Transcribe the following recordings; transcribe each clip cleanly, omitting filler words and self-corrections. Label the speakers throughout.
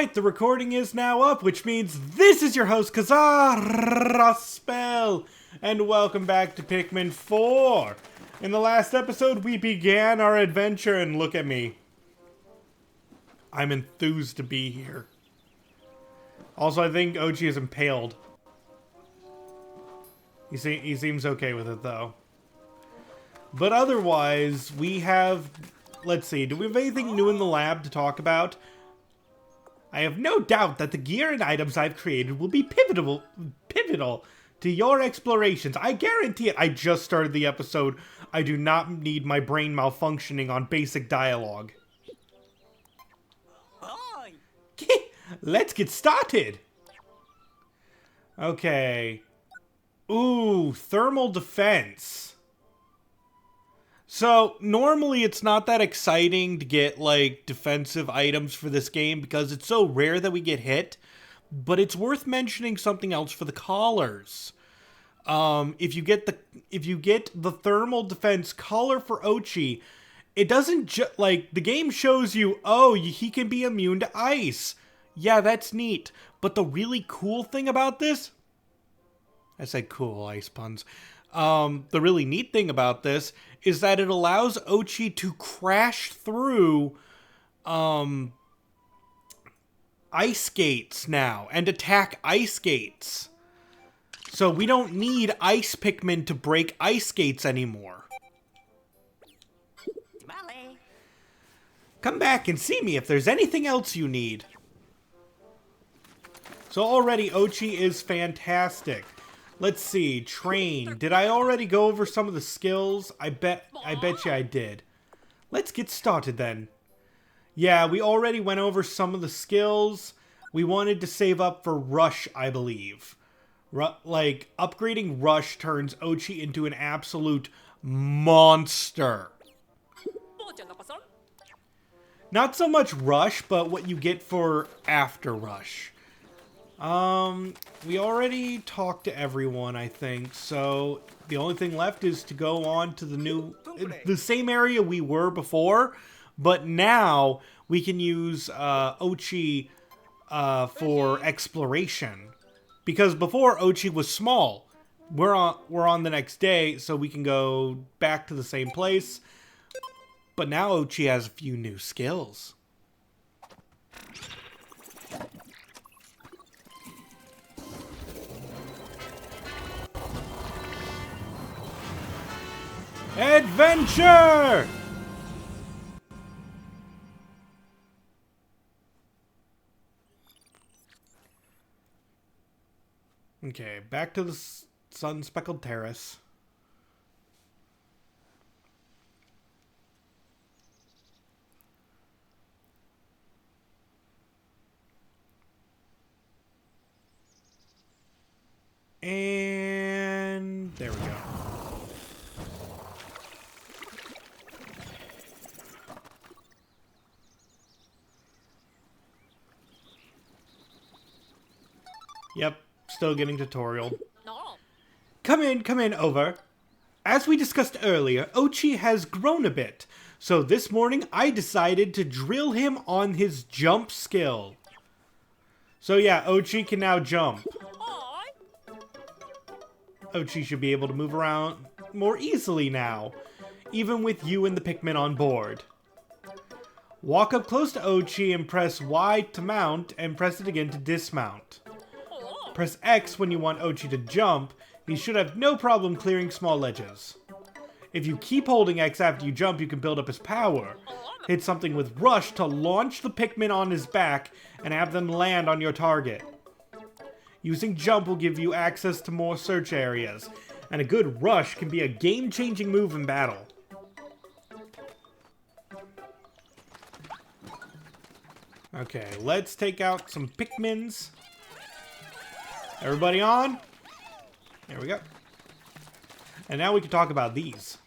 Speaker 1: Alright, the recording is now up, which means this is your host, Kazaraspell, and welcome back to Pikmin 4. In the last episode, we began our adventure, and look at me. I'm enthused to be here. Also, I think Ochi is impaled. He seems okay with it, though. But otherwise, we have... Let's see, do we have anything new in the lab to talk about? I have no doubt that the gear and items I've created will be pivotal to your explorations. I guarantee it. I just started the episode. I do not need my brain malfunctioning on basic dialogue. Let's get started. Okay. Ooh, thermal defense. So, normally it's not that exciting to get, like, defensive items for this game because it's so rare that we get hit, but it's worth mentioning something else for the collars. If you get the thermal defense collar for Ochi, it doesn't the game shows you, oh, he can be immune to ice. Yeah, that's neat. But the really cool thing about this, I said cool, ice puns. The really neat thing about this is that it allows Ochi to crash through ice gates now and attack ice gates. So we don't need ice Pikmin to break ice gates anymore. Come back and see me if there's anything else you need. So already Ochi is fantastic. Let's see, train. Did I already go over some of the skills? I bet you I did. Let's get started then. Yeah, we already went over some of the skills. We wanted to save up for Rush, I believe. Upgrading Rush turns Ochi into an absolute monster. Not so much Rush, but what you get for after Rush. We already talked to everyone, I think, so the only thing left is to go on to the same area we were before, but now we can use, Ochi, for exploration. Because before, Ochi was small. We're on the next day, so we can go back to the same place, but now Ochi has a few new skills. Adventure! Okay, back to the sun-speckled terrace. And there we go. Yep, still getting tutorial. Come in, over. As we discussed earlier, Ochi has grown a bit, so this morning I decided to drill him on his jump skill. So yeah, Ochi can now jump. Ochi should be able to move around more easily now, even with you and the Pikmin on board. Walk up close to Ochi and press Y to mount, and press it again to dismount. Press X when you want Ochi to jump. He should have no problem clearing small ledges. If you keep holding X after you jump, you can build up his power. Hit something with Rush to launch the Pikmin on his back and have them land on your target. Using jump will give you access to more search areas, and a good Rush can be a game-changing move in battle. Okay, let's take out some Pikmins. Everybody on? There we go. And now we can talk about these.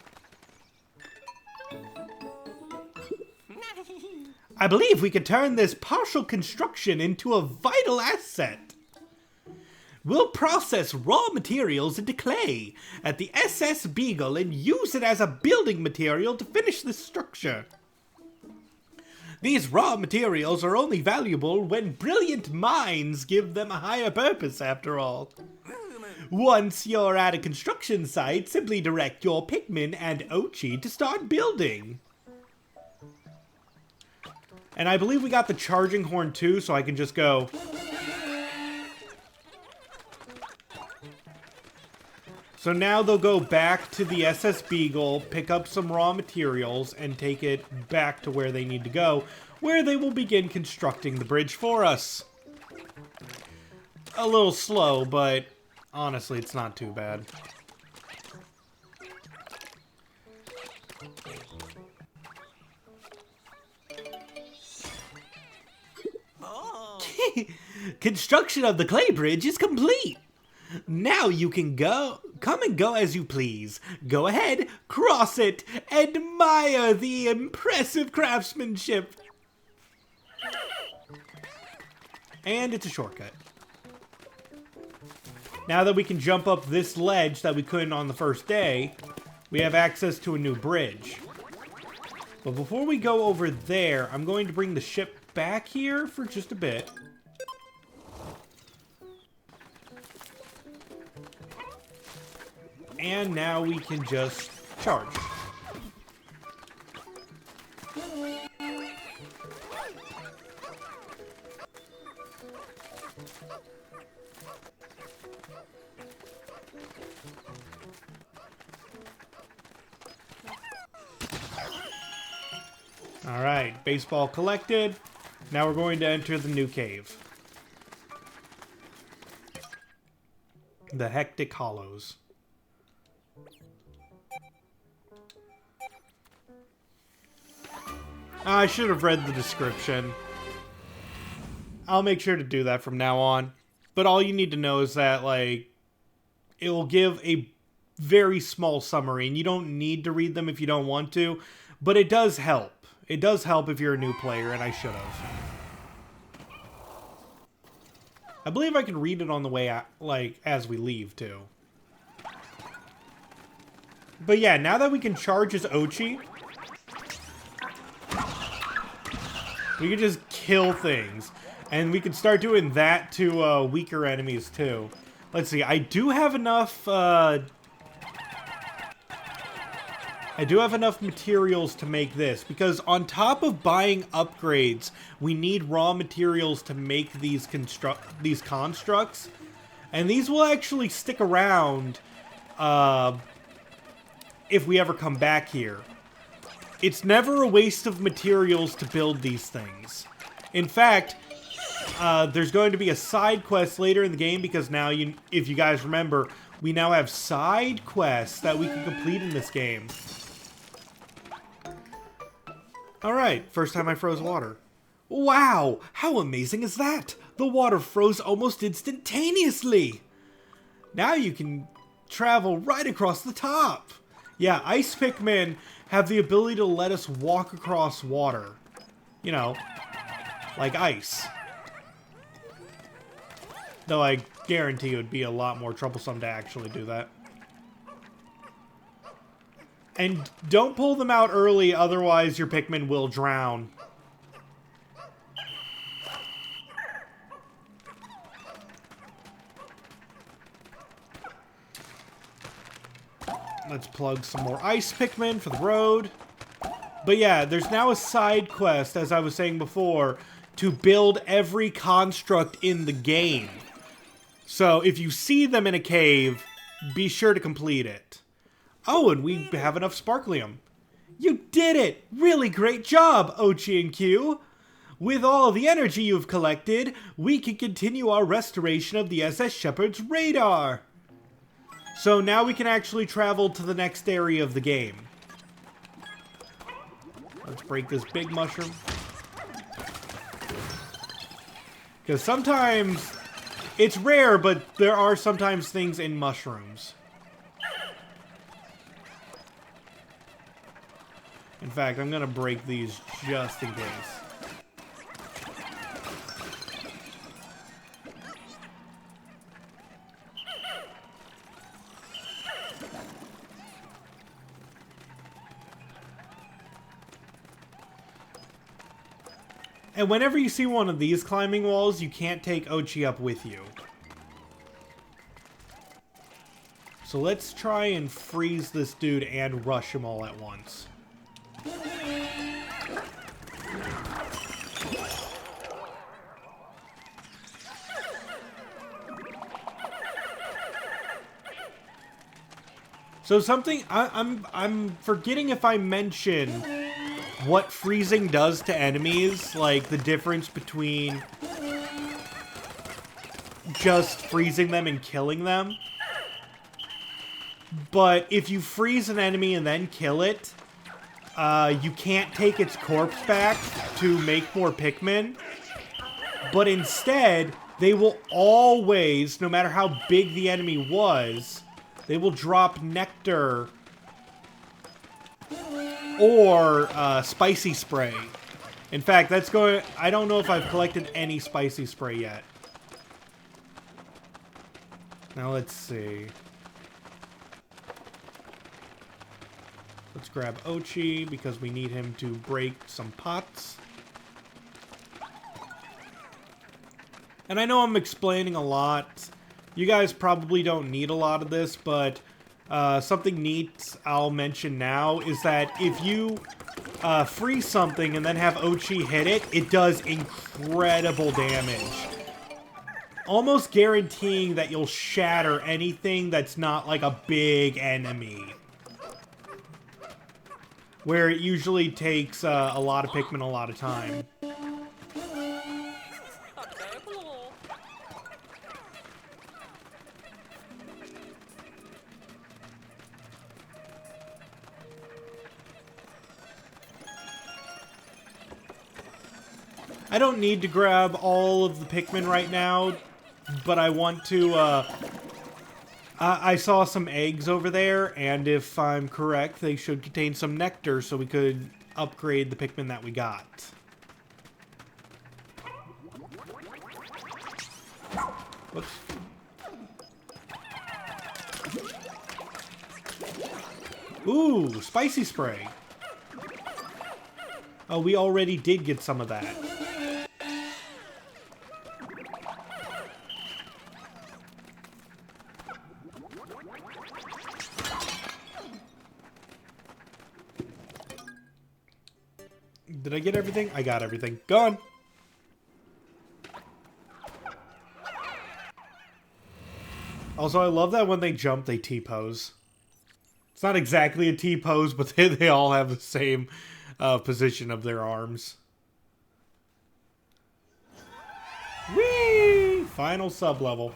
Speaker 1: I believe we can turn this partial construction into a vital asset. We'll process raw materials into clay at the SS Beagle and use it as a building material to finish this structure. These raw materials are only valuable when brilliant minds give them a higher purpose, after all. Once you're at a construction site, simply direct your Pikmin and Ochi to start building. And I believe we got the charging horn too, so I can just go... So now they'll go back to the SS Beagle, pick up some raw materials, and take it back to where they need to go, where they will begin constructing the bridge for us. A little slow, but honestly, it's not too bad. Construction of the clay bridge is complete. Now you can come and go as you please. Go ahead, cross it, admire the impressive craftsmanship. And it's a shortcut. Now that we can jump up this ledge that we couldn't on the first day, we have access to a new bridge. But before we go over there, I'm going to bring the ship back here for just a bit. And now we can just charge. All right, baseball collected. Now we're going to enter the new cave. The Hectic Hollows. I should have read the description. I'll make sure to do that from now on. But all you need to know is that, like, it will give a very small summary, and you don't need to read them if you don't want to, but it does help. It does help if you're a new player, and I should have. I believe I can read it on the way out, like, as we leave, too. But yeah, now that we can charge as Ochi, we can just kill things. And we can start doing that to weaker enemies, too. Let's see, I do have enough materials to make this, because on top of buying upgrades, we need raw materials to make these constructs, and these will actually stick around if we ever come back here. It's never a waste of materials to build these things. In fact, there's going to be a side quest later in the game, because now, if you guys remember, we now have side quests that we can complete in this game. Alright, first time I froze water. Wow, how amazing is that? The water froze almost instantaneously. Now you can travel right across the top. Yeah, ice Pikmin have the ability to let us walk across water. You know, like ice. Though I guarantee it would be a lot more troublesome to actually do that. And don't pull them out early, otherwise your Pikmin will drown. Let's plug some more ice Pikmin for the road. But yeah, there's now a side quest, as I was saying before, to build every construct in the game. So if you see them in a cave, be sure to complete it. Oh, and we have enough Sparklium. You did it! Really great job, Ochi and Q! With all the energy you've collected, we can continue our restoration of the SS Shepherd's radar. So now we can actually travel to the next area of the game. Let's break this big mushroom. Because sometimes, it's rare, but there are sometimes things in mushrooms. In fact, I'm gonna break these just in case. And whenever you see one of these climbing walls, you can't take Ochi up with you. So let's try and freeze this dude and rush him all at once. So something I'm forgetting if I mention what freezing does to enemies, like the difference between just freezing them and killing them. But if you freeze an enemy and then kill it, you can't take its corpse back to make more Pikmin. But instead, they will always, no matter how big the enemy was, they will drop nectar or spicy spray. In fact, that's going... I don't know if I've collected any spicy spray yet. Now let's see. Let's grab Ochi because we need him to break some pots. And I know I'm explaining a lot. You guys probably don't need a lot of this, but something neat I'll mention now is that if you freeze something and then have Ochi hit it, it does incredible damage. Almost guaranteeing that you'll shatter anything that's not like a big enemy. Where it usually takes a lot of Pikmin a lot of time. I don't need to grab all of the Pikmin right now, but I want to, I saw some eggs over there, and if I'm correct, they should contain some nectar so we could upgrade the Pikmin that we got. Whoops. Ooh, spicy spray. Oh, we already did get some of that. Did I get everything? I got everything. Gone! Also, I love that when they jump, they T-pose. It's not exactly a T-pose, but they all have the same position of their arms. Whee! Final sub-level.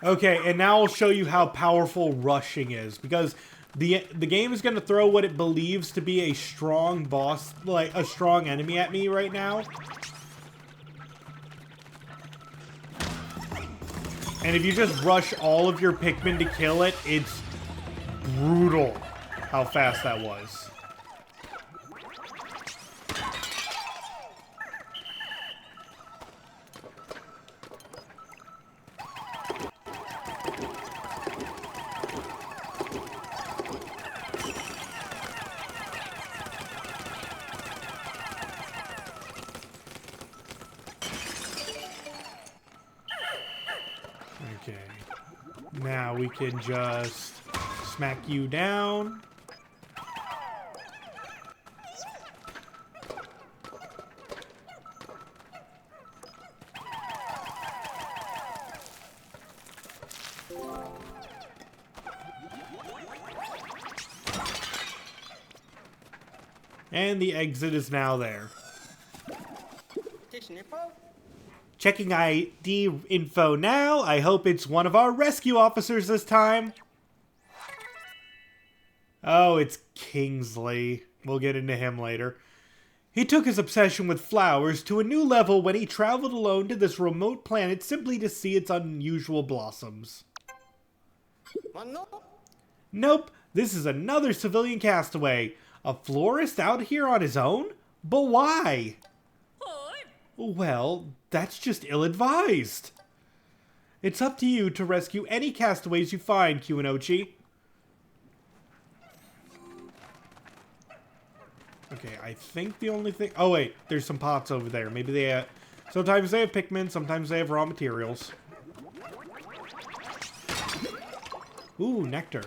Speaker 1: Okay, and now I'll show you how powerful rushing is, because the game is going to throw what it believes to be a strong boss, like a strong enemy at me right now. And if you just rush all of your Pikmin to kill it, it's brutal how fast that was. Okay, now we can just smack you down. And the exit is now there. Checking ID info now. I hope it's one of our rescue officers this time. Oh, it's Kingsley. We'll get into him later. He took his obsession with flowers to a new level when he traveled alone to this remote planet simply to see its unusual blossoms. Nope, this is another civilian castaway. A florist out here on his own? But why? Well, that's just ill-advised. It's up to you to rescue any castaways you find, Q and Ochi. Okay, I think the only thing... Oh, wait. There's some pots over there. Maybe they have... Sometimes they have Pikmin. Sometimes they have raw materials. Ooh, nectar.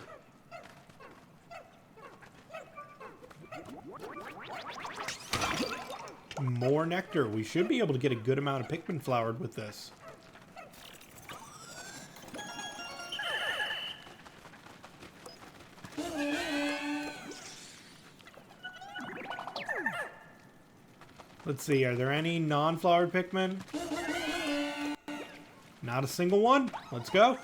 Speaker 1: More nectar. We should be able to get a good amount of Pikmin flowered with this. Let's see, are there any non-flowered Pikmin? Not a single one. Let's go.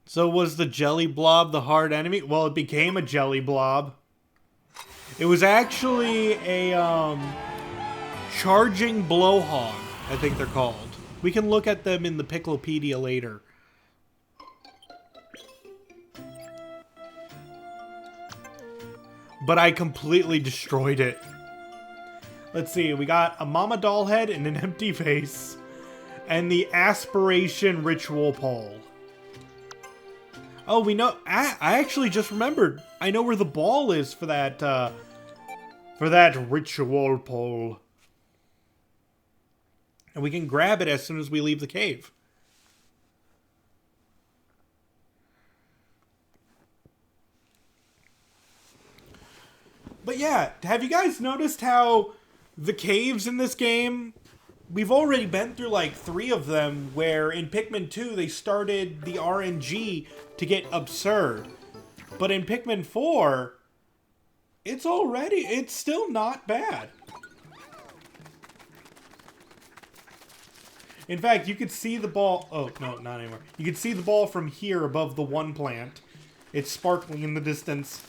Speaker 1: So was the jelly blob the hard enemy? Well, it became a jelly blob. It was actually a, charging blowhog, I think they're called. We can look at them in the Picklopedia later. But I completely destroyed it. Let's see, we got a mama doll head and an empty face. And the aspiration ritual pole. Oh, we know, I actually just remembered. I know where the ball is for that ritual pole. And we can grab it as soon as we leave the cave. But yeah, have you guys noticed how the caves in this game, we've already been through like 3 of them, where in Pikmin 2 they started the RNG to get absurd. But in Pikmin 4, it's still not bad. In fact, you could see the ball... Oh, no, not anymore. You could see the ball from here above the one plant. It's sparkling in the distance.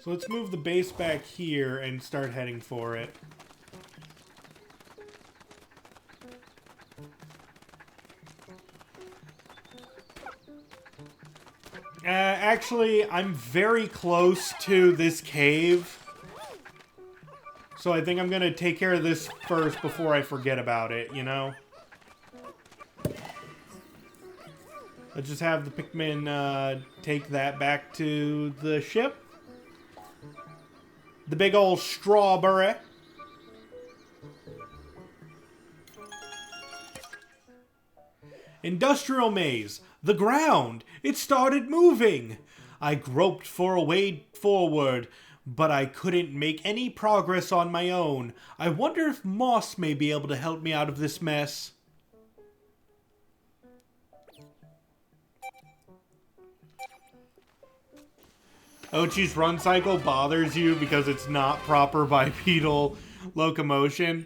Speaker 1: So let's move the base back here and start heading for it. Actually, I'm very close to this cave. So I think I'm gonna take care of this first before I forget about it, you know? Let's just have the Pikmin take that back to the ship. The big old strawberry. Industrial maze. The ground. It started moving. I groped for a way forward, but I couldn't make any progress on my own. I wonder if Moss may be able to help me out of this mess. Ochi's run cycle bothers you because it's not proper bipedal locomotion.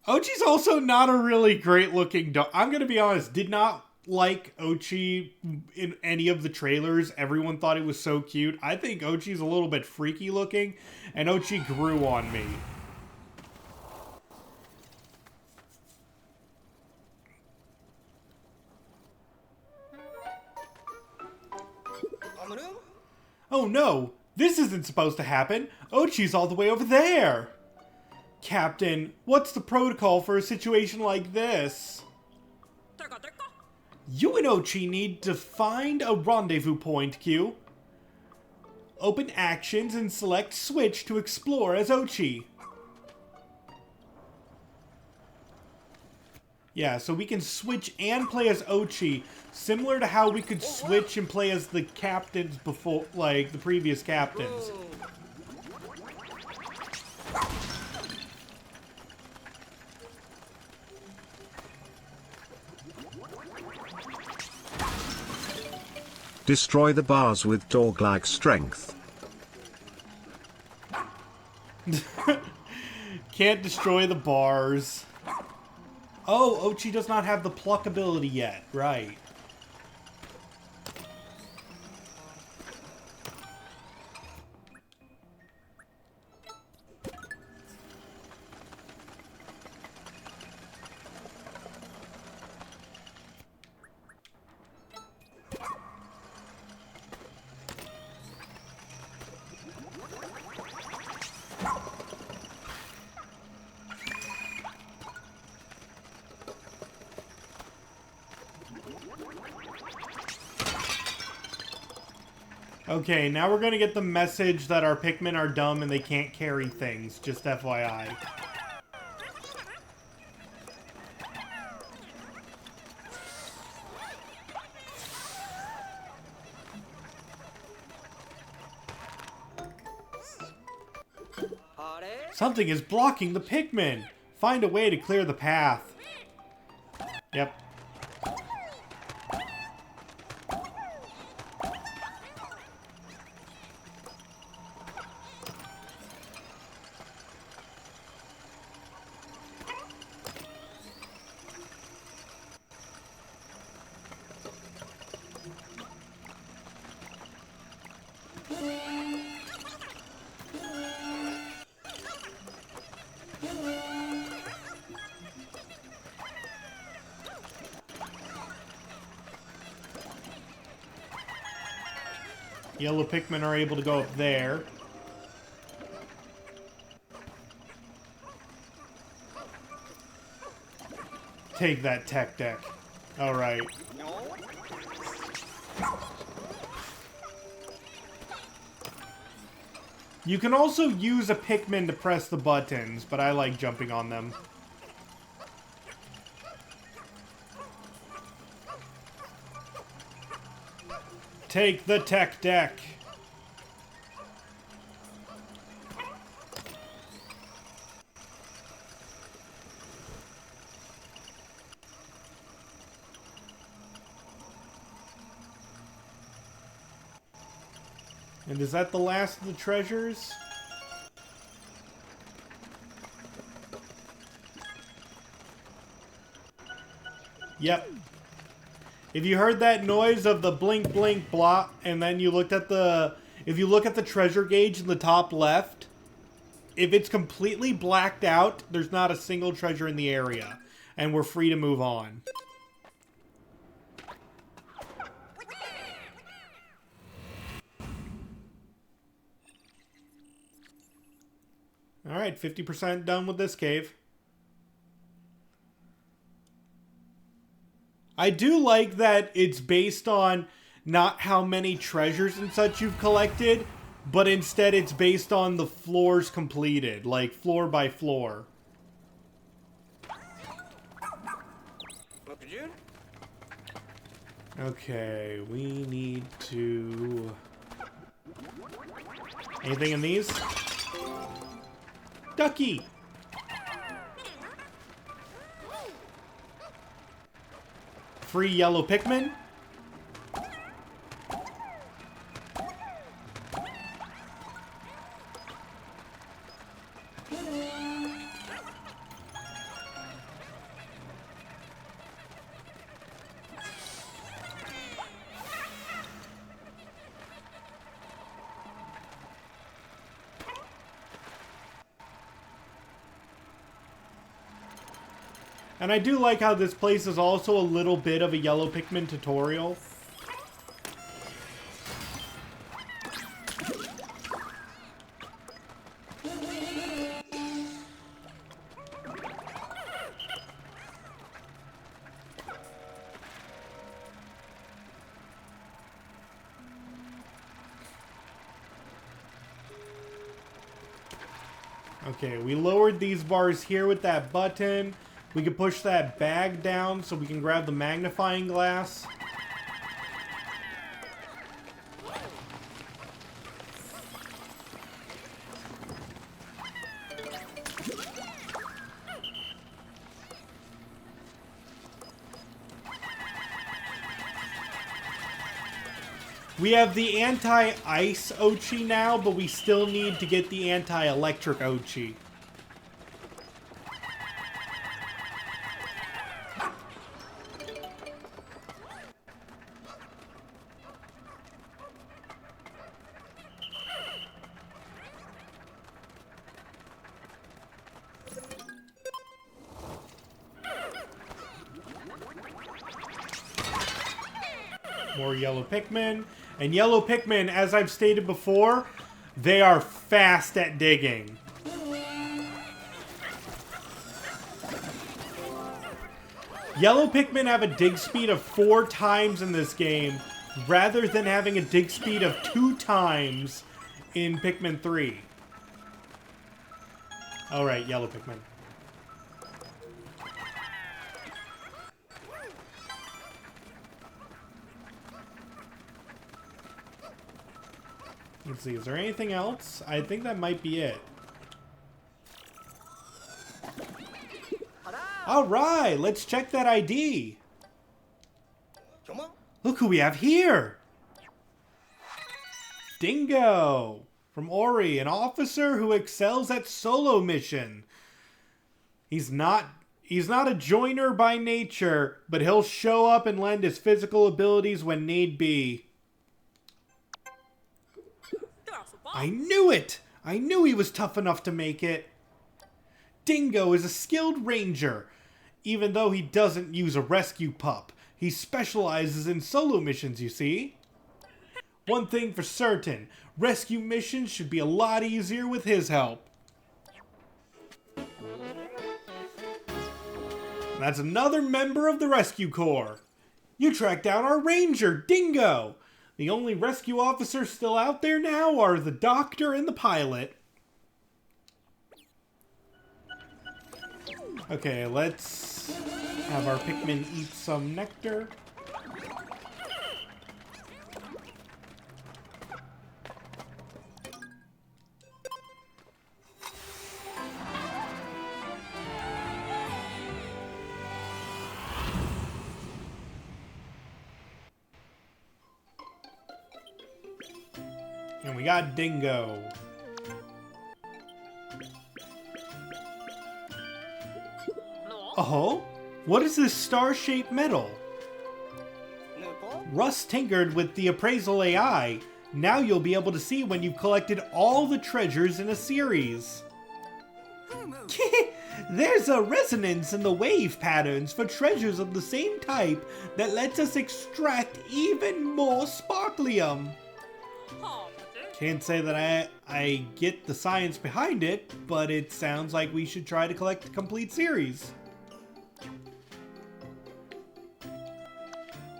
Speaker 1: Ochi's also not a really great looking dog. I'm gonna be honest, did not like Ochi in any of the trailers. Everyone thought it was so cute. I think Ochi's a little bit freaky looking, and Ochi grew on me. Oh no, this isn't supposed to happen. Ochi's all the way over there. Captain, what's the protocol for a situation like this? You and Ochi need to find a rendezvous point, Q. Open actions and select switch to explore as Ochi. Yeah, so we can switch and play as Ochi, similar to how we could switch and play as the captains before, like the previous captains.
Speaker 2: Destroy the bars with dog-like strength.
Speaker 1: Can't destroy the bars. Oh, Ochi does not have the pluck ability yet. Right. Okay, now we're gonna get the message that our Pikmin are dumb and they can't carry things. Just FYI. Something is blocking the Pikmin. Find a way to clear the path. Yep. Yellow Pikmin are able to go up there. Take that tech deck. Alright. You can also use a Pikmin to press the buttons, but I like jumping on them. Take the tech deck. And is that the last of the treasures? Yep. If you heard that noise of the blink, blink, blah, and then you looked at the... If you look at the treasure gauge in the top left, if it's completely blacked out, there's not a single treasure in the area. And we're free to move on. Alright, 50% done with this cave. I do like that it's based on not how many treasures and such you've collected, but instead it's based on the floors completed, like floor by floor. Okay, we need to... Anything in these? Ducky! Free yellow Pikmin. And I do like how this place is also a little bit of a yellow Pikmin tutorial. Okay, we lowered these bars here with that button. We can push that bag down so we can grab the magnifying glass. We have the anti-ice Ochi now, but we still need to get the anti-electric Ochi. More yellow Pikmin. And yellow Pikmin, as I've stated before, they are fast at digging. Yellow Pikmin have a dig speed of 4 times in this game rather than having a dig speed of 2 times in Pikmin 3. Alright, yellow Pikmin. Let's see, is there anything else? I think that might be it. Alright, let's check that ID. Look who we have here! Dingo! From Ori, an officer who excels at solo mission. He's not a joiner by nature, but he'll show up and lend his physical abilities when need be. I knew it! I knew he was tough enough to make it. Dingo is a skilled ranger. Even though he doesn't use a rescue pup, he specializes in solo missions, you see? One thing for certain, rescue missions should be a lot easier with his help. That's another member of the Rescue Corps. You tracked down our ranger, Dingo! The only rescue officers still out there now are the doctor and the pilot. Okay, let's have our Pikmin eat some nectar. And we got Dingo. Oh? What is this star-shaped metal? Russ tinkered with the appraisal AI. Now you'll be able to see when you've collected all the treasures in a series. There's a resonance in the wave patterns for treasures of the same type that lets us extract even more sparklium. Can't say that I get the science behind it, but it sounds like we should try to collect the complete series.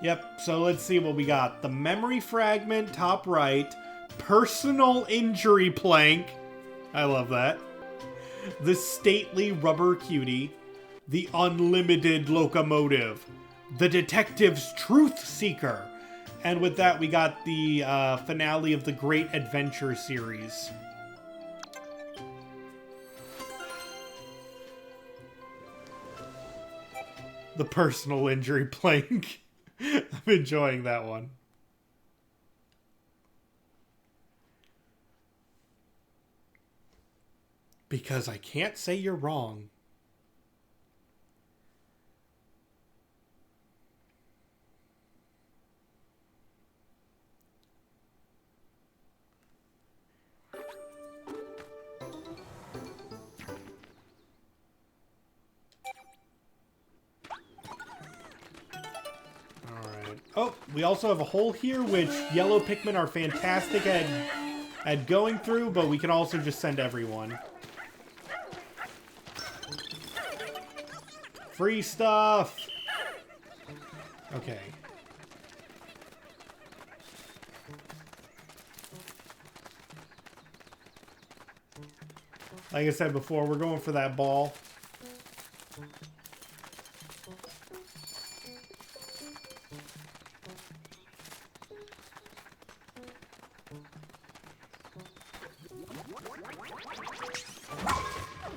Speaker 1: Yep, so let's see what we got. The memory fragment, top right. Personal injury plank. I love that. The stately rubber cutie. The unlimited locomotive. The detective's truth seeker. And with that, we got the finale of the Great Adventure series. The personal injury plank. I'm enjoying that one. Because I can't say you're wrong. Oh, we also have a hole here, which yellow Pikmin are fantastic at going through, but we can also just send everyone. Free stuff! Okay. Like I said before, we're going for that ball.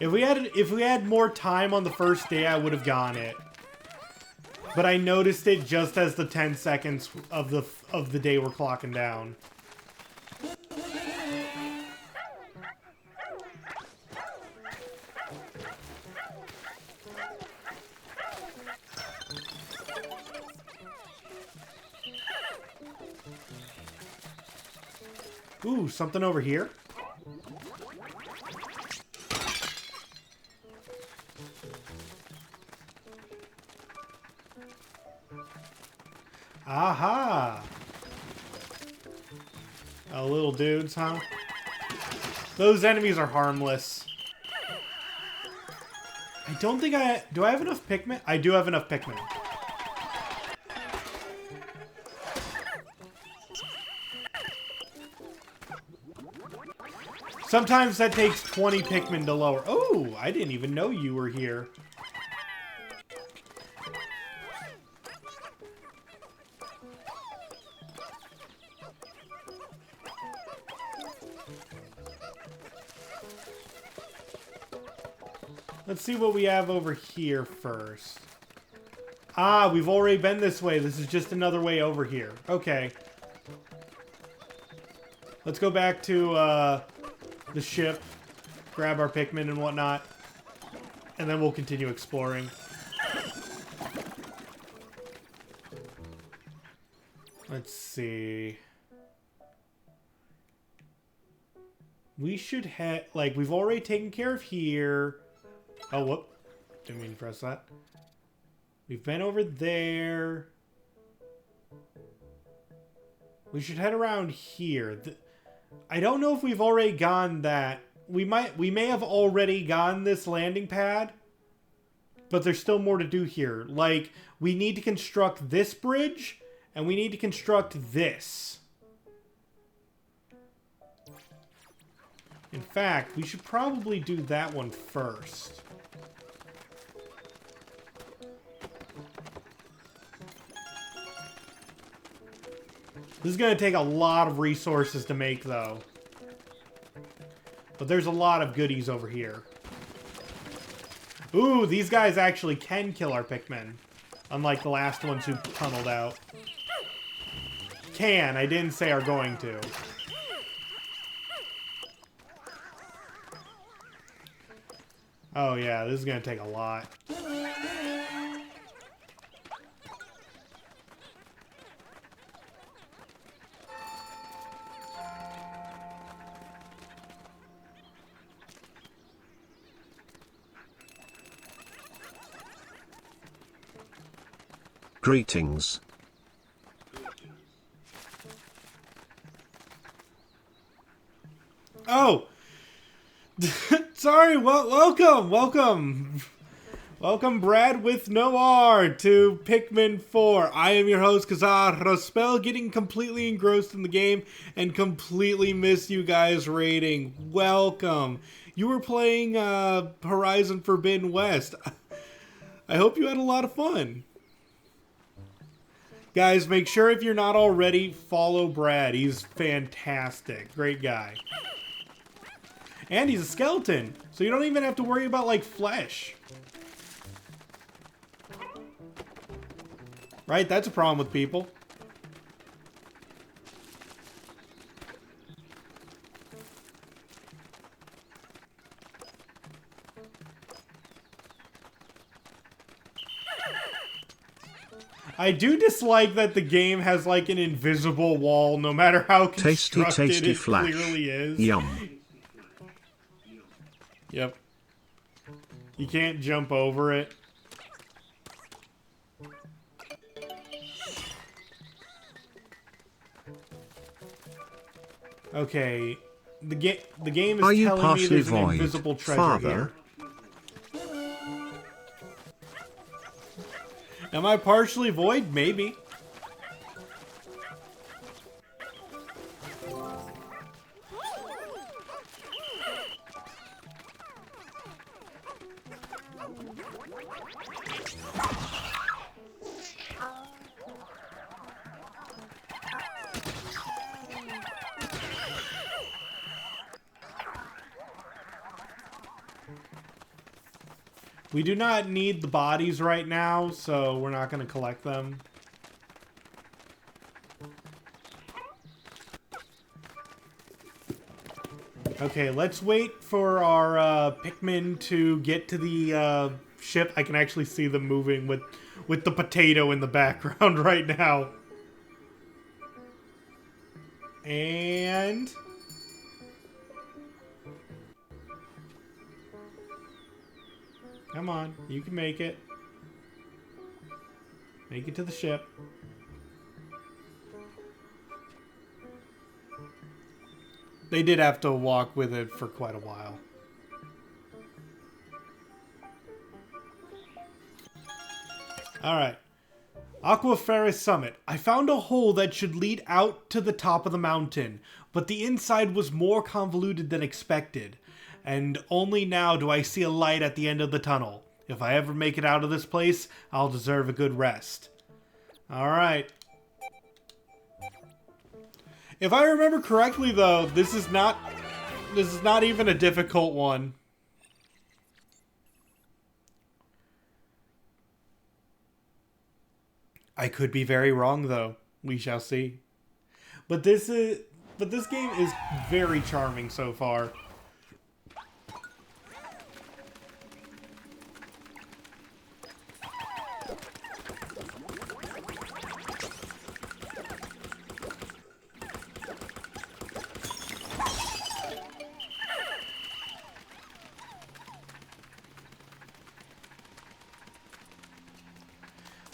Speaker 1: If we had more time on the first day, I would have gone it. But I noticed it just as the 10 seconds of the day were clocking down. Ooh, something over here? Aha! Oh, little dudes, huh? Those enemies are harmless. I don't think do I have enough Pikmin? I do have enough Pikmin. Sometimes that takes 20 Pikmin to lower. Oh, I didn't even know you were here. Let's see what we have over here first. Ah, we've already been this way. This is just another way over here. Okay. Let's go back to the ship, grab our Pikmin and whatnot, and then we'll continue exploring. Let's see. We should head, like, we've already taken care of here. Oh, whoop. Didn't mean to press that. We've been over there. We should head around here. I don't know if we've already gone that. We may have already gone this landing pad, but there's still more to do here. Like, we need to construct this bridge, and we need to construct this. In fact, we should probably do that one first. This is going to take a lot of resources to make, though. But there's a lot of goodies over here. Ooh, these guys actually can kill our Pikmin. Unlike the last ones who tunneled out. Can, I didn't say are going to. Oh yeah, this is going to take a lot.
Speaker 2: Greetings.
Speaker 1: Oh! Sorry, welcome! Welcome, Brad with no R, to Pikmin 4. I am your host, Kazar Raspel, getting completely engrossed in the game and completely missed you guys rating. Welcome. You were playing Horizon Forbidden West. I hope you had a lot of fun. Guys, make sure if you're not already, follow Brad. He's fantastic. Great guy. And he's a skeleton, so you don't even have to worry about, like, flesh. Right? That's a problem with people. I do dislike that the game has, like, an invisible wall, no matter how constructed
Speaker 2: tasty
Speaker 1: it
Speaker 2: flash.
Speaker 1: clearly is.
Speaker 2: Yum.
Speaker 1: Yep. You can't jump over it. Okay. The game is
Speaker 2: Are you
Speaker 1: telling me
Speaker 2: partially
Speaker 1: there's an
Speaker 2: void,
Speaker 1: invisible treasure
Speaker 2: Father?
Speaker 1: here. Am I partially void? Maybe. We do not need the bodies right now, so we're not going to collect them. Okay, let's wait for our Pikmin to get to the ship. I can actually see them moving with the potato in the background right now. And... come on, you can make it. Make it to the ship. They did have to walk with it for quite a while. Alright. Aquaferris Summit. I found a hole that should lead out to the top of the mountain, but the inside was more convoluted than expected, and only now do I see a light at the end of the tunnel. If I ever make it out of this place, I'll deserve a good rest. Alright. If I remember correctly, though, this is not even a difficult one. I could be very wrong, though. We shall see. But this game is very charming so far.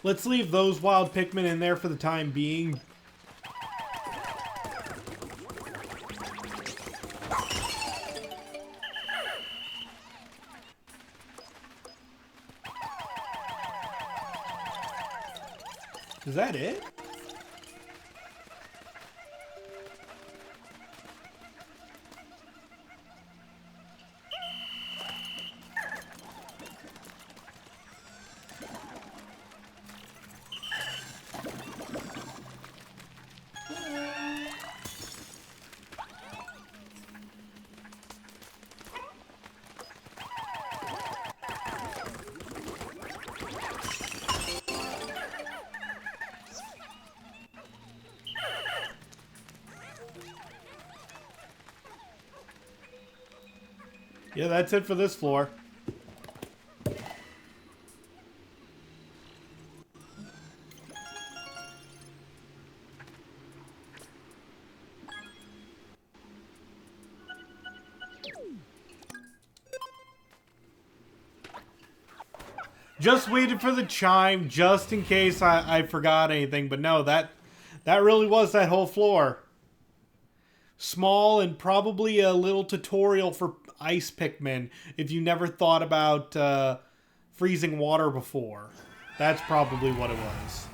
Speaker 1: Let's leave those wild Pikmin in there for the time being. Is that it? Yeah, that's it for this floor. Just waited for the chime, just in case I forgot anything. But no, that really was that whole floor. Small and probably a little tutorial for ice Pikmin if you never thought about freezing water before. That's probably what it was.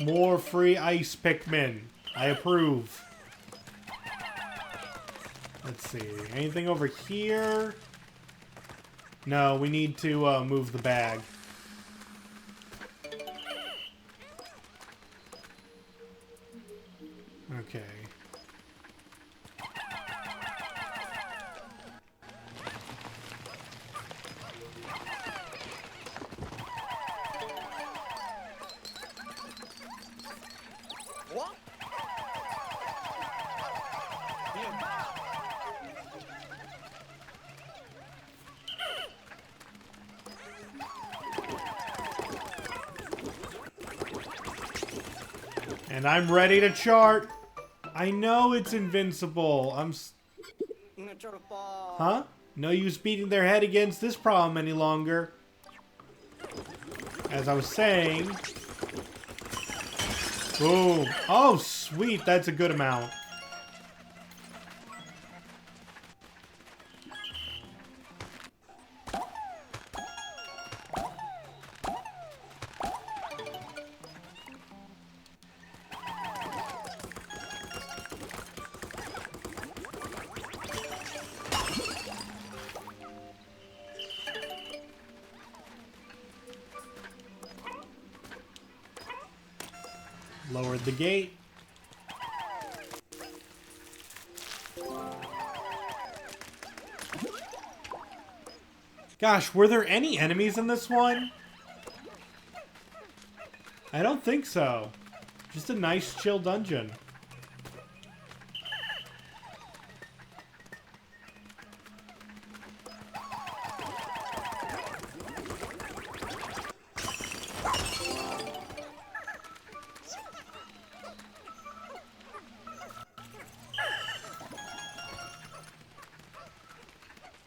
Speaker 1: More free ice Pikmin. I approve. Let's see. Anything over here? No, we need to move the bag. Okay. And I'm ready to chart. I know it's invincible. Huh? No use beating their head against this problem any longer. As I was saying. Boom. Oh, sweet. That's a good amount. Lowered the gate. Gosh, were there any enemies in this one? I don't think so. Just a nice, chill dungeon.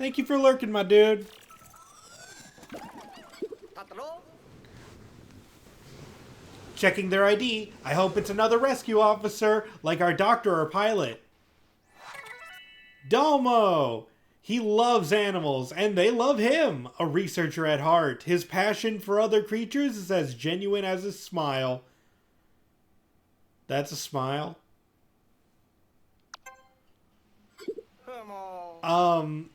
Speaker 1: Thank you for lurking, my dude. Checking their ID. I hope it's another rescue officer, like our doctor or pilot. Domo! He loves animals, and they love him. A researcher at heart. His passion for other creatures is as genuine as his smile. That's a smile.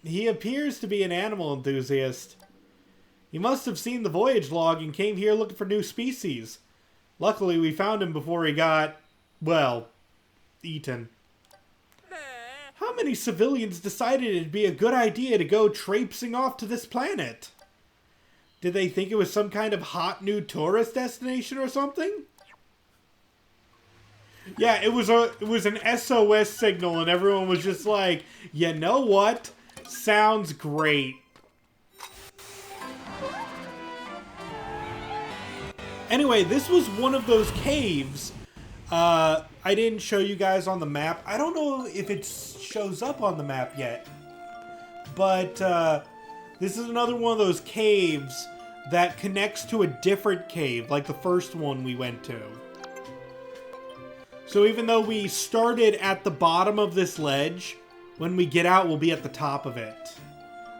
Speaker 1: He appears to be an animal enthusiast. He must have seen the voyage log and came here looking for new species. Luckily, we found him before he got, well, eaten. How many civilians decided it'd be a good idea to go traipsing off to this planet? Did they think it was some kind of hot new tourist destination or something? Yeah, it was an SOS signal and everyone was just like, you know what? Sounds great. Anyway, this was one of those caves. I didn't show you guys on the map. I don't know if it shows up on the map yet. But this is another one of those caves that connects to a different cave, like the first one we went to. So even though we started at the bottom of this ledge, when we get out, we'll be at the top of it.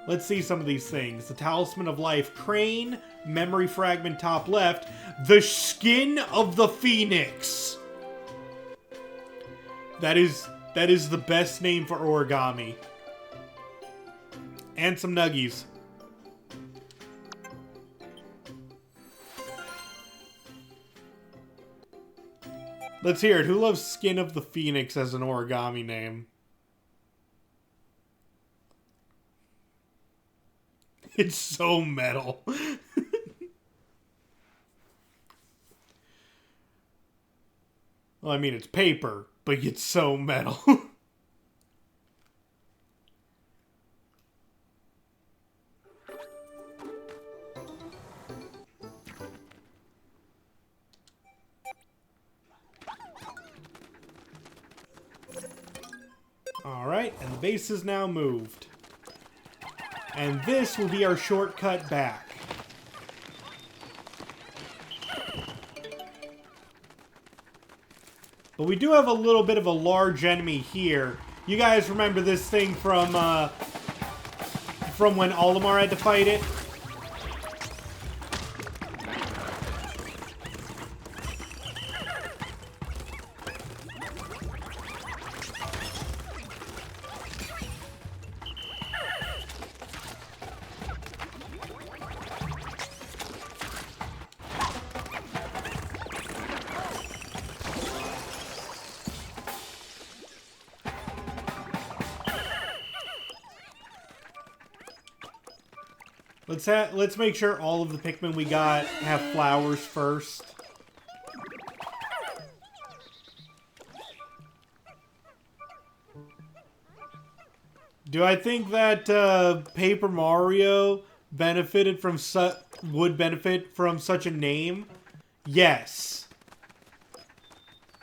Speaker 1: Let's see some of these things. The Talisman of Life, Crane, Memory Fragment top left, the Skin of the Phoenix. That is the best name for origami. And some nuggies. Let's hear it. Who loves Skin of the Phoenix as an origami name? It's so metal. Well, I mean, it's paper, but it's so metal. Alright, and the base is now moved. And this will be our shortcut back. But we do have a little bit of a large enemy here. You guys remember this thing from when Olimar had to fight it? Let's make sure all of the Pikmin we got have flowers first. Do I think that Paper Mario would benefit from such a name? Yes.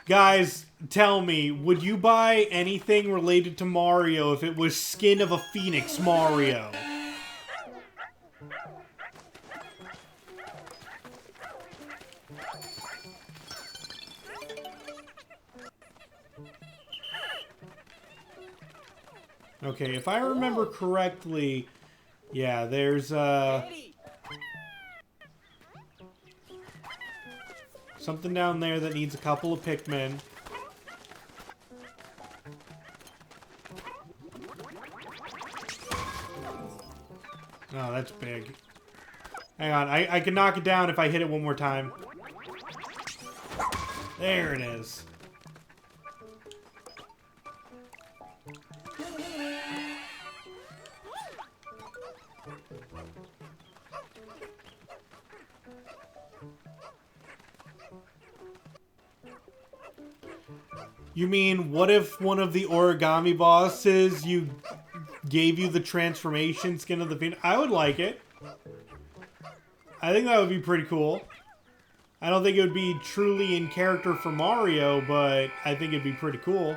Speaker 1: Guys, tell me, would you buy anything related to Mario if it was Skin of a Phoenix Mario? Okay, if I remember correctly, yeah, there's something down there that needs a couple of Pikmin. Oh, that's big. Hang on, I can knock it down if I hit it one more time. There it is. You mean, what if one of the origami bosses gave you the transformation Skin of the Phoenix? I would like it. I think that would be pretty cool. I don't think it would be truly in character for Mario, but I think it'd be pretty cool.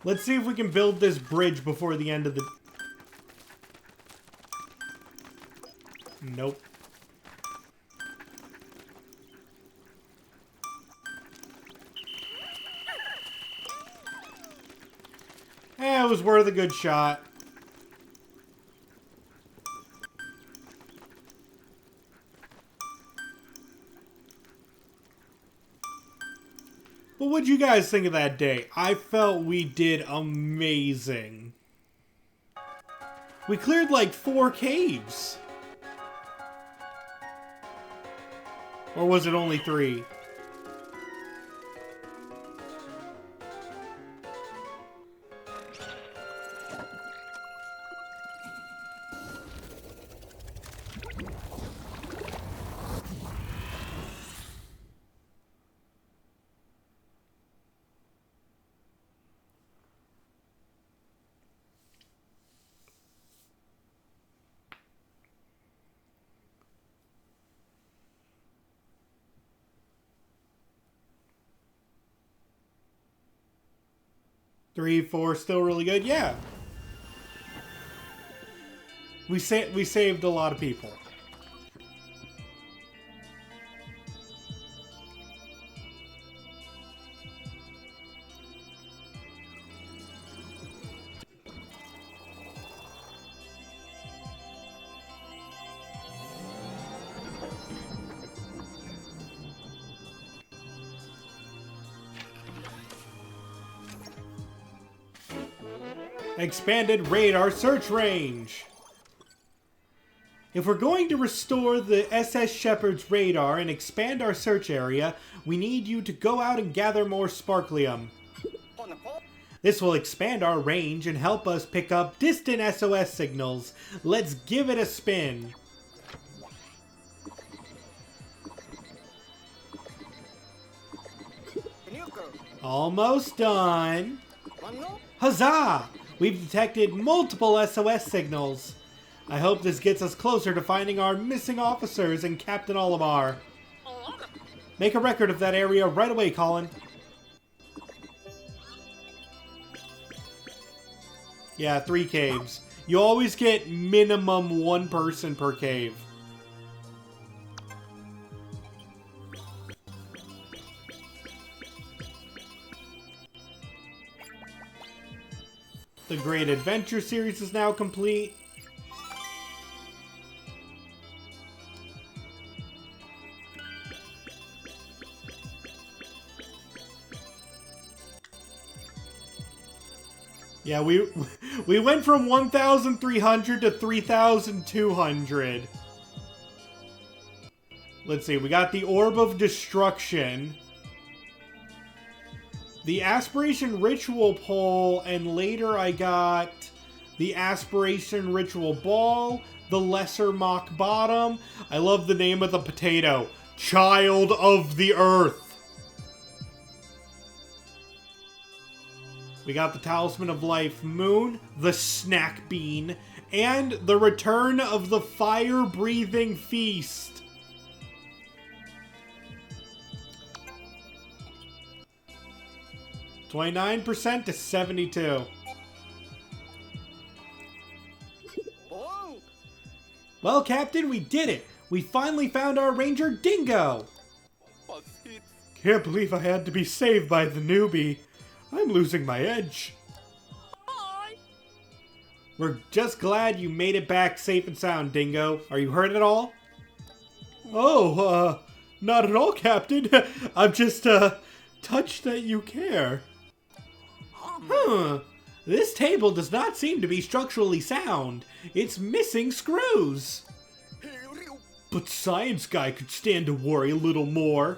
Speaker 1: Let's see if we can build this bridge before the end of the... Nope. It was worth a good shot. But what'd you guys think of that day? I felt we did amazing. We cleared like 4 caves. Or was it only 3? Three, 4, still really good. Yeah, we saved a lot of people. Expanded radar search range. If we're going to restore the SS Shepherd's radar and expand our search area, we need you to go out and gather more sparklium. This will expand our range and help us pick up distant SOS signals. Let's give it a spin. Almost done. Huzzah! We've detected multiple SOS signals. I hope this gets us closer to finding our missing officers and Captain Olimar. Make a record of that area right away, Colin. Yeah, 3 caves. You always get minimum 1 person per cave. The Great Adventure series is now complete. Yeah, we went from 1,300 to 3,200. Let's see, we got the Orb of Destruction, the Aspiration Ritual Pole, and later I got the Aspiration Ritual Ball, the Lesser Mock Bottom. I love the name of the potato. Child of the Earth. We got the Talisman of Life Moon, the Snack Bean, and the Return of the Fire-Breathing Feast. 29% to 72. Well, Captain, we did it! We finally found our Ranger Dingo! Can't believe I had to be saved by the newbie. I'm losing my edge. We're just glad you made it back safe and sound, Dingo. Are you hurt at all? Oh, not at all, Captain. I'm just, touched that you care. This table does not seem to be structurally sound. It's missing screws. But Science Guy could stand to worry a little more.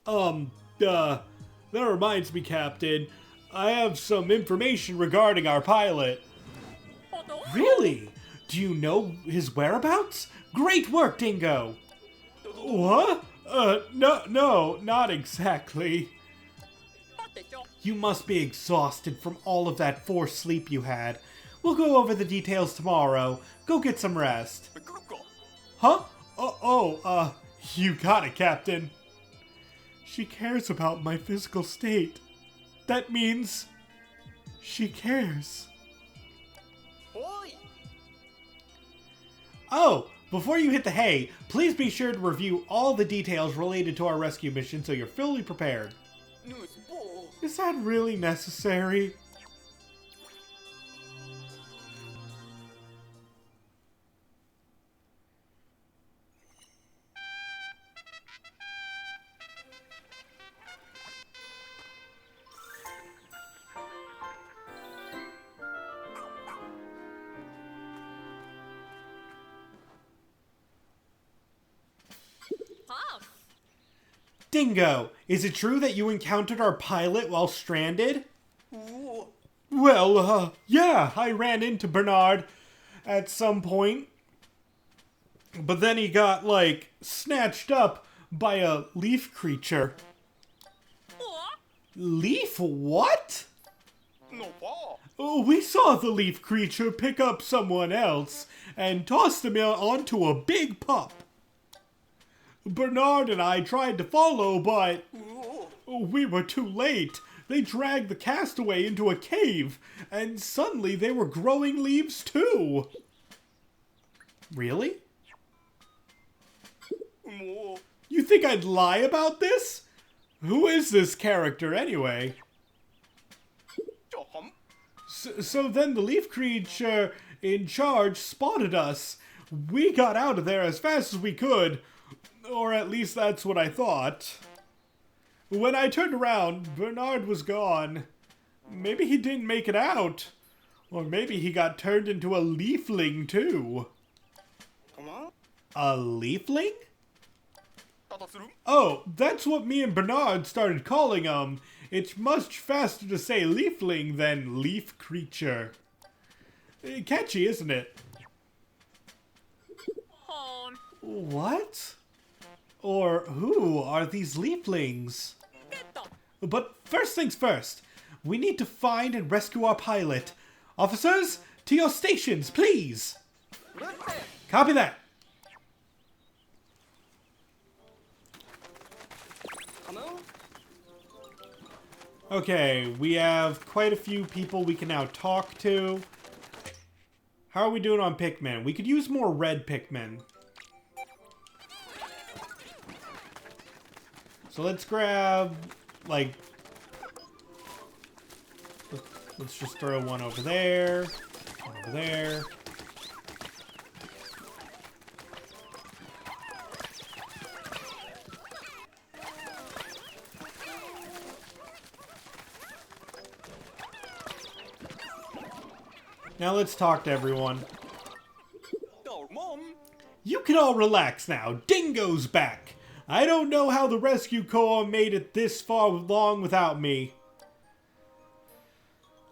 Speaker 1: That reminds me, Captain. I have some information regarding our pilot. Really? Do you know his whereabouts? Great work, Dingo! What? No, not exactly. You must be exhausted from all of that forced sleep you had. We'll go over the details tomorrow. Go get some rest. Huh? You got it, Captain. She cares about my physical state. That means She cares.
Speaker 3: Oi!
Speaker 1: Oh, before you hit the hay, please be sure to review all the details related to our rescue mission so you're fully prepared.
Speaker 3: News ball.
Speaker 1: Is that really necessary?
Speaker 3: Pop.
Speaker 1: Dingo, is it true that you encountered our pilot while stranded?
Speaker 3: Ooh.
Speaker 1: Well, yeah, I ran into Bernard at some point. But then he got, like, snatched up by a leaf creature.
Speaker 3: What?
Speaker 1: Leaf what?
Speaker 3: No ball.
Speaker 1: Oh, we saw the leaf creature pick up someone else and toss them onto a big pup. Bernard and I tried to follow, but
Speaker 3: Ooh.
Speaker 1: we were too late. They dragged the castaway into a cave, and suddenly they were growing leaves too. Really?
Speaker 3: More.
Speaker 1: You think I'd lie about this? Who is this character anyway?
Speaker 3: Jump.
Speaker 1: So then the leaf creature in charge spotted us. We got out of there as fast as we could. Or at least that's what I thought. When I turned around, Bernard was gone. Maybe he didn't make it out. Or maybe he got turned into a leafling too.
Speaker 3: Come on.
Speaker 1: A leafling?
Speaker 3: Tatasuru.
Speaker 1: Oh, that's what me and Bernard started calling him. It's much faster to say leafling than leaf creature. Catchy, isn't it?
Speaker 3: Hon.
Speaker 1: What? Or who are these leaflings?
Speaker 3: Get up.
Speaker 1: But first things first, we need to find and rescue our pilot. Officers, to your stations, please! Copy that.
Speaker 3: Come on.
Speaker 1: Okay, we have quite a few people we can now talk to. How are we doing on Pikmin? We could use more red Pikmin. So let's grab, like, let's just throw one over there, one over there. Now let's talk to everyone.
Speaker 3: Oh, Mom.
Speaker 1: You can all relax now. Dingo's back. I don't know how the rescue corps made it this far along without me.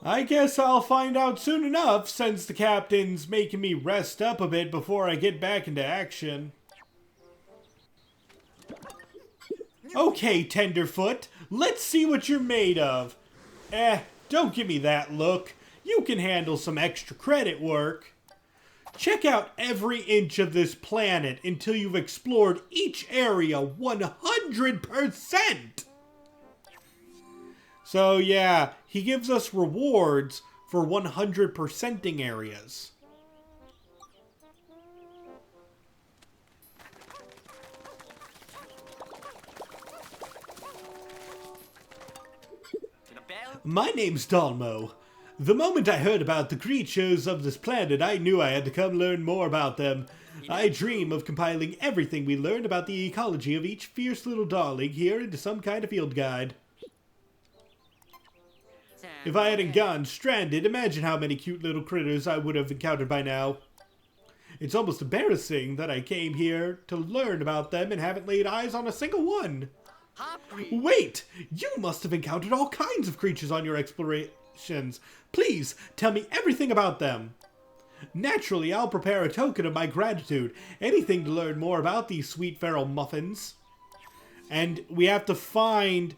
Speaker 1: I guess I'll find out soon enough, since the captain's making me rest up a bit before I get back into action. Okay, Tenderfoot, let's see what you're made of. Don't give me that look. You can handle some extra credit work. Check out every inch of this planet until you've explored each area 100%! So yeah, he gives us rewards for 100%ing areas.
Speaker 3: To the bell.
Speaker 1: My name's Dalmo. The moment I heard about the creatures of this planet, I knew I had to come learn more about them. I dream of compiling everything we learned about the ecology of each fierce little darling here into some kind of field guide. If I hadn't gone stranded, imagine how many cute little critters I would have encountered by now. It's almost embarrassing that I came here to learn about them and haven't laid eyes on a single one.
Speaker 3: Happy.
Speaker 1: Wait! You must have encountered all kinds of creatures on your explorations. Please, tell me everything about them. Naturally, I'll prepare a token of my gratitude. Anything to learn more about these sweet feral muffins. And we have to find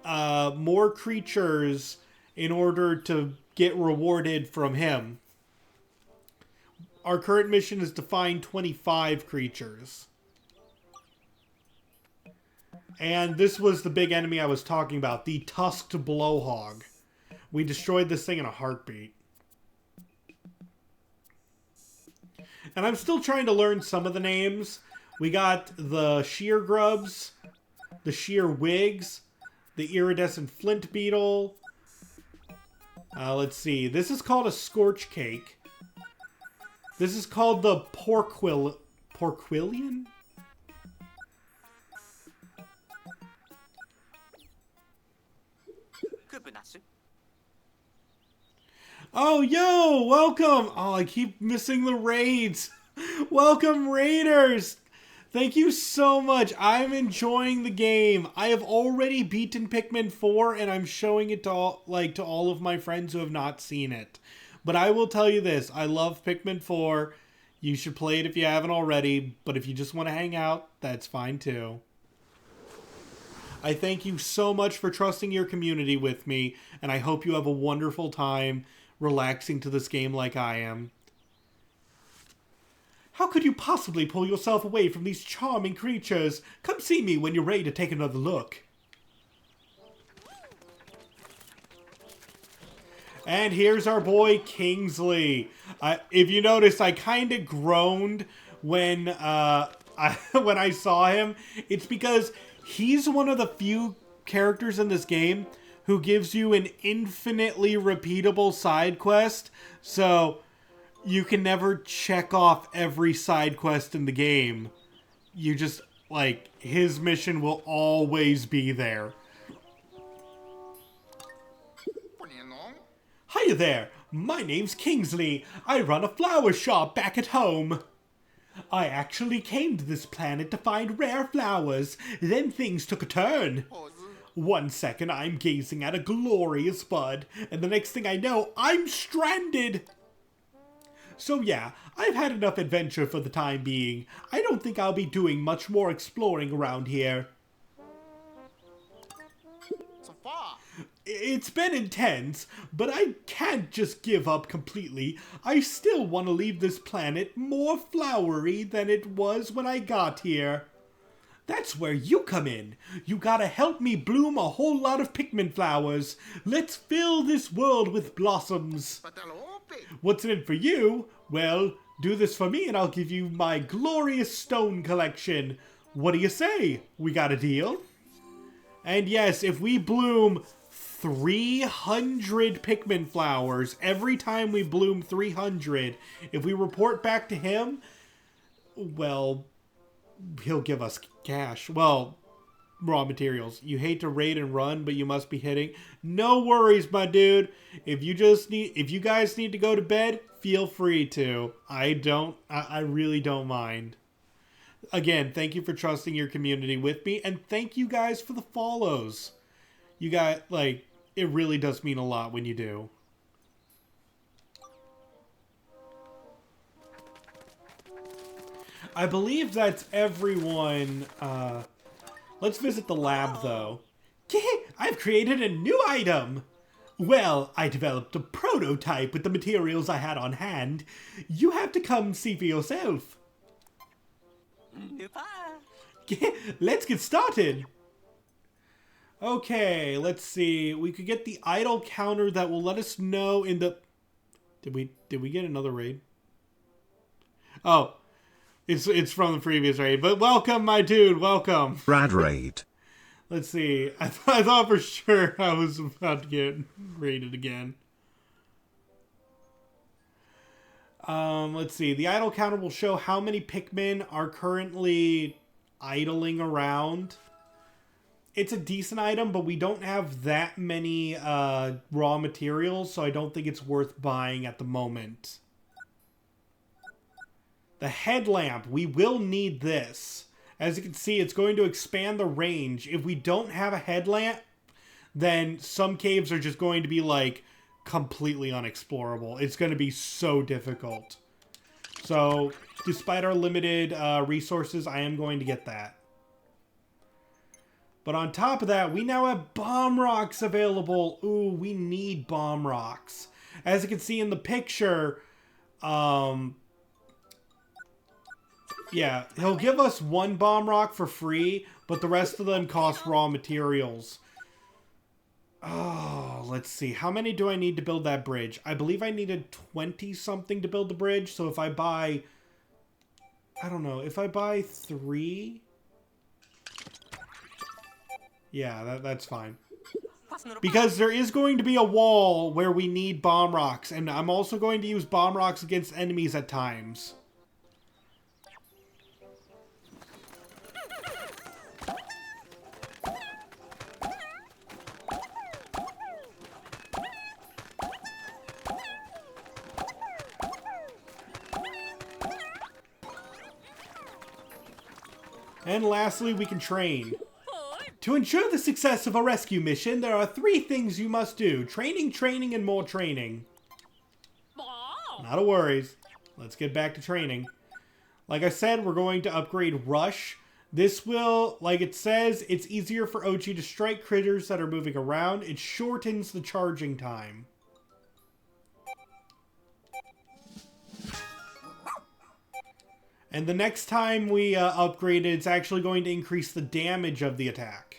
Speaker 1: more creatures in order to get rewarded from him. Our current mission is to find 25 creatures. And this was the big enemy I was talking about, the tusked blowhog. We destroyed this thing in a heartbeat. And I'm still trying to learn some of the names. We got the sheer grubs, the sheer wigs, the iridescent flint beetle. Let's see. This is called a scorch cake. This is called the porquillian? Oh, yo, welcome. Oh, I keep missing the raids. Welcome, raiders. Thank you so much. I'm enjoying the game. I have already beaten Pikmin 4, and I'm showing it to all of my friends who have not seen it. But I will tell you this. I love Pikmin 4. You should play it if you haven't already. But if you just want to hang out, that's fine too. I thank you so much for trusting your community with me, and I hope you have a wonderful time relaxing to this game like I am. How could you possibly pull yourself away from these charming creatures? Come see me when you're ready to take another look. And here's our boy Kingsley. If you notice, I kind of groaned when when I saw him. It's because he's one of the few characters in this game who gives you an infinitely repeatable side quest. So you can never check off every side quest in the game. You just, like, his mission will always be there. Hiya there, my name's Kingsley. I run a flower shop back at home. I actually came to this planet to find rare flowers, then things took a turn. One second I'm gazing at a glorious bud, and the next thing I know, I'm stranded. So yeah, I've had enough adventure for the time being. I don't think I'll be doing much more exploring around here. It's been intense, but I can't just give up completely. I still want to leave this planet more flowery than it was when I got here. That's where you come in. You gotta help me bloom a whole lot of Pikmin flowers. Let's fill this world with blossoms. What's in it for you? Well, do this for me and I'll give you my glorious stone collection. What do you say? We got a deal? And yes, if we bloom 300 Pikmin flowers every time we bloom 300, if we report back to him, well, he'll give us cash. Well, raw materials. You hate to raid and run, but you must be hitting. No worries, my dude. If you guys need to go to bed, feel free to. I really don't mind. Again, thank you for trusting your community with me, and thank you guys for the follows. You got, like, it really does mean a lot when you do. I believe that's everyone. Let's visit the lab, though. I've created a new item! Well, I developed a prototype with the materials I had on hand. You have to come see for yourself. Let's get started! Okay, let's see. We could get the idle counter that will let us know in the... Did we get another raid? Oh. It's from the previous raid, but welcome, my dude, welcome.
Speaker 2: Rad raid.
Speaker 1: Let's see. I thought for sure I was about to get raided again. Let's see. The idle counter will show how many Pikmin are currently idling around. It's a decent item, but we don't have that many raw materials, so I don't think it's worth buying at the moment. The headlamp, we will need this. As you can see, it's going to expand the range. If we don't have a headlamp, then some caves are just going to be, like, completely unexplorable. It's going to be so difficult. So, despite our limited resources, I am going to get that. But on top of that, we now have bomb rocks available. Ooh, we need bomb rocks. As you can see in the picture, yeah, he'll give us one bomb rock for free, but the rest of them cost raw materials. Oh, let's see. How many do I need to build that bridge? I believe I needed 20 something to build the bridge. So if I buy, I don't know, if I buy 3, yeah, that's fine. Because there is going to be a wall where we need bomb rocks, and I'm also going to use bomb rocks against enemies at times. And lastly, we can train. To ensure the success of a rescue mission, there are 3 things you must do. Training, training, and more training. Not a worries. Let's get back to training. Like I said, we're going to upgrade Rush. This will, like it says, it's easier for Ochi to strike critters that are moving around. It shortens the charging time. And the next time we upgrade it, it's actually going to increase the damage of the attack.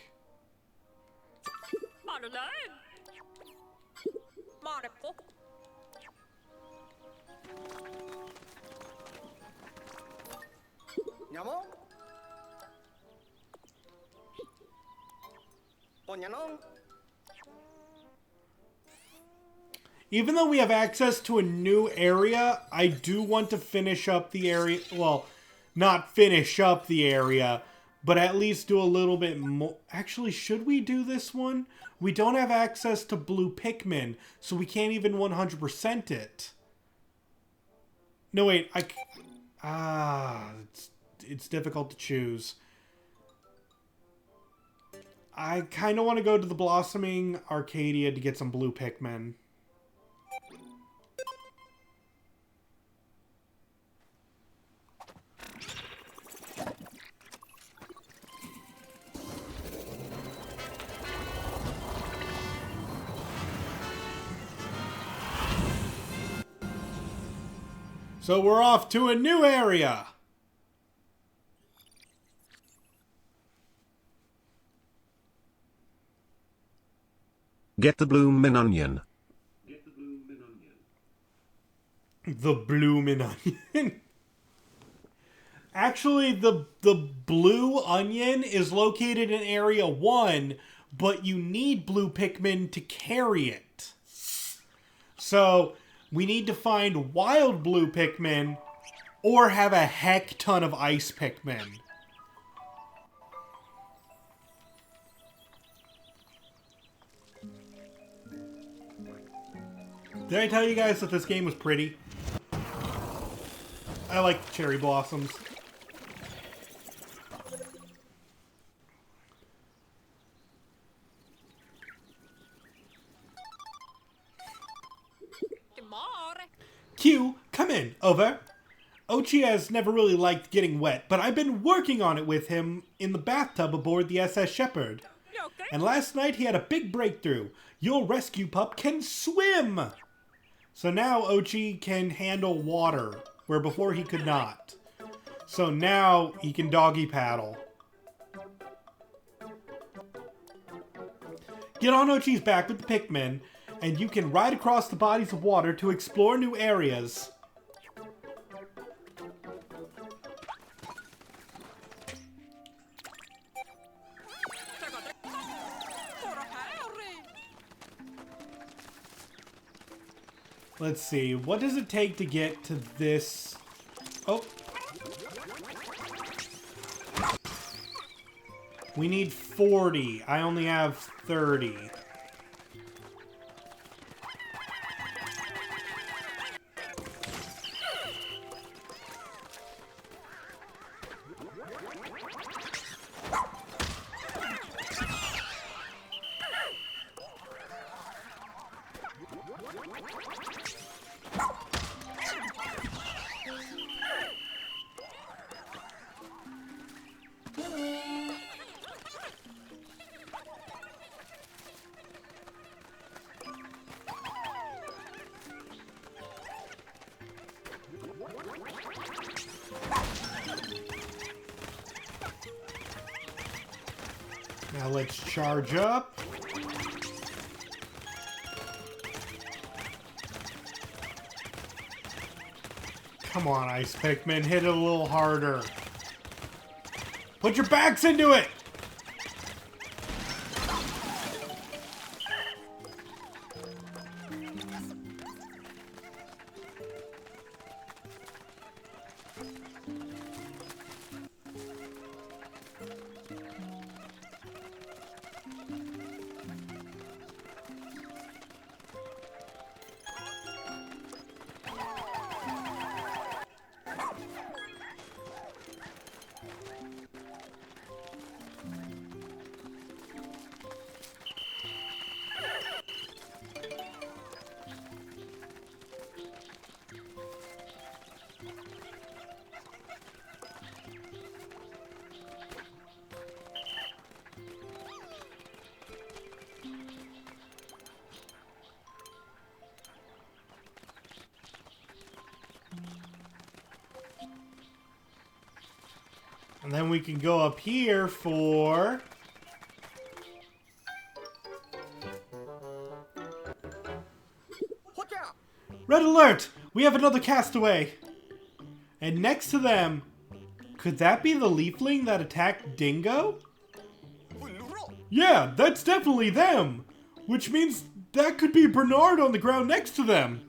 Speaker 1: Even though we have access to a new area, I do want to finish up the area. Well, not finish up the area, but at least do a little bit more. Actually, should we do this one? We don't have access to blue Pikmin, so we can't even 100% it. No, wait. It's difficult to choose. I kind of want to go to the Blossoming Arcadia to get some blue Pikmin. So we're off to a new area.
Speaker 2: Get the bloomin' onion.
Speaker 1: The bloomin' onion. Actually, the blue onion is located in Area 1, but you need blue Pikmin to carry it. So we need to find wild blue Pikmin or have a heck ton of ice Pikmin. Did I tell you guys that this game was pretty? I like the cherry blossoms. Q, come in. Over. Ochi has never really liked getting wet, but I've been working on it with him in the bathtub aboard the SS Shepherd. And last night he had a big breakthrough. Your rescue pup can swim! So now Ochi can handle water, where before he could not. So now he can doggy paddle. Get on Ochi's back with the Pikmin, and you can ride across the bodies of water to explore new areas. Let's see, what does it take to get to this? Oh. We need 40. I only have 30. Now let's charge up. Come on, Ice Pikmin. Hit it a little harder. Put your backs into it! And then we can go up here for...
Speaker 3: Watch out!
Speaker 1: Red alert! We have another castaway! And next to them, could that be the leafling that attacked Dingo? Yeah, that's definitely them! Which means that could be Bernard on the ground next to them!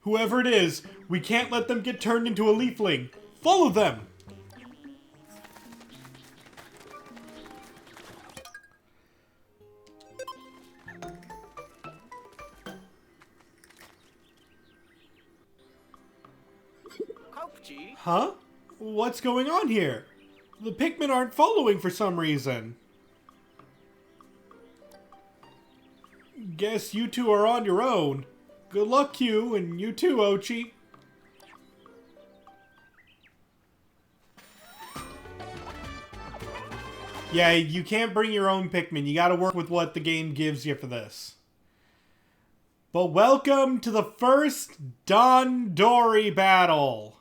Speaker 1: Whoever it is, we can't let them get turned into a leafling. Follow them! Huh? What's going on here? The Pikmin aren't following for some reason. Guess you two are on your own. Good luck, Q, and you too, Ochi. Yeah, you can't bring your own Pikmin. You gotta work with what the game gives you for this. But welcome to the first DANDORI battle.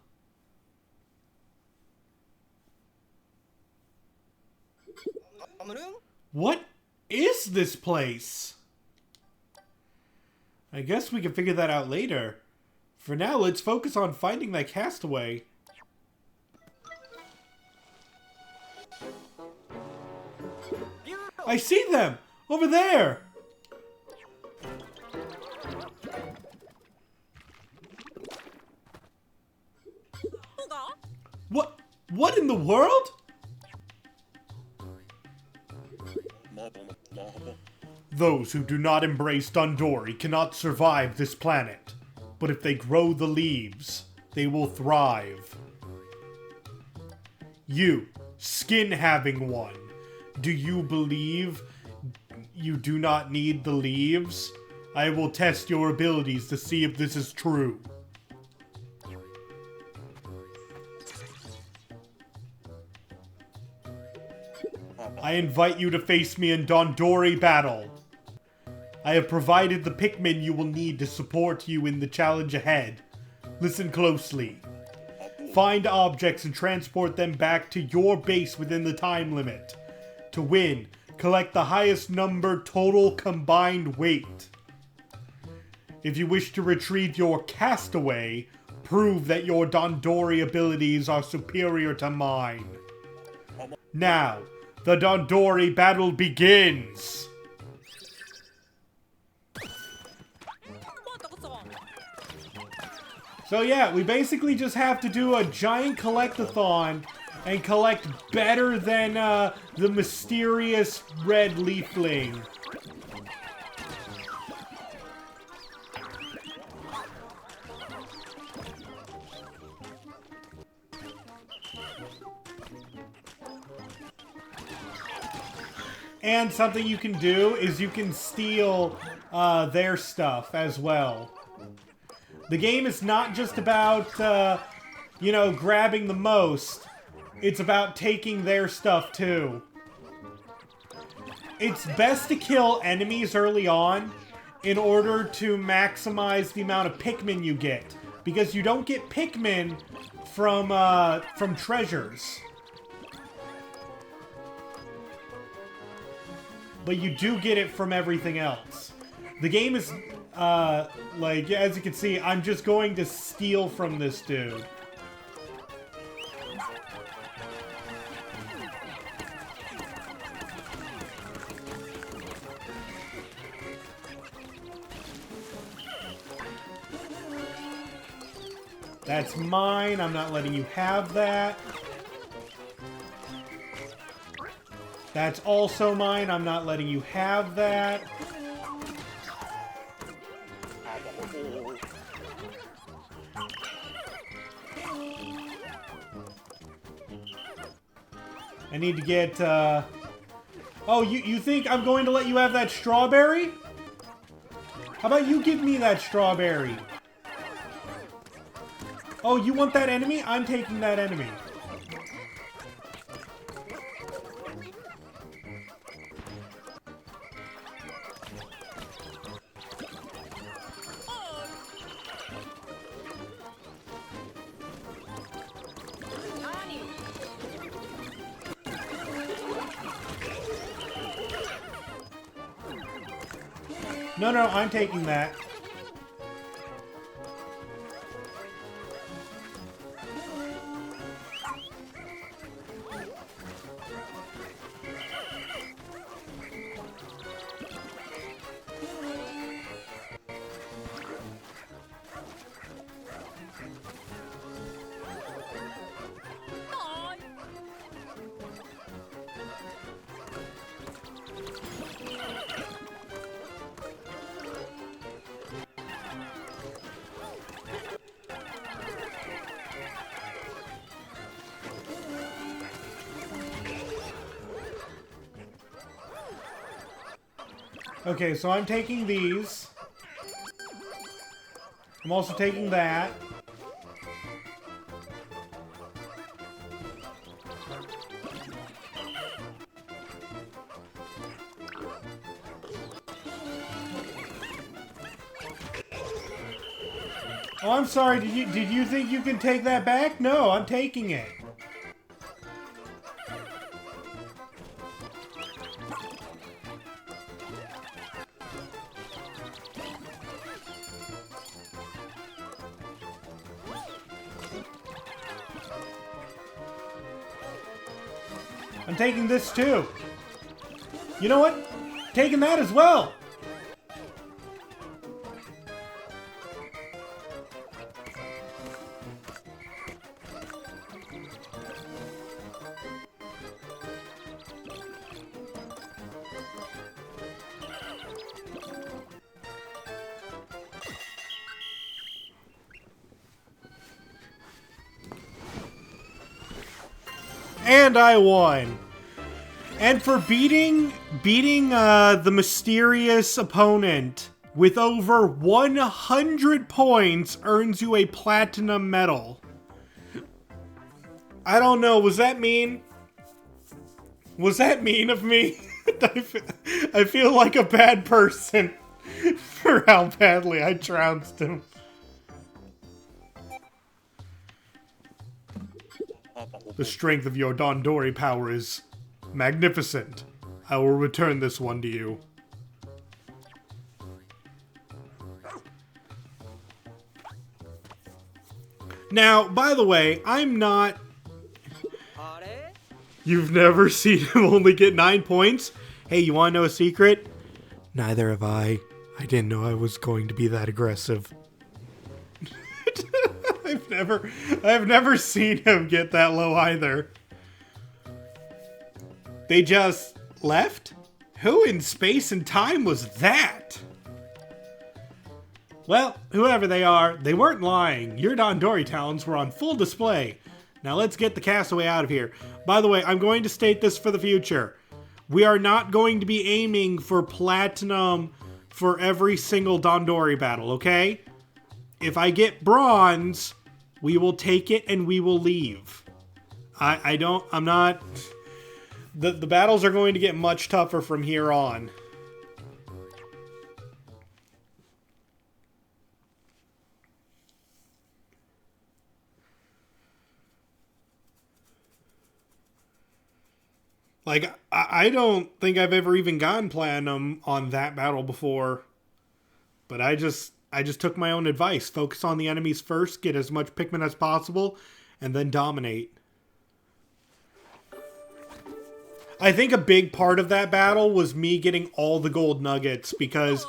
Speaker 1: What is this place? I guess we can figure that out later. For now, let's focus on finding that castaway. I see them! Over there! What in the world? Those who do not embrace DANDORI cannot survive this planet. But if they grow the leaves, they will thrive. You, skin-having one, do you believe you do not need the leaves? I will test your abilities to see if this is true. I invite you to face me in DANDORI battle. I have provided the Pikmin you will need to support you in the challenge ahead. Listen closely. Find objects and transport them back to your base within the time limit. To win, collect the highest number total combined weight. If you wish to retrieve your castaway, prove that your DANDORI abilities are superior to mine. Now, the DANDORI battle begins! So yeah, we basically just have to do a giant collect-a-thon and collect better than the mysterious red leafling. And something you can do is you can steal their stuff as well. The game is not just about, you know, grabbing the most. It's about taking their stuff too. It's best to kill enemies early on in order to maximize the amount of Pikmin you get. Because you don't get Pikmin from treasures. but you do get it from everything else. The game is, like, as you can see, I'm just going to steal from this dude. That's mine. I'm not letting you have that. That's also mine. I'm not letting you have that. I need to get, Oh, you think I'm going to let you have that strawberry? How about you give me that strawberry? Oh, you want that enemy? I'm taking that enemy. No, no, I'm taking that. Okay, so I'm taking these. I'm also taking that. Oh, I'm sorry. Did you think you can take that back? No, I'm taking it. I'm taking this too. You know what? Taking that as well. And I won. And for beating the mysterious opponent with over 100 points earns you a platinum medal. I don't know, was that mean? Was that mean of me? I feel like a bad person for how badly I trounced him. The strength of your Dandori power is magnificent. I will return this one to you. Now, by the way, I'm not... You've never seen him only get 9 points? Hey, you want to know a secret? Neither have I. I didn't know I was going to be that aggressive. I've never seen him get that low either. They just left? Who in space and time was that? Well, whoever they are, they weren't lying. Your Dandori talents were on full display. Now let's get the castaway out of here. By the way, I'm going to state this for the future. We are not going to be aiming for platinum for every single Dandori battle, okay? If I get bronze, we will take it and we will leave. I'm not... The battles are going to get much tougher from here on. Like, I don't think I've ever even gone platinum on that battle before. But I just took my own advice. Focus on the enemies first, get as much Pikmin as possible, and then dominate. I think a big part of that battle was me getting all the gold nuggets, because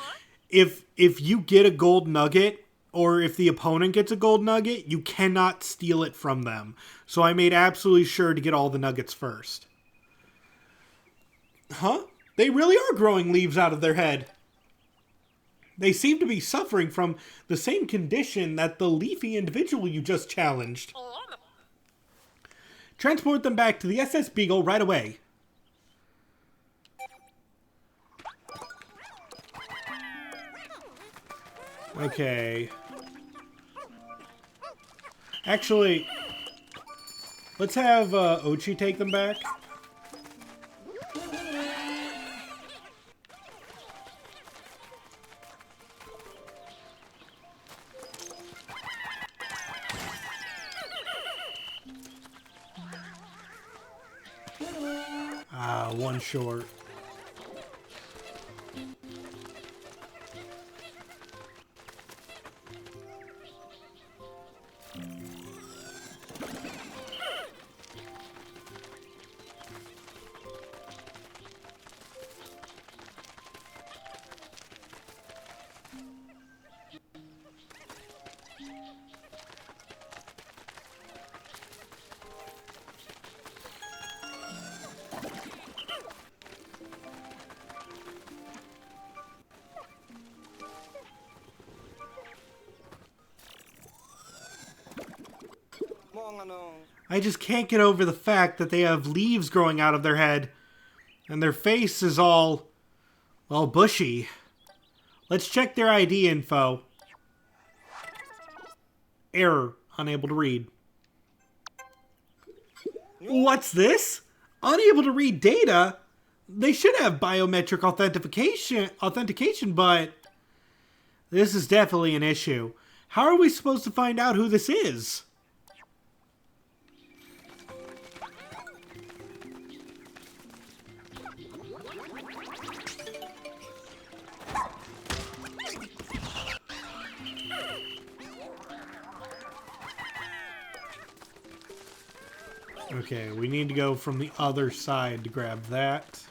Speaker 1: if you get a gold nugget, or if the opponent gets a gold nugget, you cannot steal it from them. So I made absolutely sure to get all the nuggets first. Huh? They really are growing leaves out of their head. They seem to be suffering from the same condition that the leafy individual you just challenged. Transport them back to the SS Beagle right away. Okay. Actually, let's have Ochi take them back. One short. I just can't get over the fact that they have leaves growing out of their head, and their face is all bushy. Let's check their ID info. Error. Unable to read. What's this? Unable to read data? They should have biometric authentication, but this is definitely an issue. How are we supposed to find out who this is? Okay, we need to go from the other side to grab that.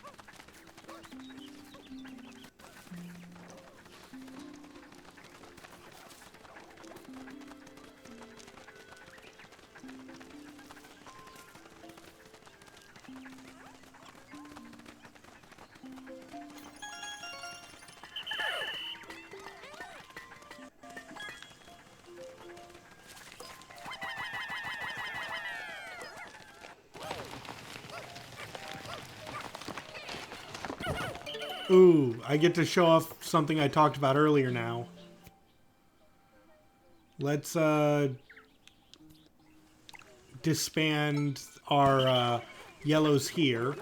Speaker 1: Ooh, I get to show off something I talked about earlier now. Let's disband our yellows here.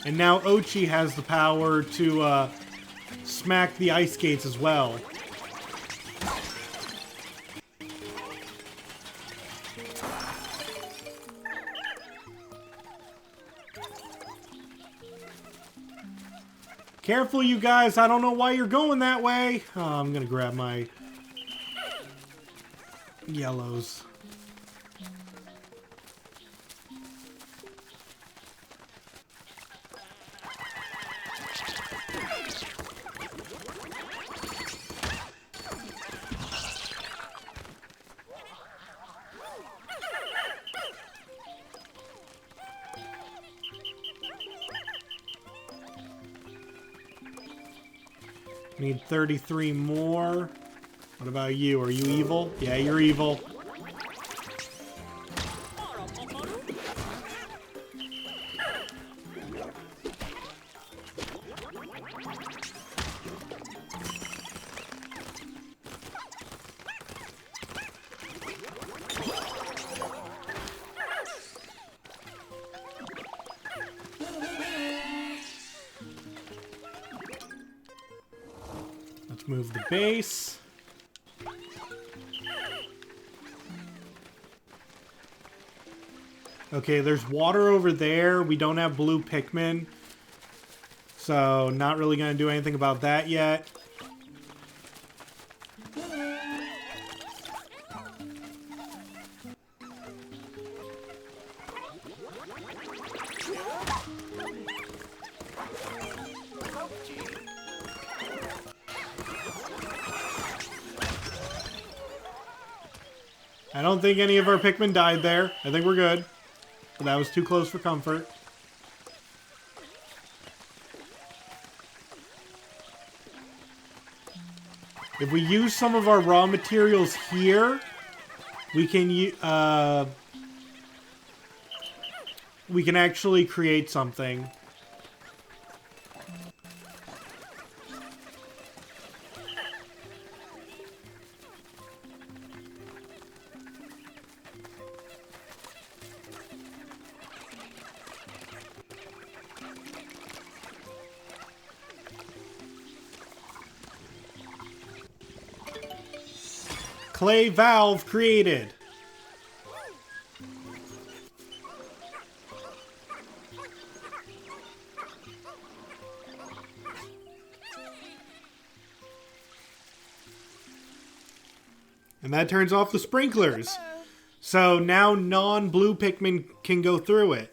Speaker 1: And now Ochi has the power to smack the ice skates as well. Careful, you guys. I don't know why you're going that way. Oh, I'm going to grab my yellows. Need 33 more. What about you? Are you evil? Yeah, you're evil. Let's move the base. Okay, there's water over there. We don't have blue Pikmin. So, not really going to do anything about that yet. I don't think any of our Pikmin died there. I think we're good. But that was too close for comfort. If we use some of our raw materials here, we can actually create something. Clay valve created. And that turns off the sprinklers. So now non-blue Pikmin can go through it.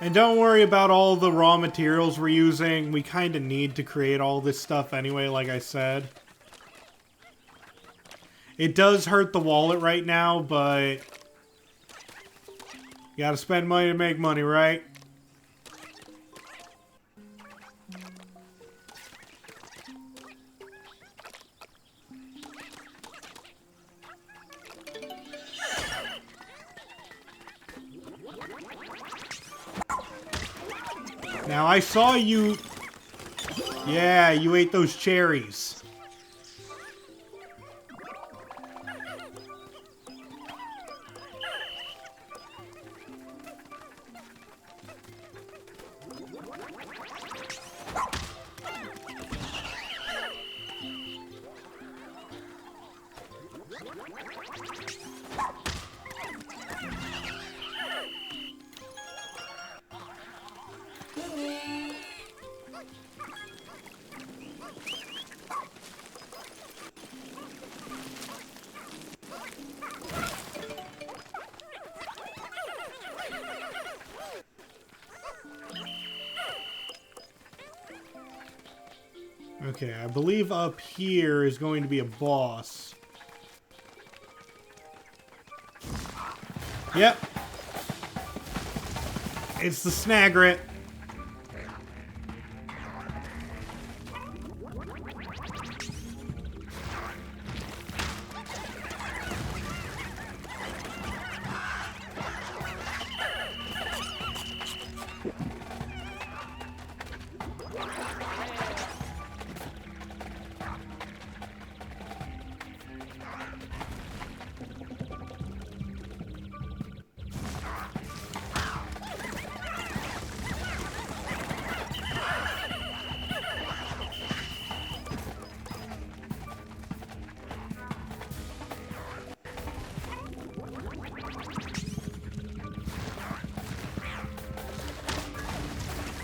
Speaker 1: And don't worry about all the raw materials we're using. We kind of need to create all this stuff anyway, like I said. It does hurt the wallet right now, but you gotta spend money to make money, right? Now, I saw you... Yeah, you ate those cherries. Okay, I believe up here is going to be a boss. Yep. It's the Snagret.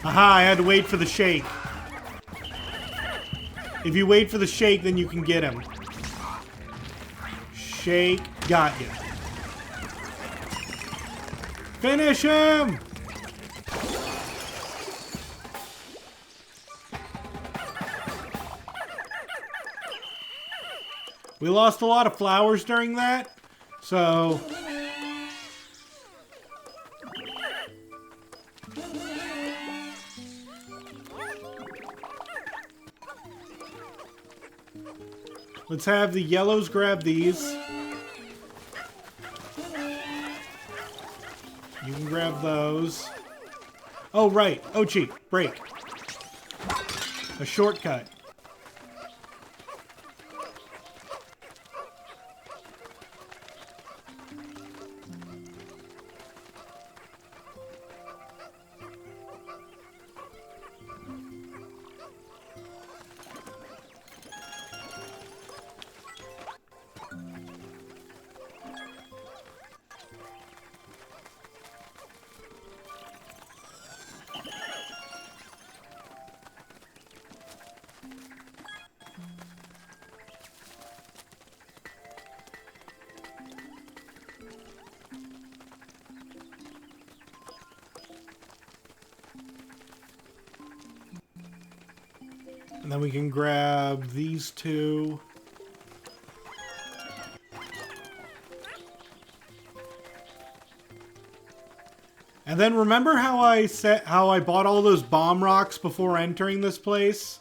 Speaker 1: Aha, I had to wait for the shake. If you wait for the shake, then you can get him. Shake, got you. Finish him! We lost a lot of flowers during that, so... Let's have the yellows grab these. You can grab those. Oh, right. Ochi, break. A shortcut. And then we can grab these two. And then remember how I bought all those bomb rocks before entering this place?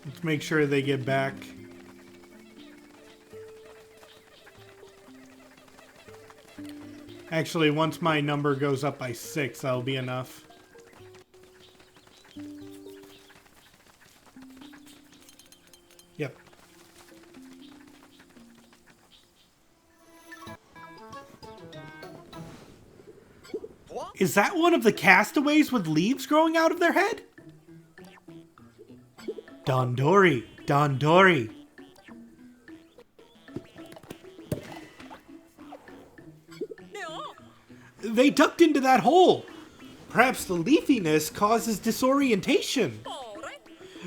Speaker 1: Let's make sure they get back. Actually, once my number goes up by 6, that'll be enough. Yep. Is that one of the castaways with leaves growing out of their head? DANDORI, DANDORI. They ducked into that hole. Perhaps the leafiness causes disorientation.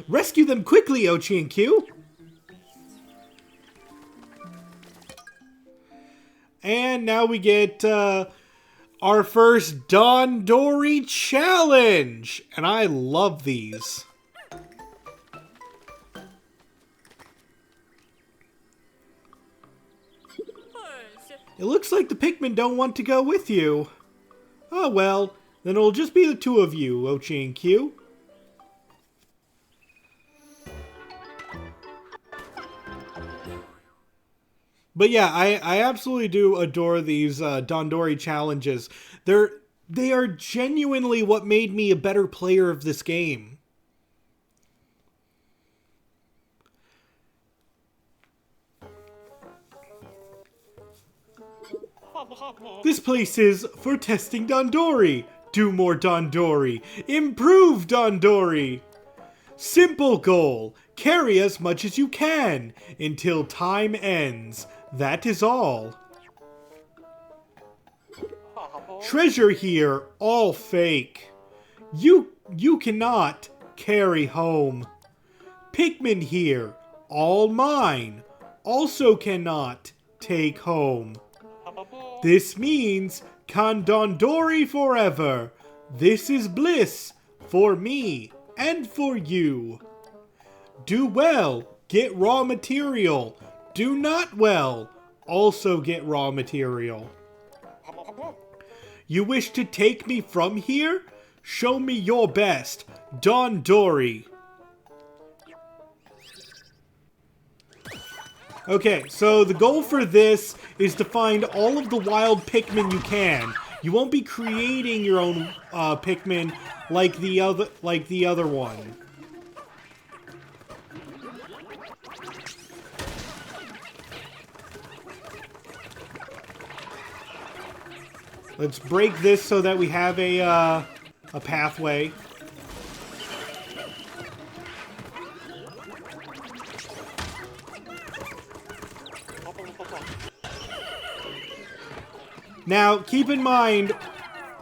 Speaker 1: Rescue them quickly, Ochi and Q. And now we get our first DANDORI challenge. And I love these. It looks like the Pikmin don't want to go with you. Oh well, then it'll just be the two of you, Ochi and Q. But yeah, I absolutely do adore these DANDORI challenges. They are genuinely what made me a better player of this game. This place is for testing DANDORI. Do more DANDORI. Improve DANDORI. Simple goal. Carry as much as you can until time ends. That is all. Treasure here, all fake. You cannot carry home. Pikmin here, all mine. Also cannot take home. This means DANDORI forever. This is bliss for me and for you. Do well, get raw material. Do not well, also get raw material. You wish to take me from here? Show me your best, DANDORI. Okay, so the goal for this is to find all of the wild Pikmin you can. You won't be creating your own Pikmin like the other one. Let's break this so that we have a pathway. Now, keep in mind,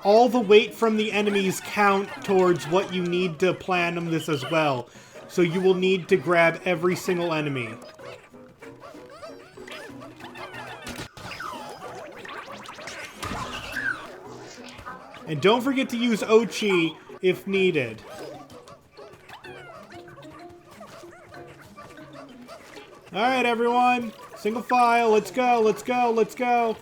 Speaker 1: all the weight from the enemies count towards what you need to platinum this as well. So you will need to grab every single enemy. And don't forget to use Ochi if needed. Alright, everyone. Single file. Let's go, let's go, let's go.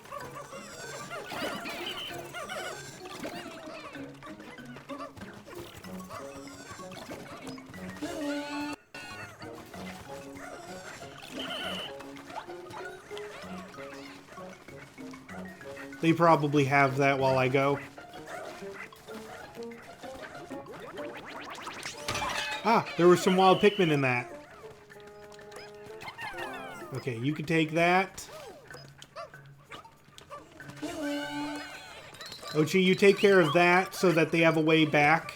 Speaker 1: They probably have that while I go. Ah, there were some wild Pikmin in that. Okay, you can take that. Ochi, you take care of that so that they have a way back.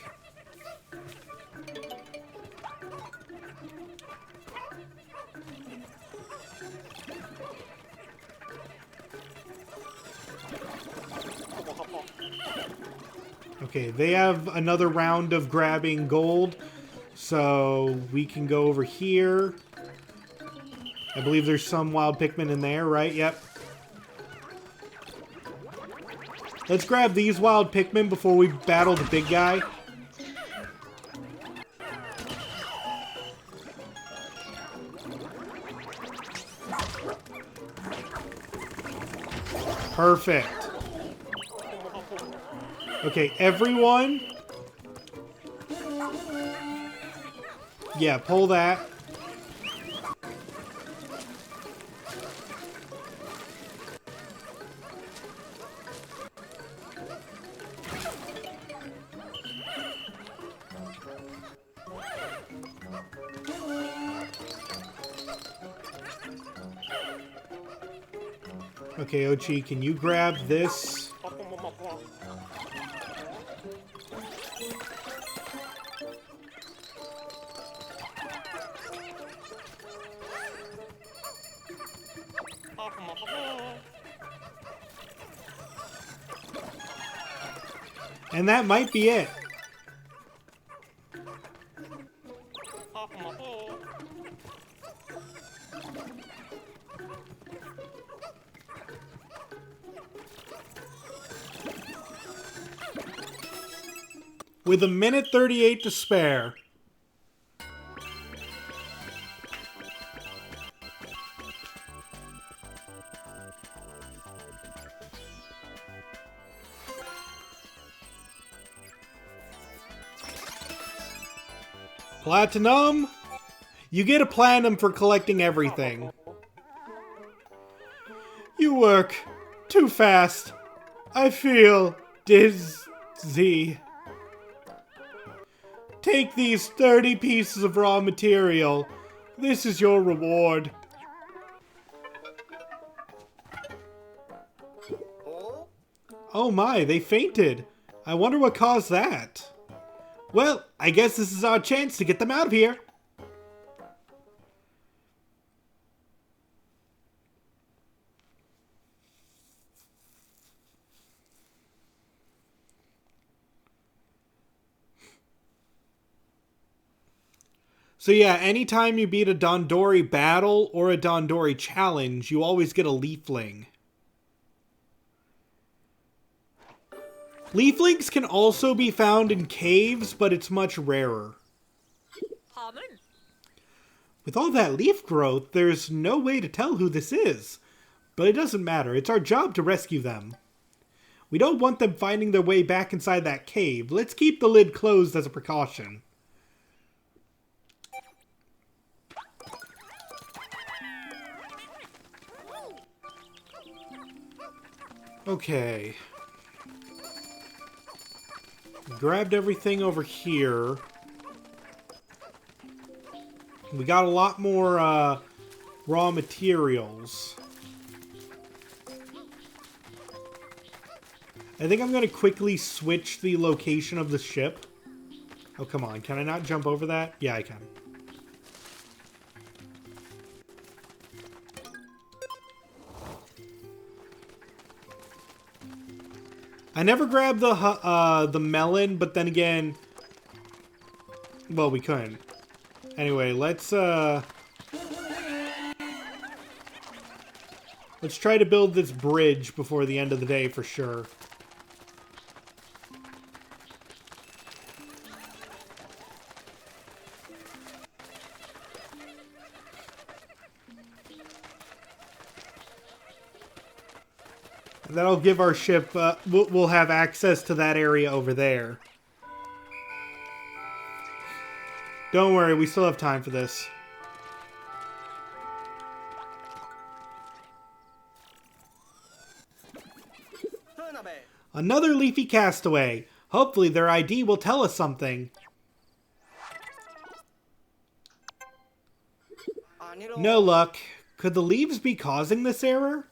Speaker 1: Okay, they have another round of grabbing gold, so we can go over here. I believe there's some wild Pikmin in there, right? Yep. Let's grab these wild Pikmin before we battle the big guy. Perfect. Okay, everyone. Yeah, pull that. Okay, Ochi, can you grab this? And that might be it. With a minute 38 to spare. Platinum? You get a platinum for collecting everything. You work too fast. I feel dizzy. Take these 30 pieces of raw material. This is your reward. Oh my, they fainted. I wonder what caused that. Well, I guess this is our chance to get them out of here. So yeah, anytime you beat a DANDORI battle or a DANDORI challenge, you always get a leafling. Leaflings can also be found in caves, but it's much rarer. With all that leaf growth, there's no way to tell who this is. But it doesn't matter, it's our job to rescue them. We don't want them finding their way back inside that cave. Let's keep the lid closed as a precaution. Okay. Grabbed everything over here. We got a lot more raw materials. I think I'm going to quickly switch the location of the ship. Oh, come on. Can I not jump over that? Yeah, I can. I never grabbed the melon, but then again, well, we couldn't. Anyway, let's try to build this bridge before the end of the day for sure. That'll give our ship, we'll have access to that area over there. Don't worry, we still have time for this. Another leafy castaway. Hopefully their ID will tell us something. No luck. Could the leaves be causing this error?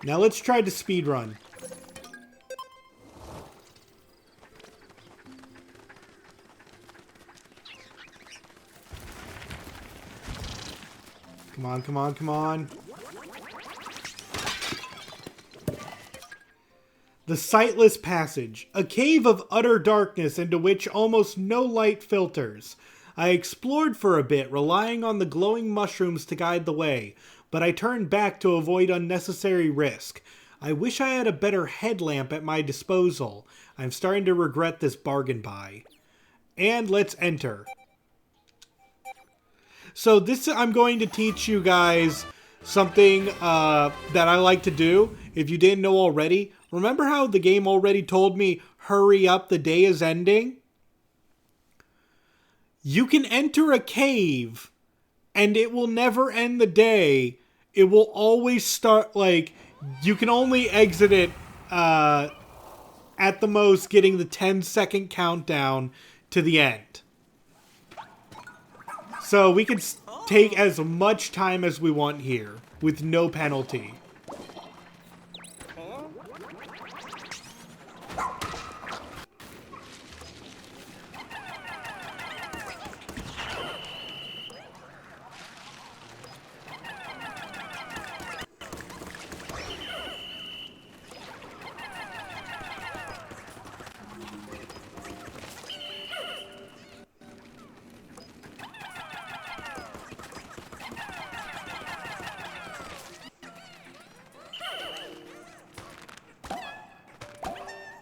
Speaker 1: Now let's try to speed run. Come on, come on, come on. The Sightless Passage, a cave of utter darkness into which almost no light filters. I explored for a bit, relying on the glowing mushrooms to guide the way, but I turned back to avoid unnecessary risk. I wish I had a better headlamp at my disposal. I'm starting to regret this bargain buy. And let's enter. So I'm going to teach you guys something that I like to do. If you didn't know already, remember how the game already told me, hurry up, the day is ending? You can enter a cave and it will never end the day. It will always start, like, you can only exit it at the most, getting the 10-second countdown to the end. So we can take as much time as we want here with no penalty.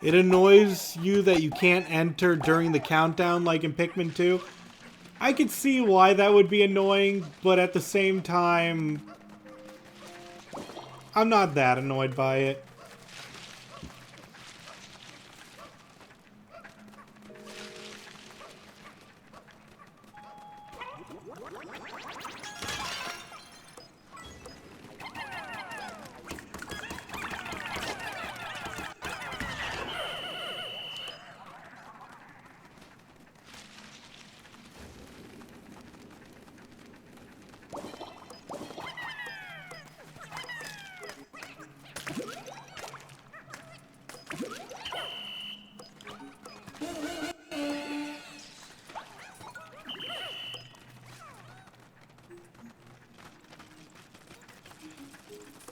Speaker 1: It annoys you that you can't enter during the countdown like in Pikmin 2. I could see why that would be annoying, but at the same time, I'm not that annoyed by it.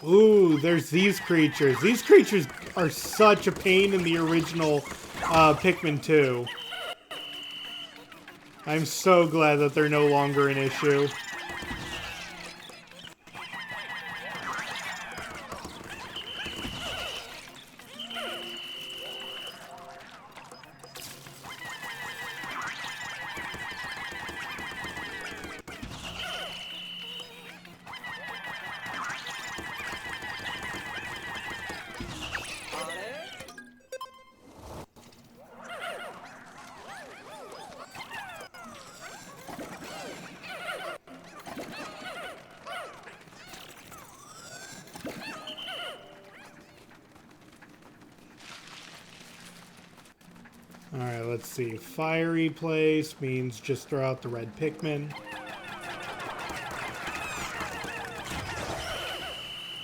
Speaker 1: Ooh, there's these creatures. These creatures are such a pain in the original Pikmin 2. I'm so glad that they're no longer an issue. Alright, let's see. Fiery place means just throw out the red Pikmin.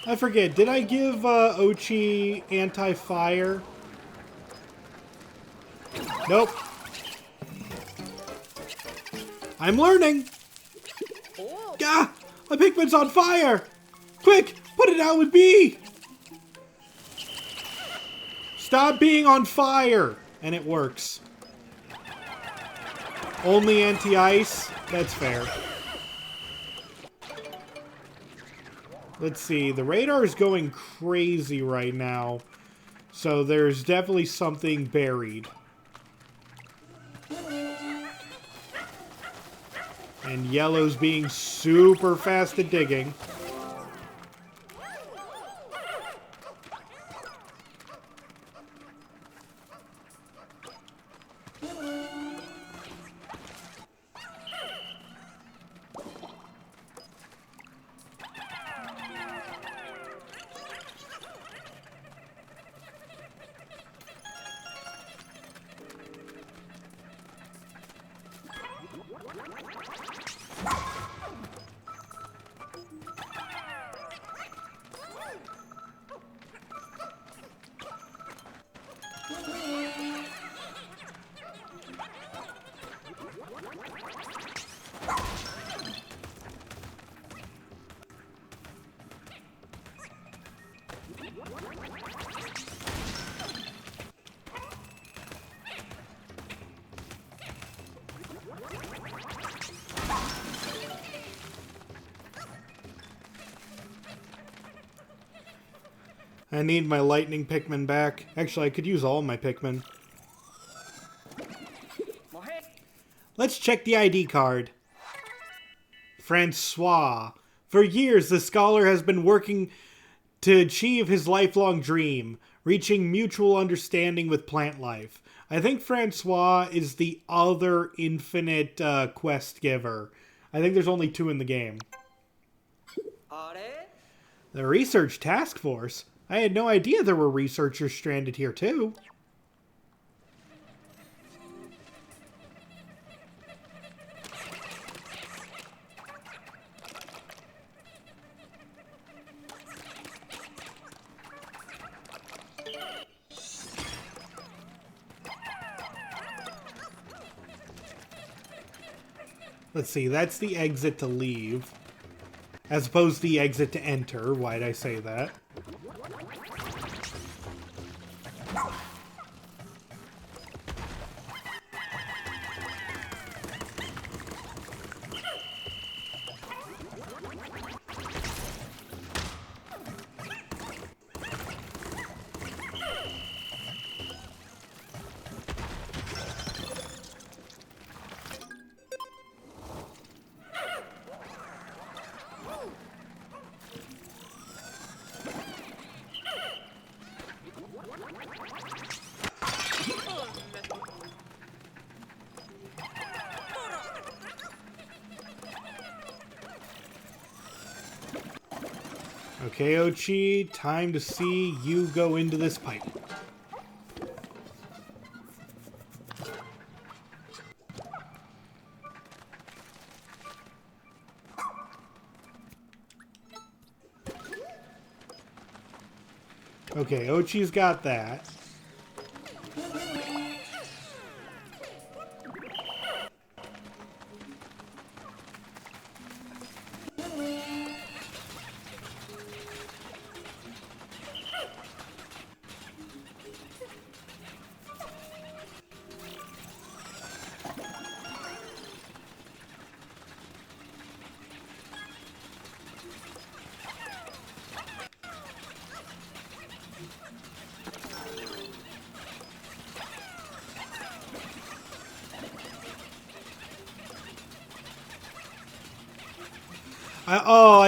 Speaker 1: I forget, did I give Ochi anti-fire? Nope. I'm learning! Gah! My Pikmin's on fire! Quick! Put it out with B! Stop being on fire! And it works. Only anti-ice? That's fair. Let's see. The radar is going crazy right now. So there's definitely something buried. And yellow's being super fast at digging. I need my lightning Pikmin back. Actually, I could use all my Pikmin. Let's check the ID card. Francois. For years, the scholar has been working to achieve his lifelong dream, reaching mutual understanding with plant life. I think Francois is the other infinite quest giver. I think there's only 2 in the game. The Research Task Force? I had no idea there were researchers stranded here too. Let's see, that's the exit to leave. As opposed to the exit to enter. Why'd I say that? Okay, Ochi, time to see you go into this pipe. Okay, Ochi's got that.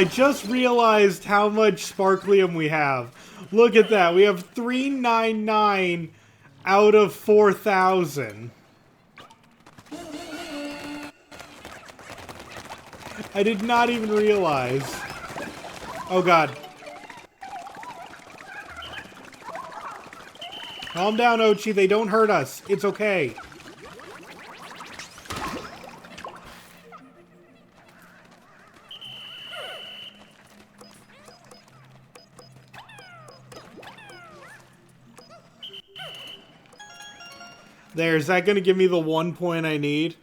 Speaker 1: I just realized how much Sparklium we have. Look at that. We have 399 out of 4,000. I did not even realize. Oh god. Calm down, Ochi. They don't hurt us. It's okay. There, is that going to give me the 1 point I need?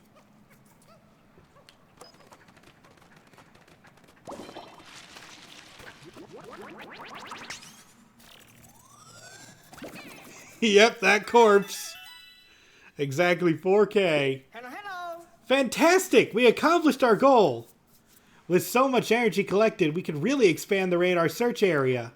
Speaker 1: Yep, that corpse. Exactly 4K.
Speaker 3: Hello.
Speaker 1: Fantastic! We accomplished our goal! With so much energy collected, we could really expand the radar search area.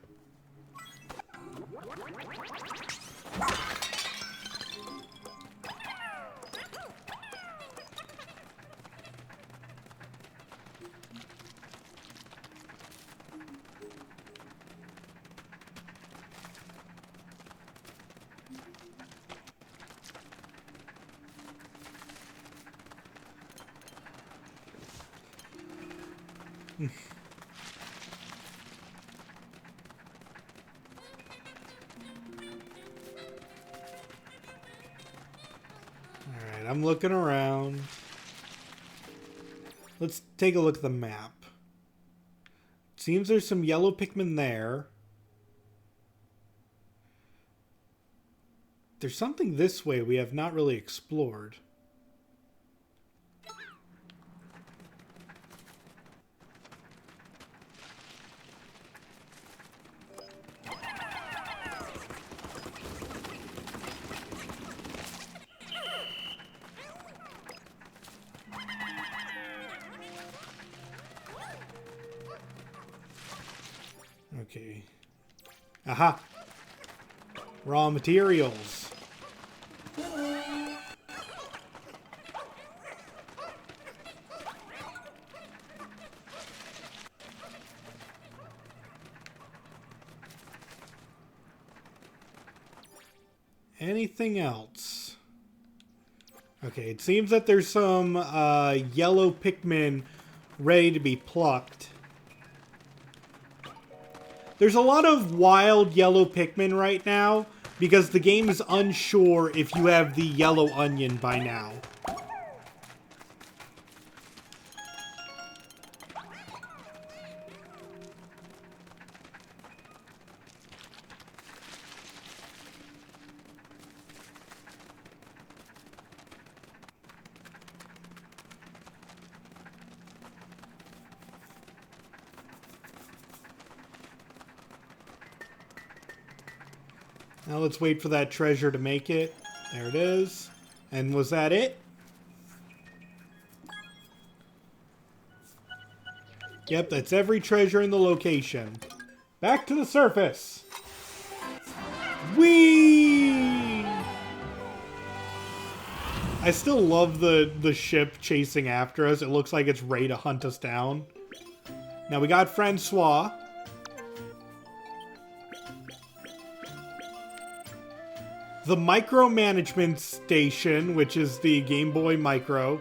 Speaker 1: Alright, I'm looking around. Let's take a look at the map. Seems there's some yellow Pikmin there. There's something this way we have not really explored. Okay. Aha! Raw materials. Anything else? Okay, it seems that there's some yellow Pikmin ready to be plucked. There's a lot of wild yellow Pikmin right now because the game is unsure if you have the yellow onion by now. Now let's wait for that treasure to make it. There it is. And was that it? Yep, that's every treasure in the location. Back to the surface. Whee! I still love the ship chasing after us. It looks like it's ready to hunt us down. Now we got Francois. The micromanagement station, which is the Game Boy Micro.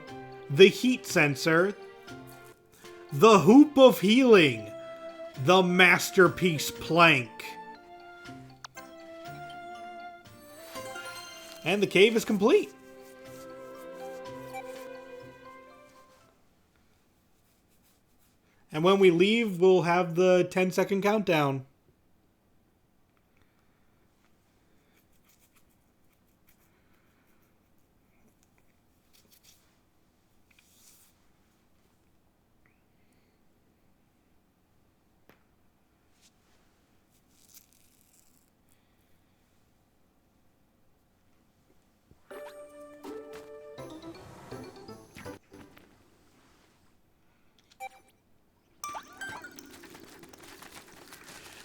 Speaker 1: The heat sensor. The hoop of healing. The masterpiece plank. And the cave is complete. And when we leave, we'll have the 10-second countdown.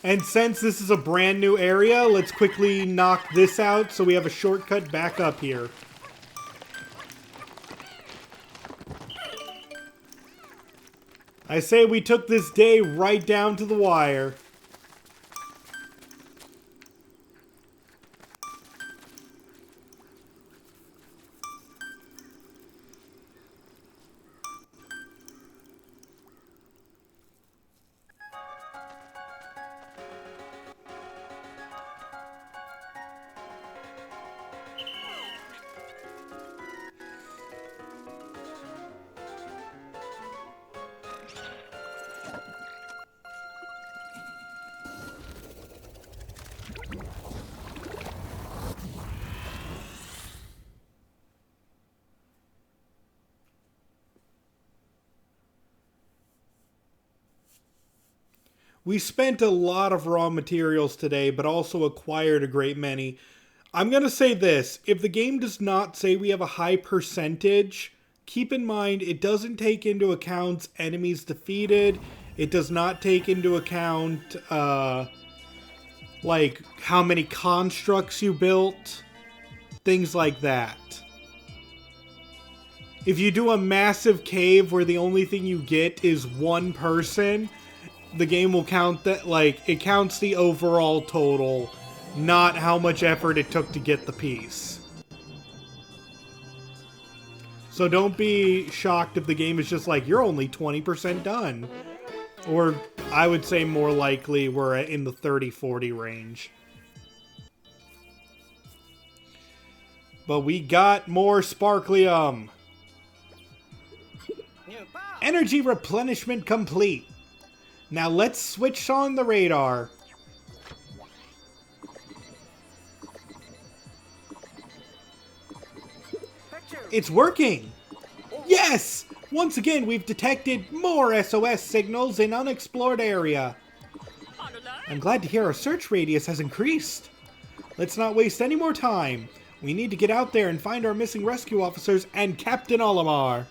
Speaker 1: And since this is a brand new area, let's quickly knock this out so we have a shortcut back up here. I say we took this day right down to the wire. We spent a lot of raw materials today, but also acquired a great many. I'm going to say this. If the game does not say we have a high percentage, keep in mind it doesn't take into account enemies defeated. It does not take into account, like, how many constructs you built. Things like that. If you do a massive cave where the only thing you get is one person, the game will count that, like, it counts the overall total, not how much effort it took to get the piece. So don't be shocked if the game is just like, you're only 20% done. Or, I would say more likely, we're in the 30-40 range. But we got more Sparklium. Energy replenishment complete. Now let's switch on the radar. It's working! Yes! Once again, we've detected more SOS signals in unexplored area. I'm glad to hear our search radius has increased. Let's not waste any more time. We need to get out there and find our missing rescue officers and Captain Olimar.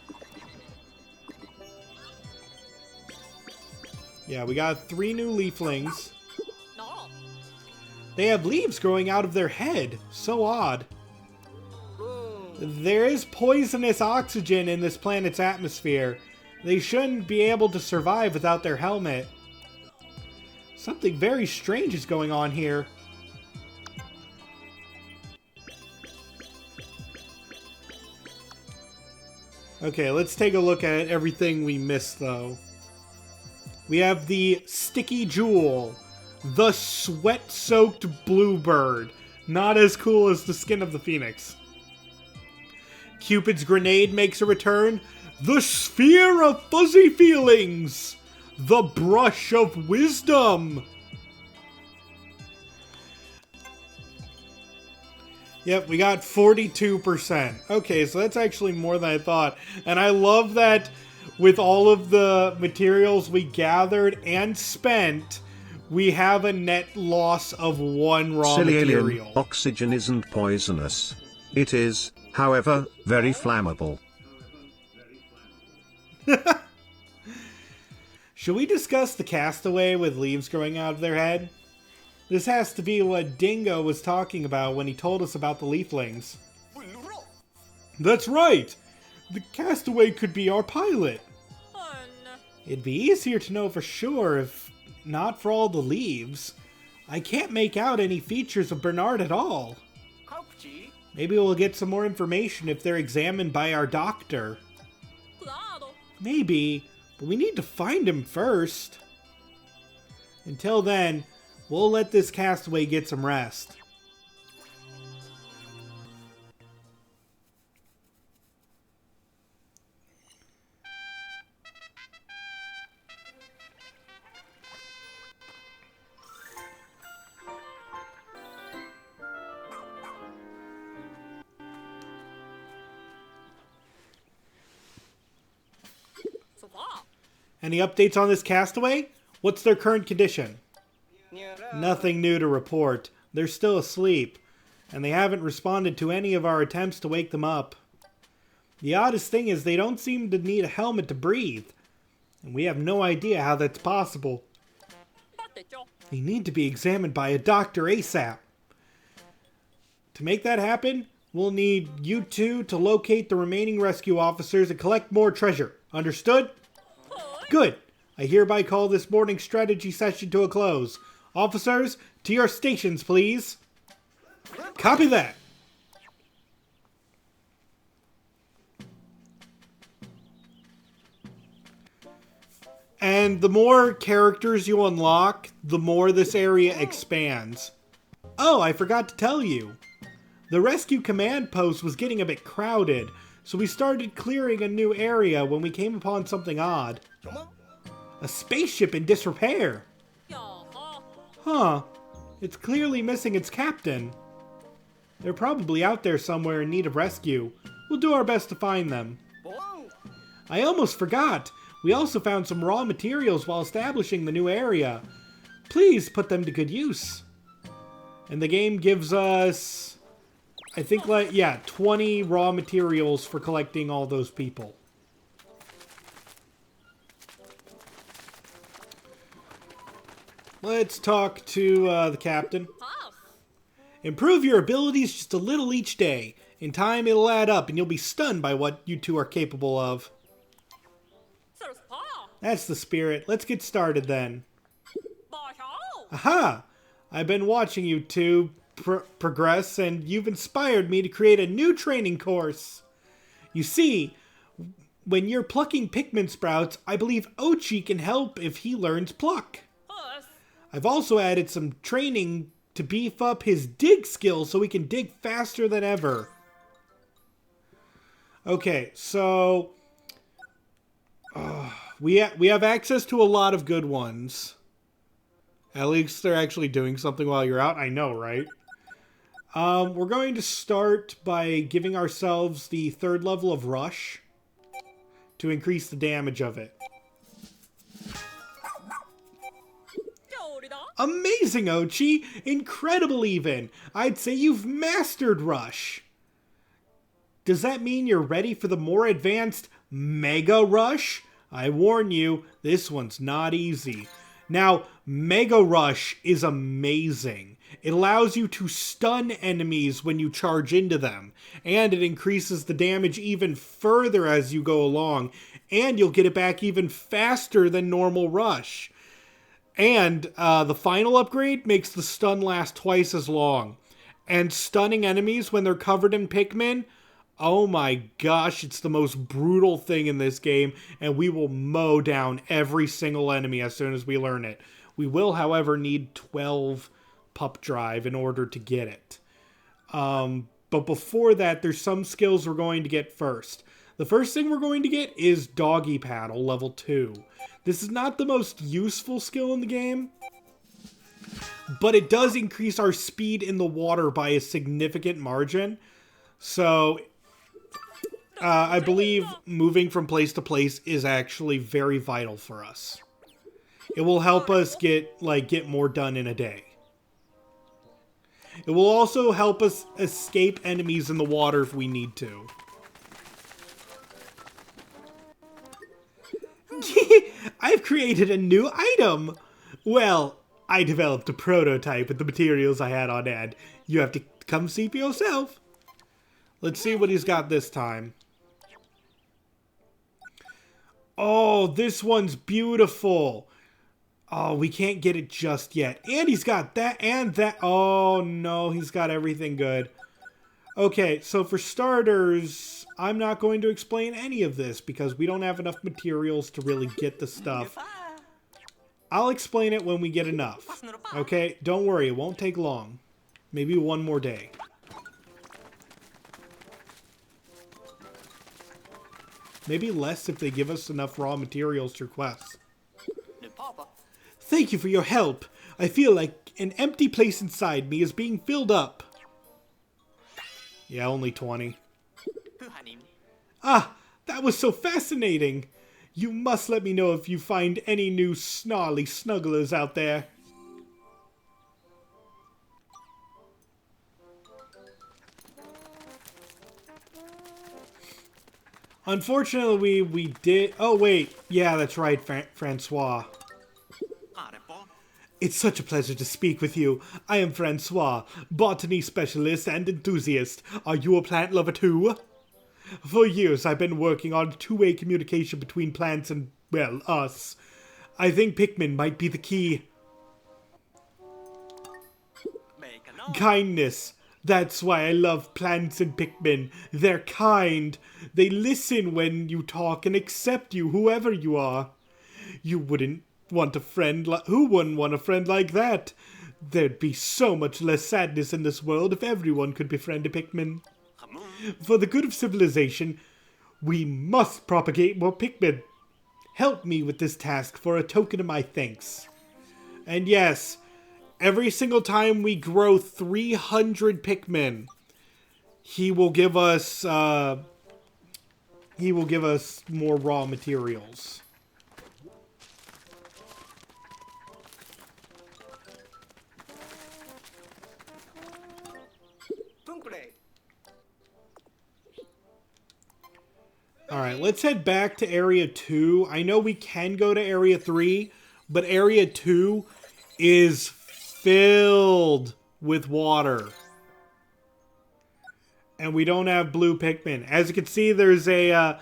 Speaker 1: Yeah, we got 3 new leaflings. They have leaves growing out of their head. So odd. There is poisonous oxygen in this planet's atmosphere. They shouldn't be able to survive without their helmet. Something very strange is going on here. Okay, let's take a look at everything we missed, though. We have the sticky jewel. The sweat-soaked bluebird. Not as cool as the skin of the phoenix. Cupid's grenade makes a return. The sphere of fuzzy feelings. The brush of wisdom. Yep, we got 42%. Okay, so that's actually more than I thought. And I love that with all of the materials we gathered and spent, we have a net loss of 1 raw
Speaker 2: Silly
Speaker 1: material.
Speaker 2: alien, oxygen isn't poisonous. It is, however, very flammable.
Speaker 1: Should we discuss the castaway with leaves growing out of their head? This has to be what Dingo was talking about when he told us about the leaflings. That's right! The castaway could be our pilot. It'd be easier to know for sure if not for all the leaves. I can't make out any features of Bernard at all. Maybe we'll get some more information if they're examined by our doctor. Maybe, but we need to find him first. Until then, we'll let this castaway get some rest. Any updates on this castaway? What's their current condition? Nothing new to report. They're still asleep, and they haven't responded to any of our attempts to wake them up. The oddest thing is they don't seem to need a helmet to breathe, and we have no idea how that's possible. They need to be examined by a doctor ASAP. To make that happen, we'll need you two to locate the remaining rescue officers and collect more treasure. Understood? Good. I hereby call this morning's strategy session to a close. Officers, to your stations, please. Copy that. And the more characters you unlock, the more this area expands. Oh, I forgot to tell you. The rescue command post was getting a bit crowded, so we started clearing a new area when we came upon something odd. A spaceship in disrepair. Huh. It's clearly missing its captain. They're probably out there somewhere in need of rescue. We'll do our best to find them. I almost forgot. We also found some raw materials while establishing the new area. Please put them to good use. And the game gives us, I think, 20 raw materials for collecting all those people. Let's talk to the captain. Improve your abilities just a little each day. In time, it'll add up, and you'll be stunned by what you two are capable of. That's the spirit. Let's get started then. Aha! I've been watching you two progress, and you've inspired me to create a new training course. You see, when you're plucking Pikmin sprouts, I believe Ochi can help if he learns pluck. I've also added some training to beef up his dig skills so he can dig faster than ever. Okay, so we have access to a lot of good ones. At least they're actually doing something while you're out. I know, right? We're going to start by giving ourselves the 3rd level of Rush to increase the damage of it. Amazing, Ochi! Incredible, even! I'd say you've mastered Rush. Does that mean you're ready for the more advanced Mega Rush? I warn you, this one's not easy. Now, Mega Rush is amazing. It allows you to stun enemies when you charge into them, and it increases the damage even further as you go along, and you'll get it back even faster than normal rush. And the final upgrade makes the stun last twice as long. And stunning enemies when they're covered in Pikmin, oh my gosh, it's the most brutal thing in this game, and we will mow down every single enemy as soon as we learn it. We will, however, need 12 pup drive in order to get it. But before that, there's some skills we're going to get first. The first thing we're going to get is Doggy Paddle, level 2. This is not the most useful skill in the game, but it does increase our speed in the water by a significant margin. So, I believe moving from place to place is actually very vital for us. It will help us get more done in a day. It will also help us escape enemies in the water if we need to. I've created a new item! Well, I developed a prototype with the materials I had on hand. You have to come see for yourself. Let's see what he's got this time. Oh, this one's beautiful. Oh, we can't get it just yet. And he's got that and that. Oh, no, he's got everything good. Okay, so for starters, I'm not going to explain any of this because we don't have enough materials to really get the stuff. I'll explain it when we get enough. Okay, don't worry, it won't take long. Maybe one more day. Maybe less if they give us enough raw materials to quests. Thank you for your help. I feel like an empty place inside me is being filled up. Yeah, only 20. Ah, that was so fascinating. You must let me know if you find any new snarly snugglers out there. Unfortunately, we did... Oh, wait. Yeah, that's right, Francois. It's such a pleasure to speak with you. I am Francois, botany specialist and enthusiast. Are you a plant lover too? For years, I've been working on two-way communication between plants and, well, us. I think Pikmin might be the key. Kindness. That's why I love plants and Pikmin. They're kind. They listen when you talk and accept you, whoever you are. You wouldn't want a friend who wouldn't want a friend like that? There'd be so much less sadness in this world if everyone could befriend a Pikmin. For the good of civilization, we must propagate more Pikmin. Help me with this task for a token of my thanks. And yes, every single time we grow 300 Pikmin, he will give us more raw materials. Alright, let's head back to Area 2. I know we can go to Area 3, but Area 2 is filled with water. And we don't have blue Pikmin. As you can see, there's a...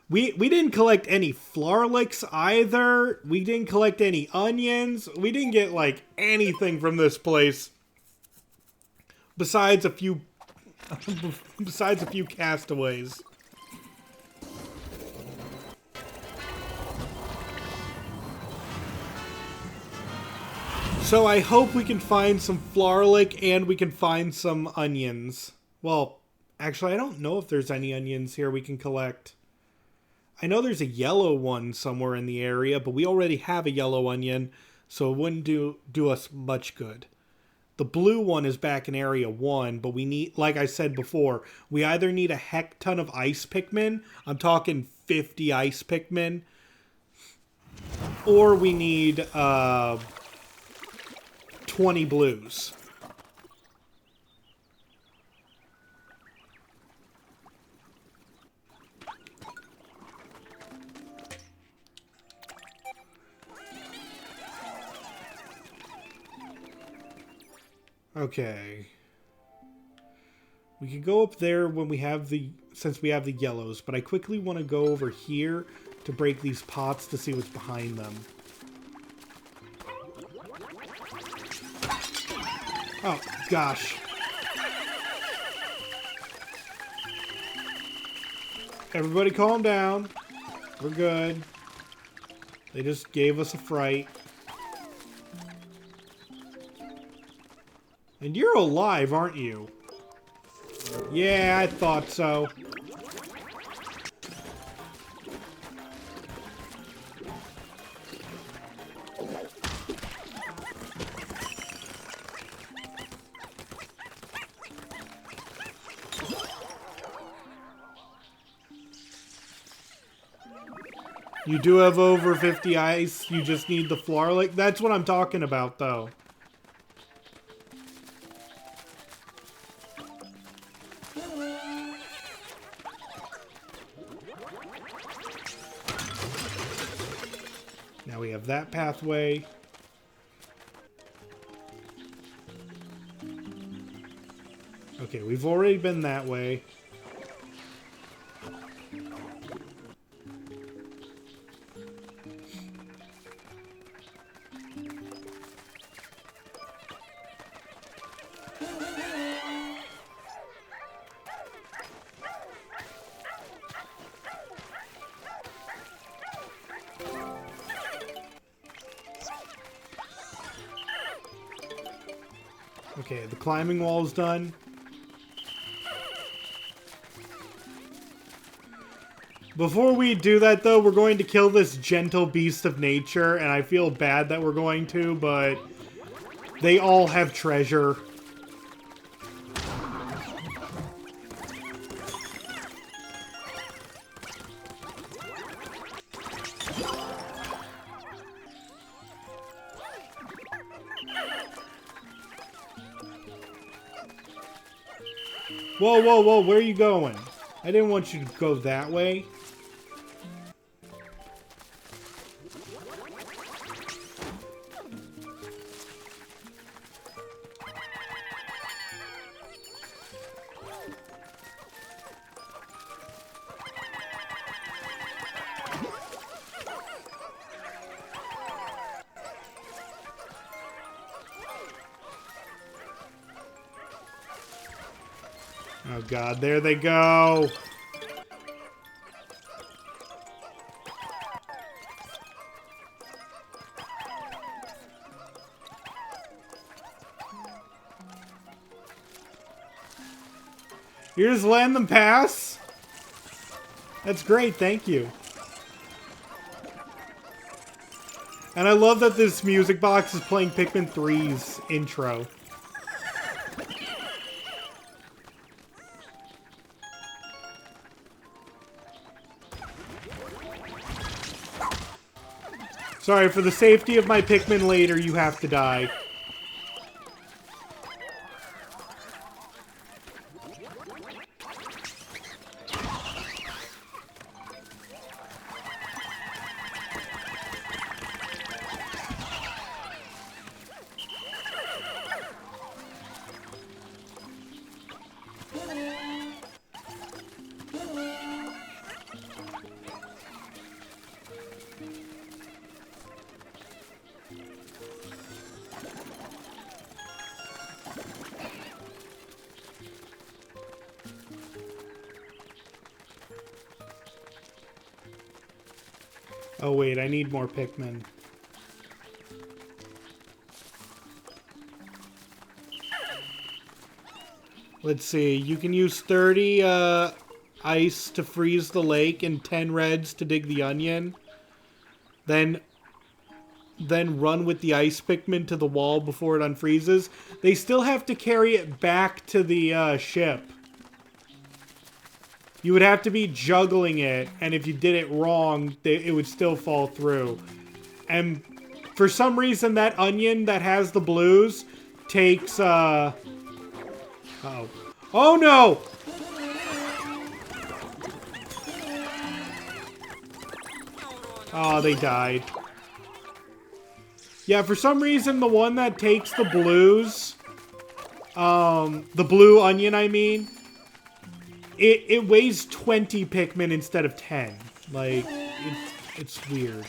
Speaker 1: We didn't collect any Florlicks either. We didn't collect any onions. We didn't get, like, anything from this place. Besides a few... besides a few castaways. So I hope we can find some Florlick and we can find some onions. Well, actually I don't know if there's any onions here we can collect. I know there's a yellow one somewhere in the area, but we already have a yellow onion, so it wouldn't do us much good. The blue one is back in Area 1, but we need, like I said before, we either need a heck ton of ice Pikmin, I'm talking 50 ice Pikmin, or we need 20 blues. Okay. We could go up there when we have the... since we have the yellows, but I quickly want to go over here to break these pots to see what's behind them. Oh, gosh. Everybody calm down. We're good. They just gave us a fright. And you're alive, aren't you? Yeah, I thought so. You do have over 50 ice, you just need the floor. Like, that's what I'm talking about, though. Now we have that pathway. Okay, we've already been that way. Okay, the climbing wall's done. Before we do that, though, we're going to kill this gentle beast of nature, and I feel bad that we're going to, but they all have treasure. Whoa, whoa, whoa, where are you going? I didn't want you to go that way. Oh god, there they go! You're just letting them pass? That's great, thank you. And I love that this music box is playing Pikmin 3's intro. Sorry, for the safety of my Pikmin later, you have to die. Oh wait, I need more Pikmin. Let's see, you can use 30 ice to freeze the lake and 10 reds to dig the onion. Then run with the ice Pikmin to the wall before it unfreezes. They still have to carry it back to the ship. You would have to be juggling it, and if you did it wrong, it would still fall through. And for some reason, that onion that has the blues takes, uh-oh. Oh, no! Oh, they died. Yeah, for some reason, the one that takes the blues The blue onion, I mean. It weighs 20 Pikmin instead of 10. Like, it's weird.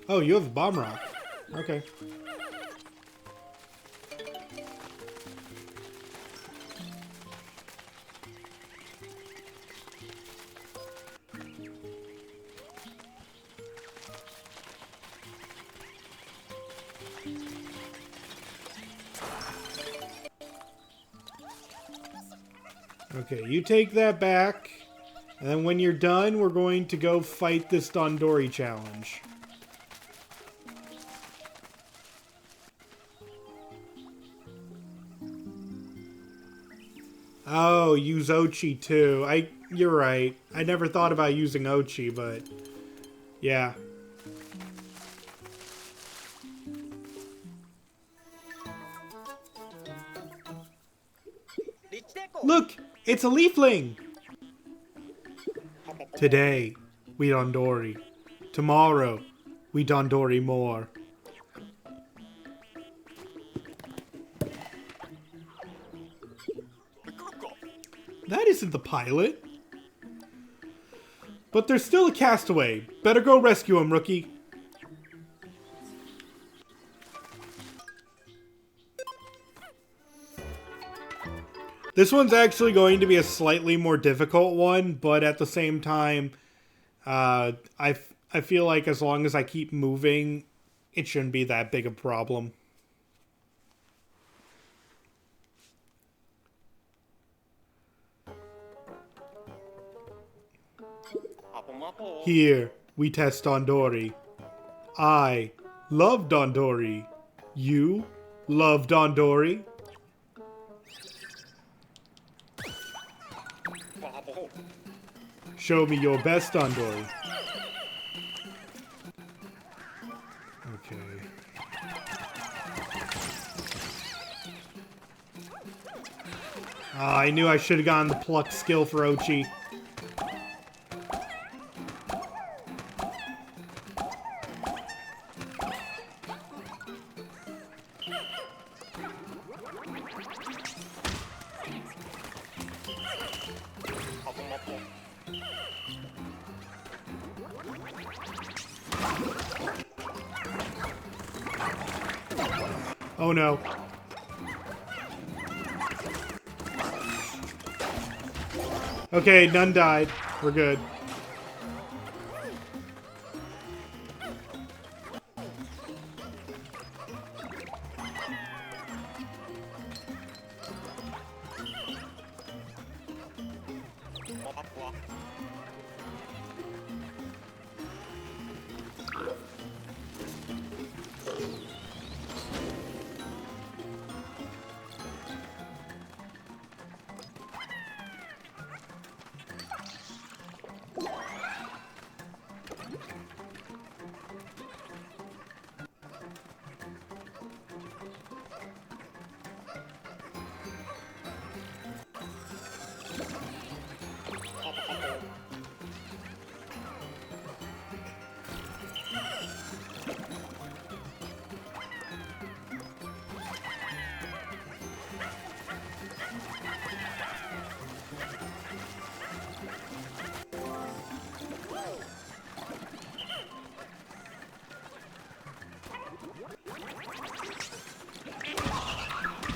Speaker 1: Oh, you have a bomb rock. Okay. Okay, you take that back. And then when you're done, we're going to go fight this DANDORI challenge. Oh, use Ochi too. You're right. I never thought about using Ochi, but yeah. Look, it's a leafling. Today, we DANDORI. Tomorrow, we DANDORI more. That isn't the pilot. But there's still a castaway. Better go rescue him, rookie. This one's actually going to be a slightly more difficult one, but at the same time, I feel like as long as I keep moving, it shouldn't be that big a problem. Here, we test DANDORI. I love DANDORI. You love DANDORI? Show me your best DANDORI. Okay. I knew I should have gotten the pluck skill for Ochi. Oh no. Okay, none died. We're good.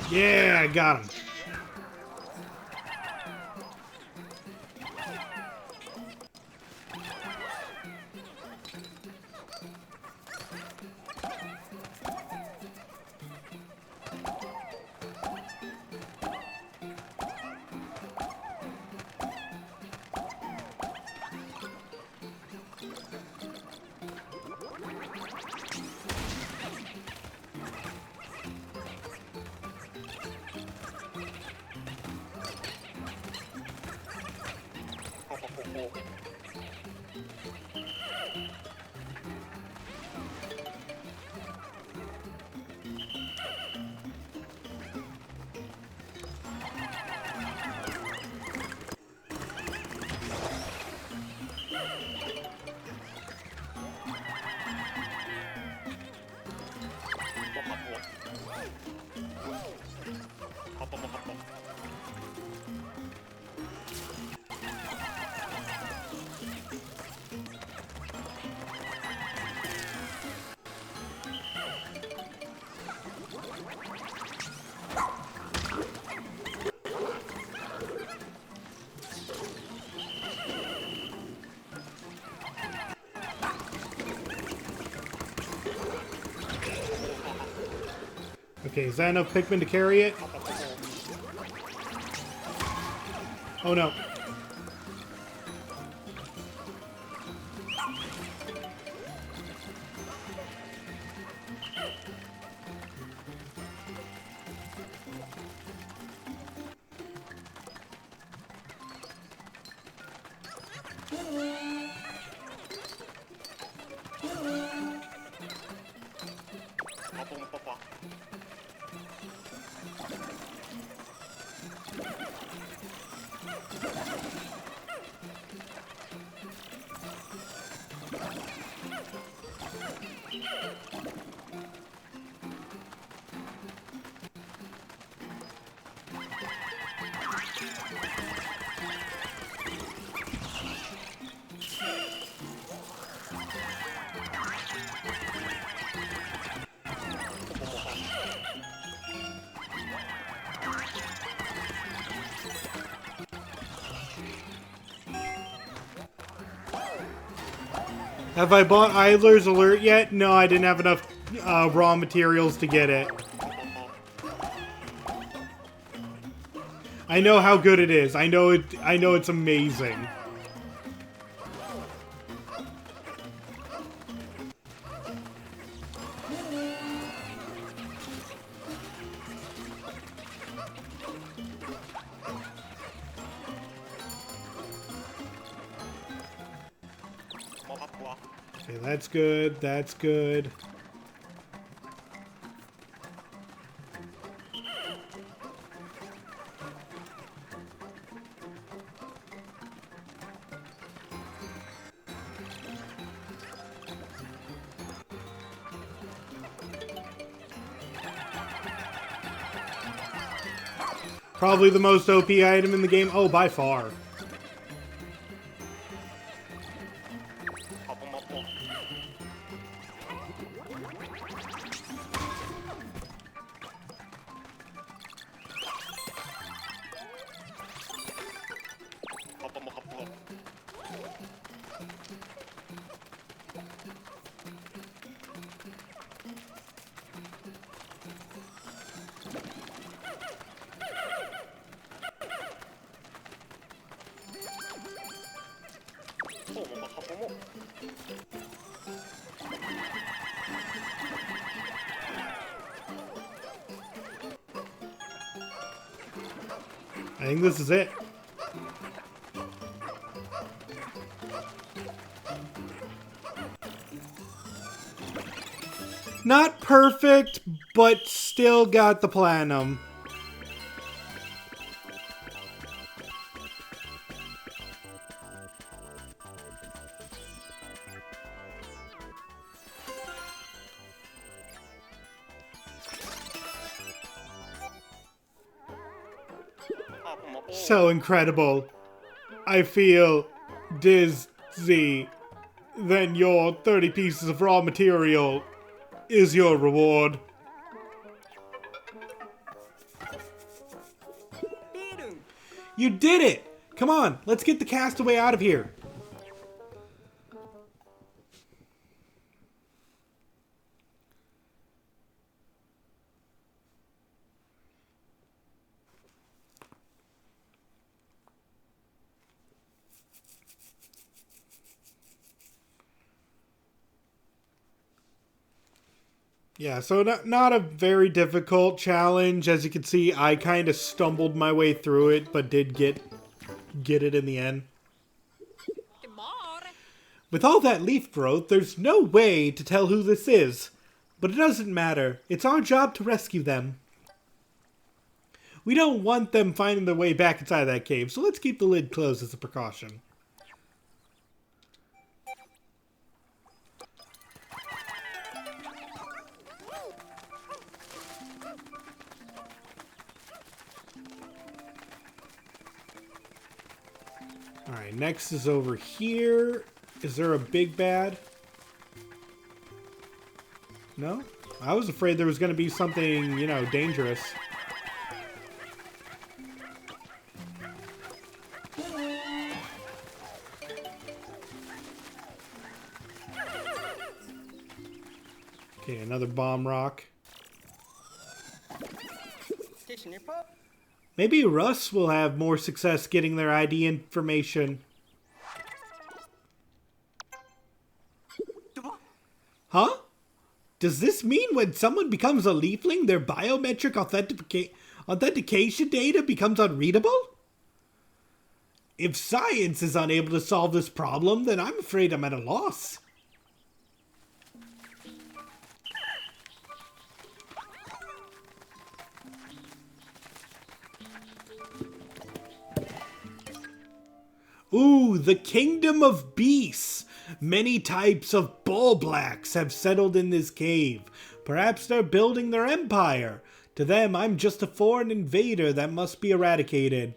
Speaker 1: Yeah, I got him. Okay, is that enough Pikmin to carry it? Oh no. Have I bought Idler's Alert yet? No, I didn't have enough raw materials to get it. I know how good it is. I know it's amazing. Okay, that's good. That's good. Probably the most OP item in the game. Oh, by far. I think this is it. Not perfect, but still got the platinum. So incredible. I feel dizzy. Then your 30 pieces of raw material is your reward. You did it! Come on, let's get the castaway out of here. Yeah, so not a very difficult challenge. As you can see, I kind of stumbled my way through it, but did get it in the end. With all that leaf growth, there's no way to tell who this is. But it doesn't matter. It's our job to rescue them. We don't want them finding their way back inside that cave, so let's keep the lid closed as a precaution. Alright, next is over here. Is there a big bad? No? I was afraid there was going to be something, you know, dangerous. Okay, another bomb rock. Maybe Russ will have more success getting their ID information. Huh? Does this mean when someone becomes a leafling, their biometric authentication data becomes unreadable? If science is unable to solve this problem, then I'm afraid I'm at a loss. Ooh, the Kingdom of Beasts. Many types of bull blacks have settled in this cave. Perhaps they're building their empire. To them, I'm just a foreign invader that must be eradicated.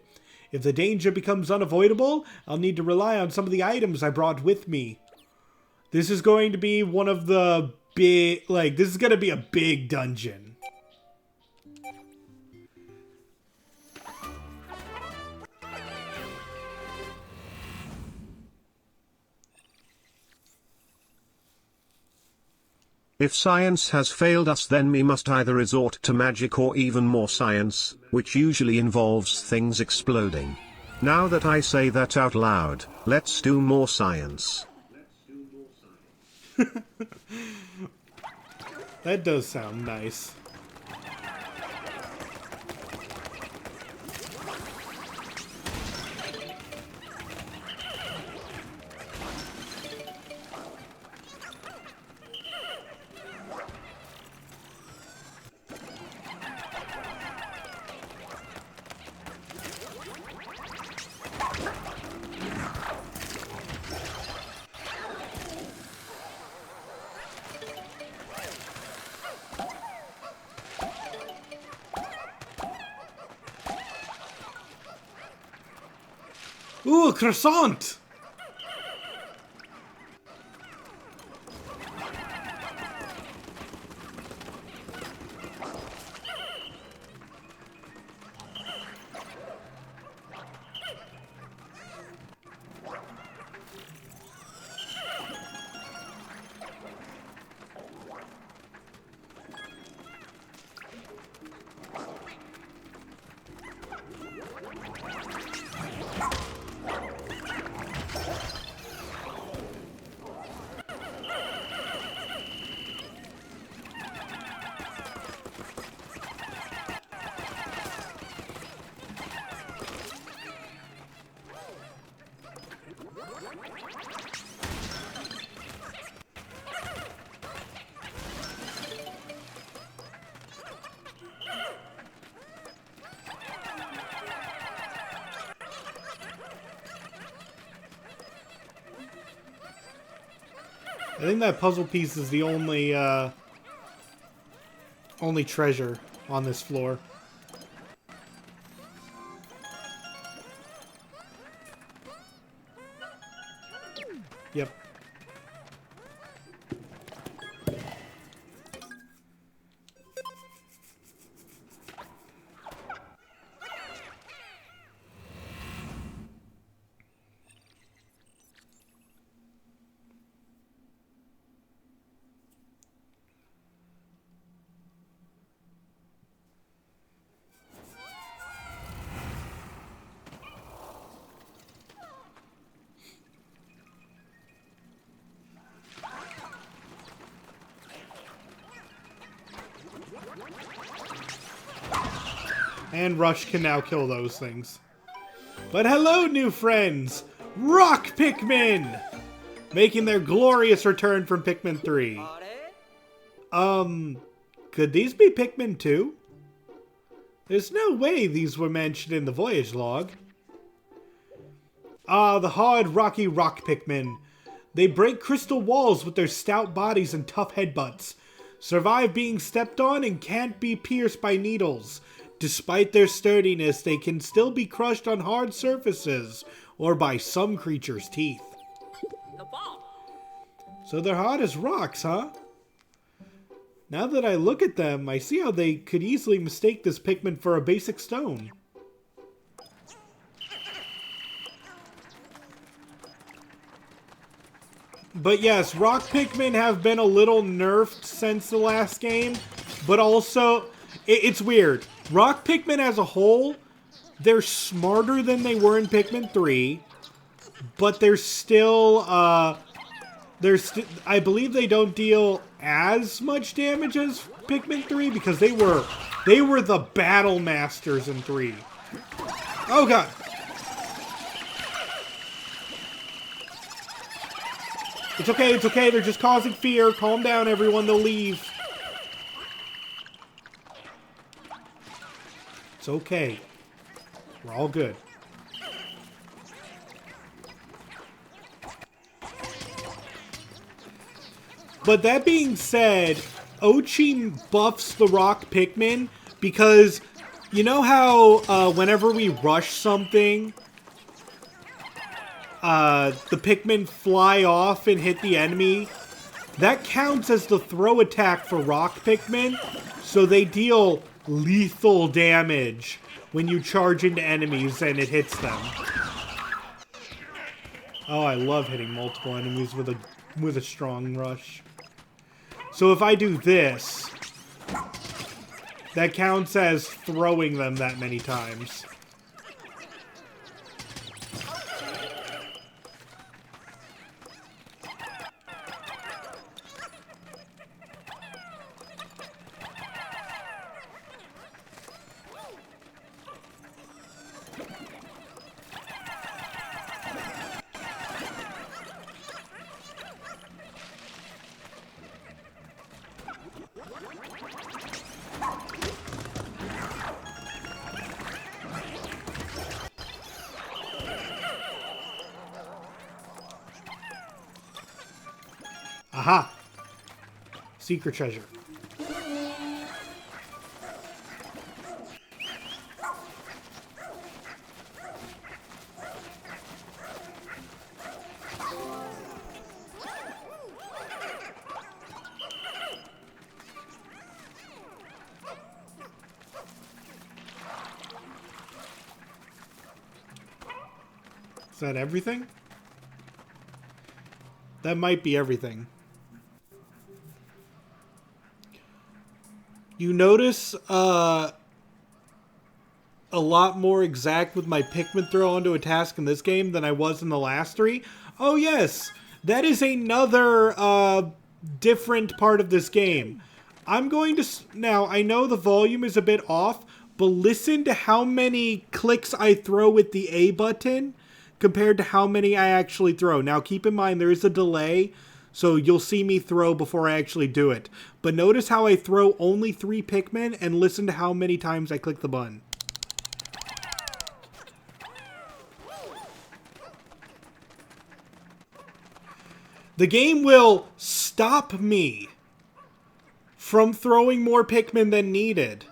Speaker 1: If the danger becomes unavoidable, I'll need to rely on some of the items I brought with me. This is going to be one of the big, this is going to be a big dungeon.
Speaker 2: If science has failed us, then we must either resort to magic or even more science, which usually involves things exploding. Now that I say that out loud, let's do more science.
Speaker 1: That does sound nice. Ooh, a croissant! I think that puzzle piece is the only treasure on this floor. Yep. And Rush can now kill those things. But hello, new friends! Rock Pikmin! Making their glorious return from Pikmin 3. Could these be Pikmin 2? There's no way these were mentioned in the voyage log. Ah, the hard, rocky rock Pikmin. They break crystal walls with their stout bodies and tough headbutts. Survive being stepped on and can't be pierced by needles. Despite their sturdiness, they can still be crushed on hard surfaces or by some creatures' teeth. So they're hard as rocks, huh? Now that I look at them, I see how they could easily mistake this Pikmin for a basic stone. But yes, rock Pikmin have been a little nerfed since the last game, but also, it's weird. Rock Pikmin as a whole, they're smarter than they were in Pikmin 3, but they're still, I believe they don't deal as much damage as Pikmin 3 because they were the battle masters in 3. Oh god. It's okay, they're just causing fear. Calm down, everyone, they'll leave. It's okay. We're all good. But that being said, Ochi buffs the rock Pikmin because you know how whenever we rush something, the Pikmin fly off and hit the enemy? That counts as the throw attack for rock Pikmin, so they deal lethal damage when you charge into enemies and it hits them. Oh, I love hitting multiple enemies with a strong rush. So if I do this, that counts as throwing them that many times. Aha! Secret treasure. Is that everything? That might be everything. You notice a lot more exact with my Pikmin throw onto a task in this game than I was in the last 3. Oh yes, that is another different part of this game. I'm going to... Now, I know the volume is a bit off, but listen to how many clicks I throw with the A button compared to how many I actually throw. Now, keep in mind, there is a delay, so you'll see me throw before I actually do it. But notice how I throw only 3 Pikmin and listen to how many times I click the button. The game will stop me from throwing more Pikmin than needed.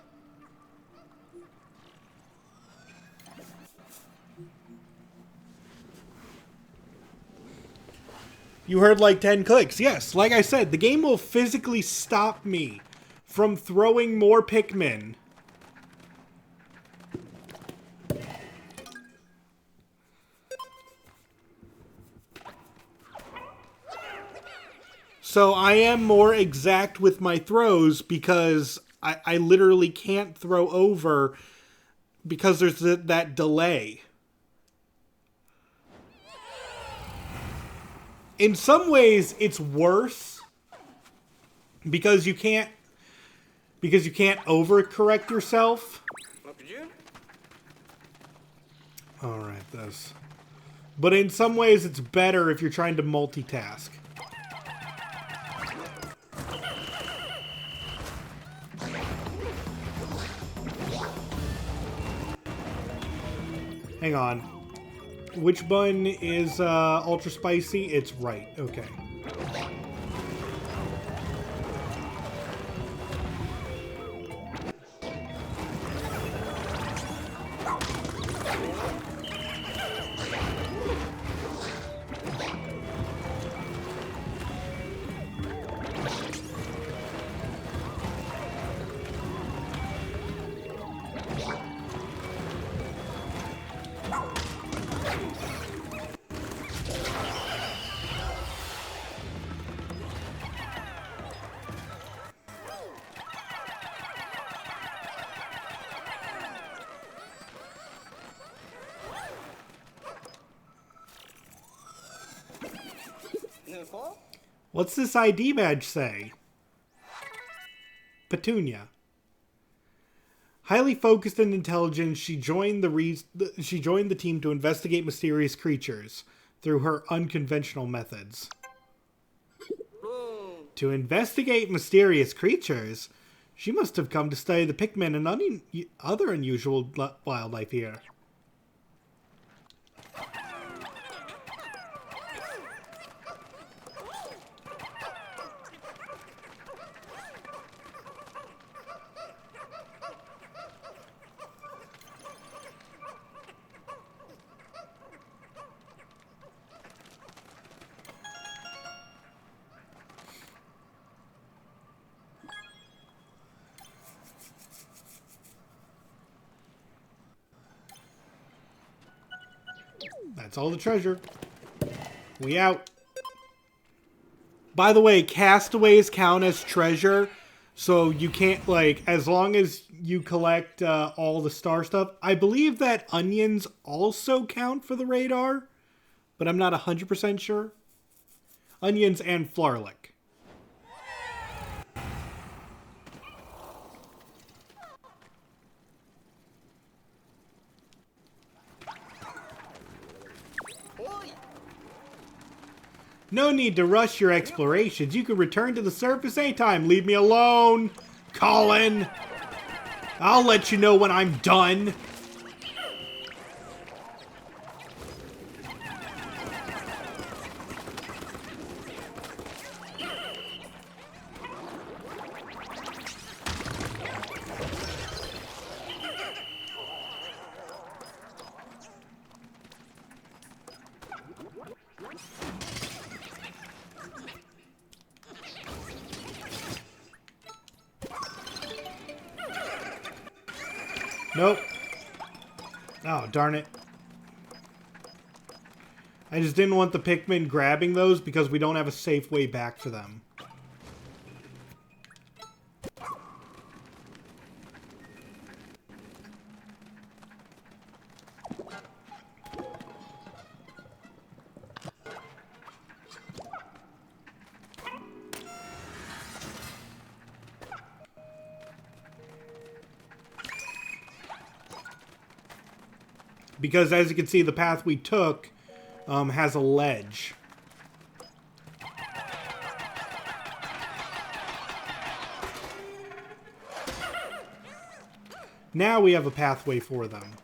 Speaker 1: You heard like 10 clicks. Yes, like I said, the game will physically stop me from throwing more Pikmin. So I am more exact with my throws because I literally can't throw over because there's that delay. In some ways, it's worse because you can't overcorrect yourself. All right, this. But in some ways, it's better if you're trying to multitask. Hang on. Which bun is ultra spicy? It's right. Okay.
Speaker 3: for?
Speaker 1: What's this ID badge say? Petunia. Highly focused and intelligent, she joined the team to investigate mysterious creatures through her unconventional methods. To investigate mysterious creatures, she must have come to study the Pikmin and other unusual wildlife here. That's all the treasure. We out. By the way, castaways count as treasure, so you can't, like, as long as you collect all the star stuff. I believe that onions also count for the radar, but I'm not 100% sure. Onions and Flarlick. No need to rush your explorations. You can return to the surface anytime. Leave me alone, Colin. I'll let you know when I'm done. Nope. Oh, darn it. I just didn't want the Pikmin grabbing those because we don't have a safe way back for them. Because as you can see, the path we took has a ledge. Now we have a pathway for them.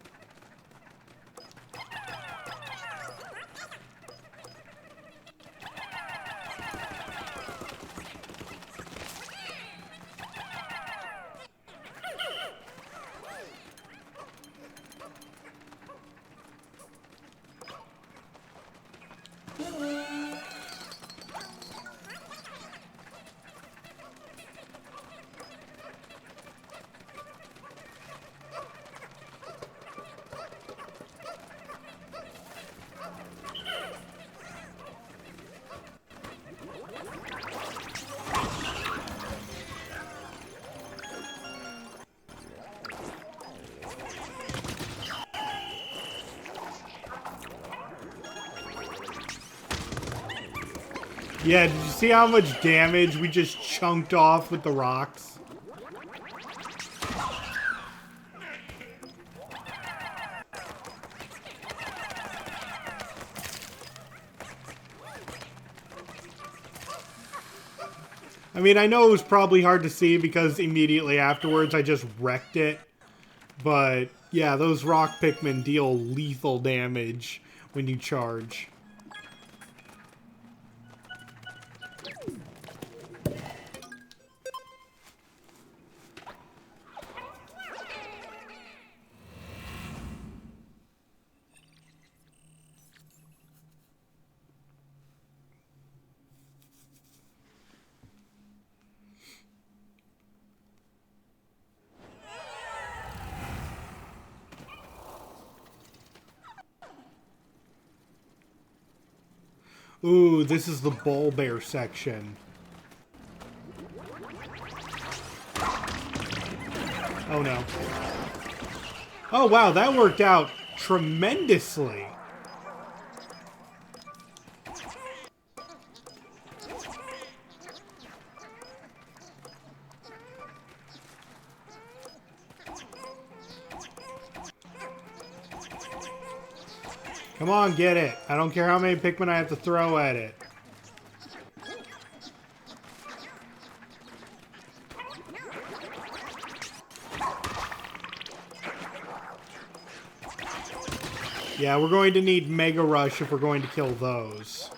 Speaker 1: Yeah, did you see how much damage we just chunked off with the rocks? I mean, I know it was probably hard to see because immediately afterwards I just wrecked it. But, yeah, those rock Pikmin deal lethal damage when you charge. Ooh, this is the ball bear section. Oh no. Oh wow, that worked out tremendously. Come on, get it. I don't care how many Pikmin I have to throw at it. Yeah, we're going to need Mega Rush if we're going to kill those.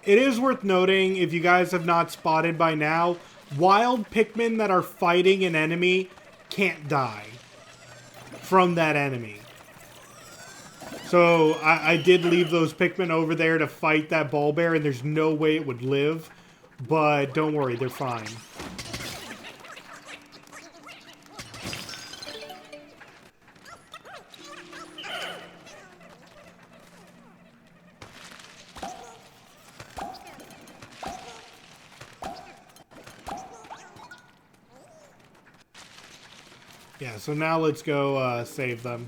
Speaker 1: It is worth noting, if you guys have not spotted by now, wild Pikmin that are fighting an enemy can't die from that enemy. So I did leave those Pikmin over there to fight that ball bear, and there's no way it would live. But don't worry, they're fine. Yeah, so now let's go save them.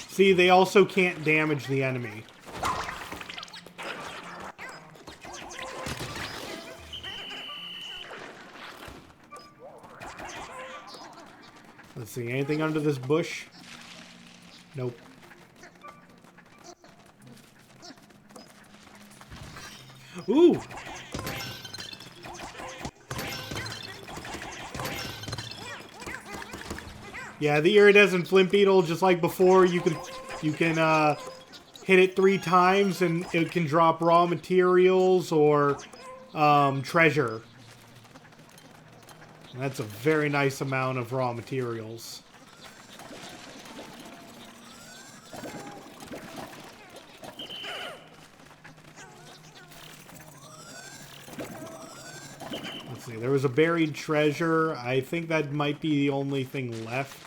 Speaker 1: See, they also can't damage the enemy. Let's see, anything under this bush? Nope. Ooh! Yeah, the iridescent flint beetle, just like before, you can hit it 3 times and it can drop raw materials or treasure. And that's a very nice amount of raw materials. Let's see, there was a buried treasure. I think that might be the only thing left.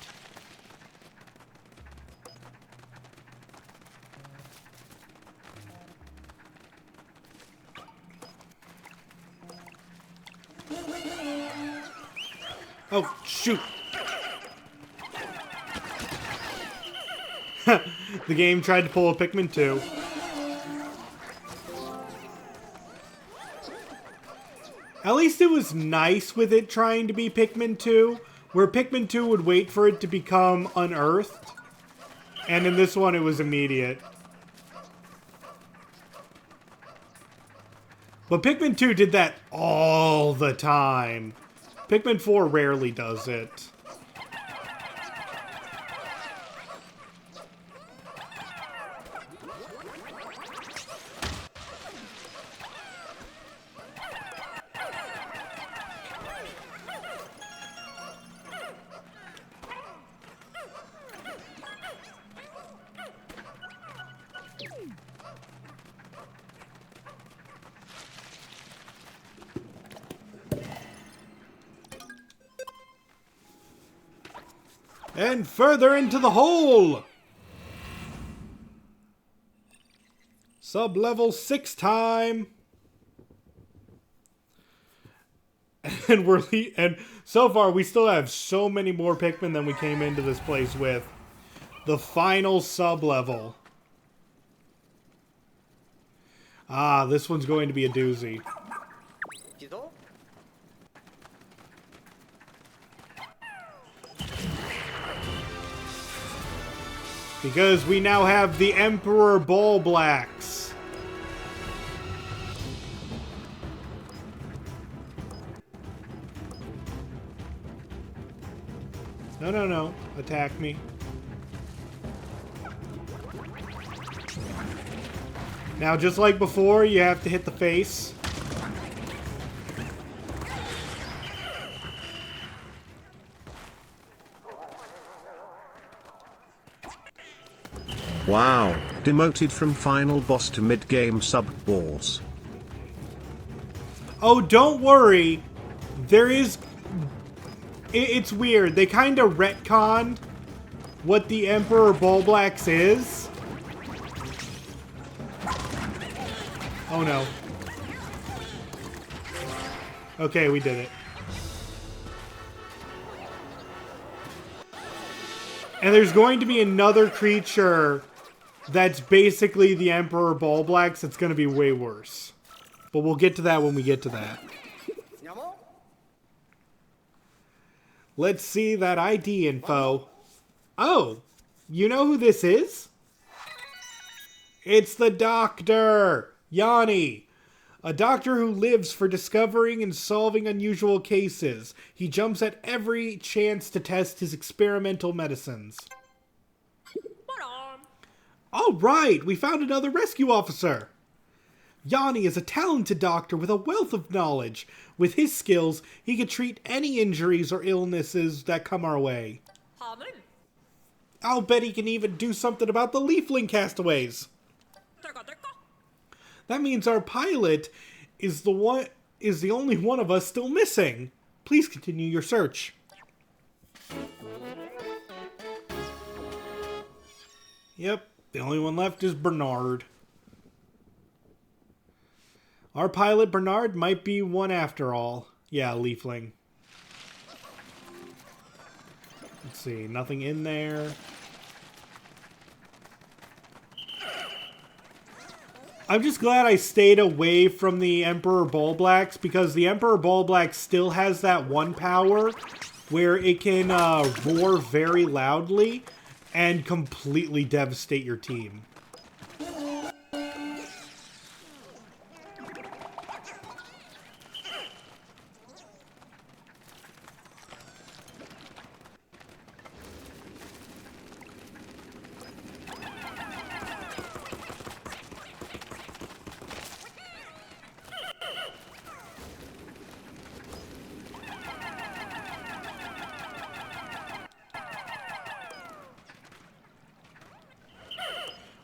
Speaker 1: Oh, shoot! The game tried to pull a Pikmin 2. At least it was nice with it trying to be Pikmin 2, where Pikmin 2 would wait for it to become unearthed. And in this one, it was immediate. But Pikmin 2 did that all the time. Pikmin 4 rarely does it. And further into the hole! Sub-level 6 time! And so far we still have so many more Pikmin than we came into this place with. The final sub-level. Ah, this one's going to be a doozy. Because we now have the Emperor Ball Blacks. No, no, no. Attack me. Now, just like before, you have to hit the face.
Speaker 2: Wow, demoted from final boss to mid-game sub-boss.
Speaker 1: Oh, don't worry. There is... It's weird. They kind of retconned what the Emperor Bulblax is. Oh no. Okay, we did it. And there's going to be another creature that's basically the Emperor Bulblax that's going to be way worse. But we'll get to that when we get to that. Let's see that ID info. Oh, you know who this is? It's the doctor, Yanni. A doctor who lives for discovering and solving unusual cases. He jumps at every chance to test his experimental medicines. All right, we found another rescue officer. Yanni is a talented doctor with a wealth of knowledge. With his skills, he can treat any injuries or illnesses that come our way. I'll bet he can even do something about the leafling castaways. That means our pilot is the only one of us still missing. Please continue your search. Yep, the only one left is Bernard. Our pilot Bernard might be one after all. Yeah, leafling. Let's see, nothing in there. I'm just glad I stayed away from the Emperor Bulblax, because the Emperor Bulblax still has that one power where it can roar very loudly and completely devastate your team.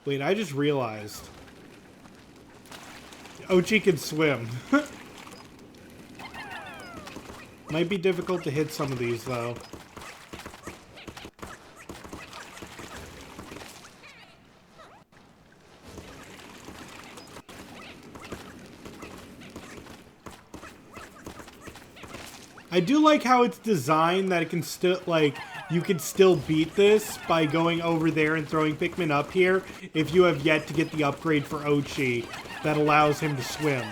Speaker 1: Wait, I just realized. Ochi can swim. Might be difficult to hit some of these, though. I do like how it's designed that it can still, like, you can still beat this by going over there and throwing Pikmin up here if you have yet to get the upgrade for Ochi that allows him to swim.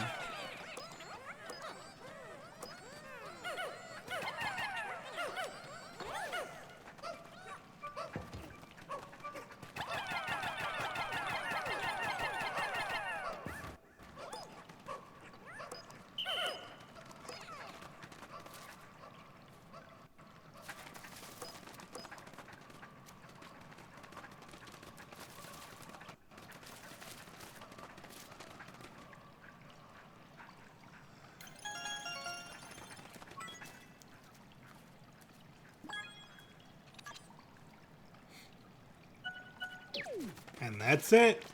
Speaker 1: And that's it.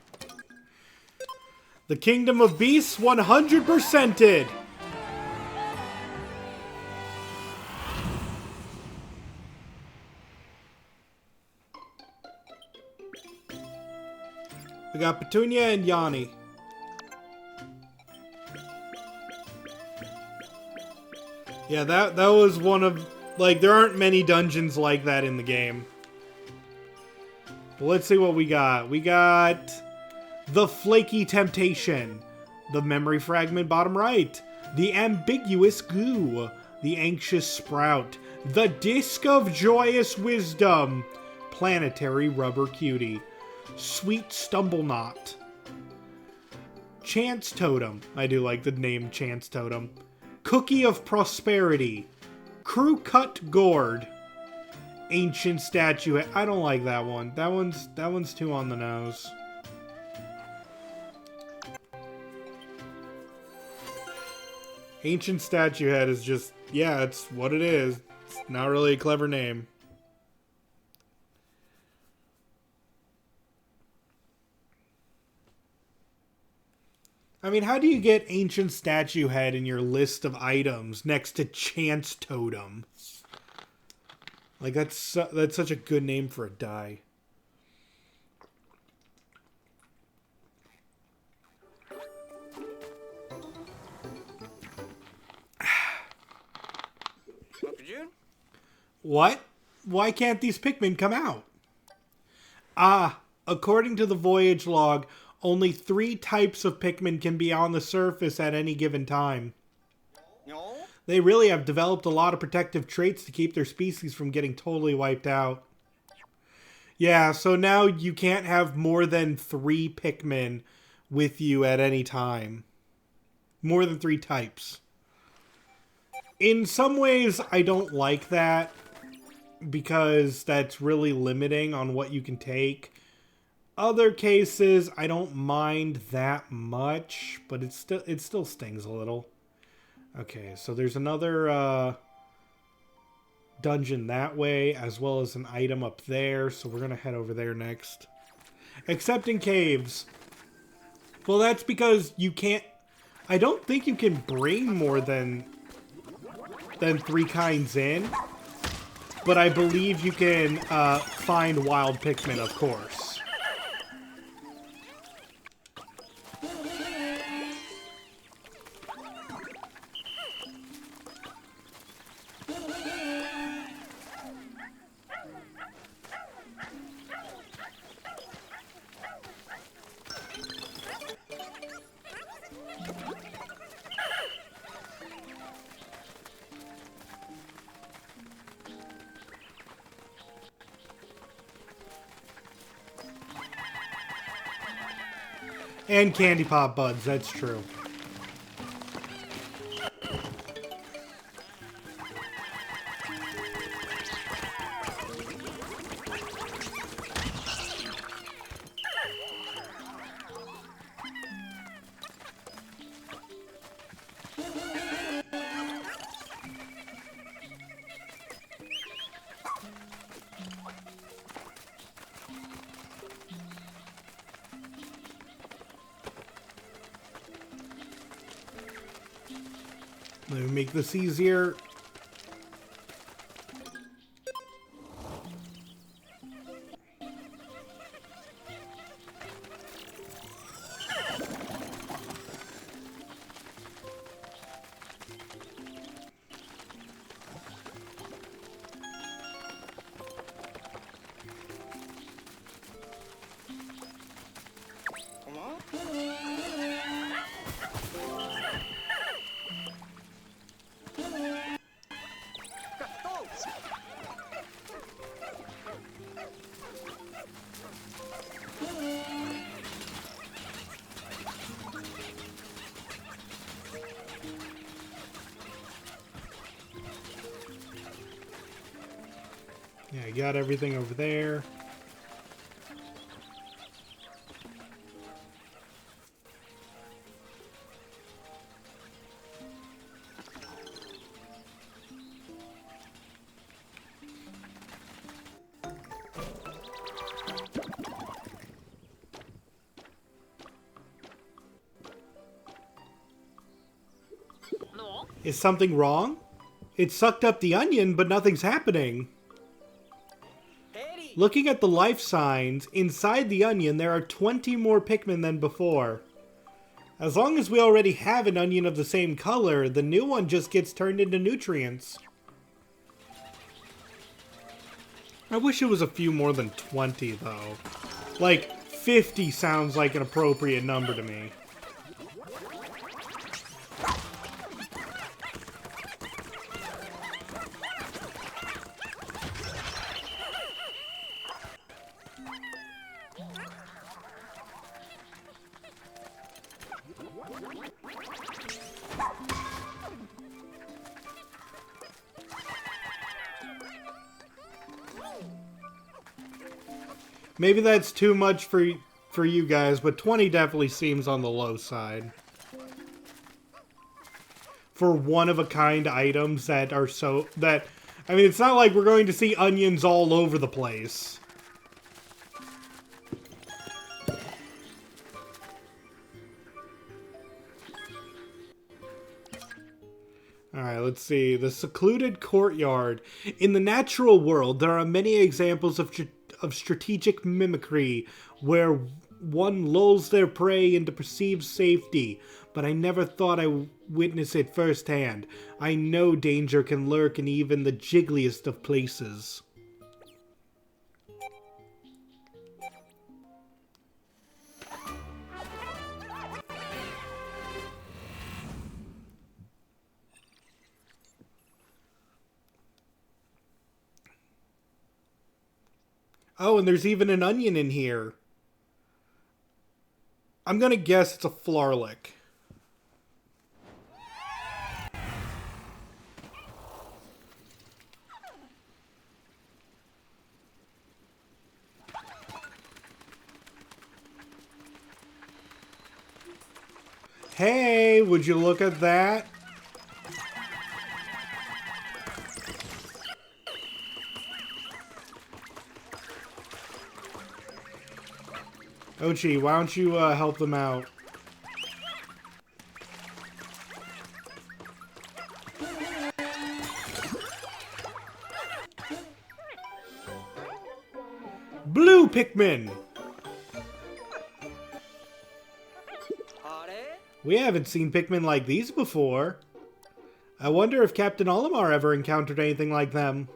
Speaker 1: The Kingdom of Beasts 100%ed. We got Petunia and Yanni. Yeah, that was one of, like, there aren't many dungeons like that in the game. But let's see what we got. We got the Flaky Temptation, the Memory Fragment bottom right, the Ambiguous Goo, the Anxious Sprout, the Disc of Joyous Wisdom, Planetary Rubber Cutie, Sweet Stumble Knot, Chance Totem. I do like the name Chance Totem. Cookie of Prosperity, Crew Cut Gourd, Ancient Statue. I don't like that one. That one's too on the nose. Ancient Statue Head is just, yeah, it's what it is. It's not really a clever name. I mean, how do you get Ancient Statue Head in your list of items next to Chance Totem? Like, that's such a good name for a die. What? Why can't these Pikmin come out? Ah, according to the voyage log, only 3 types of Pikmin can be on the surface at any given time.
Speaker 3: No.
Speaker 1: They really have developed a lot of protective traits to keep their species from getting totally wiped out. Yeah, so now you can't have more than 3 Pikmin with you at any time. More than 3 types. In some ways, I don't like that, because that's really limiting on what you can take. Other cases, I don't mind that much, but it still stings a little. Okay, so there's another dungeon that way, as well as an item up there, so we're gonna head over there next. Except in caves. Well, that's because you can't... I don't think you can bring more than 3 kinds in. But I believe you can find wild Pikmin, of course. And candy pop buds, that's true. Let me make this easier. Yeah, I got everything over there.
Speaker 3: No.
Speaker 1: Is something wrong? It sucked up the onion, but nothing's happening.
Speaker 3: Daddy.
Speaker 1: Looking at the life signs, inside the onion there are 20 more Pikmin than before. As long as we already have an onion of the same color, the new one just gets turned into nutrients. I wish it was a few more than 20, though. Like, 50 sounds like an appropriate number to me. Maybe that's too much for you guys, but 20 definitely seems on the low side. For one-of-a-kind items that are so... that, I mean, it's not like we're going to see onions all over the place. Alright, let's see. The secluded courtyard. In the natural world, there are many examples of strategic mimicry where one lulls their prey into perceived safety, but I never thought I witnessed it firsthand. I know danger can lurk in even the jiggliest of places. Oh, and there's even an onion in here. I'm gonna guess it's a Flarlick. Hey, would you look at that? Ochi, why don't you help them out? Blue Pikmin! We haven't seen Pikmin like these before. I wonder if Captain Olimar ever encountered anything like them.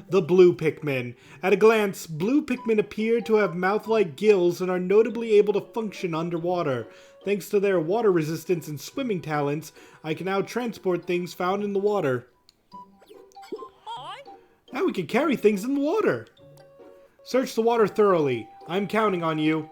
Speaker 1: The blue Pikmin. At a glance, blue Pikmin appear to have mouth-like gills and are notably able to function underwater. Thanks to their water resistance and swimming talents, I can now transport things found in the water. Now we can carry things in the water. Search the water thoroughly. I'm counting on you.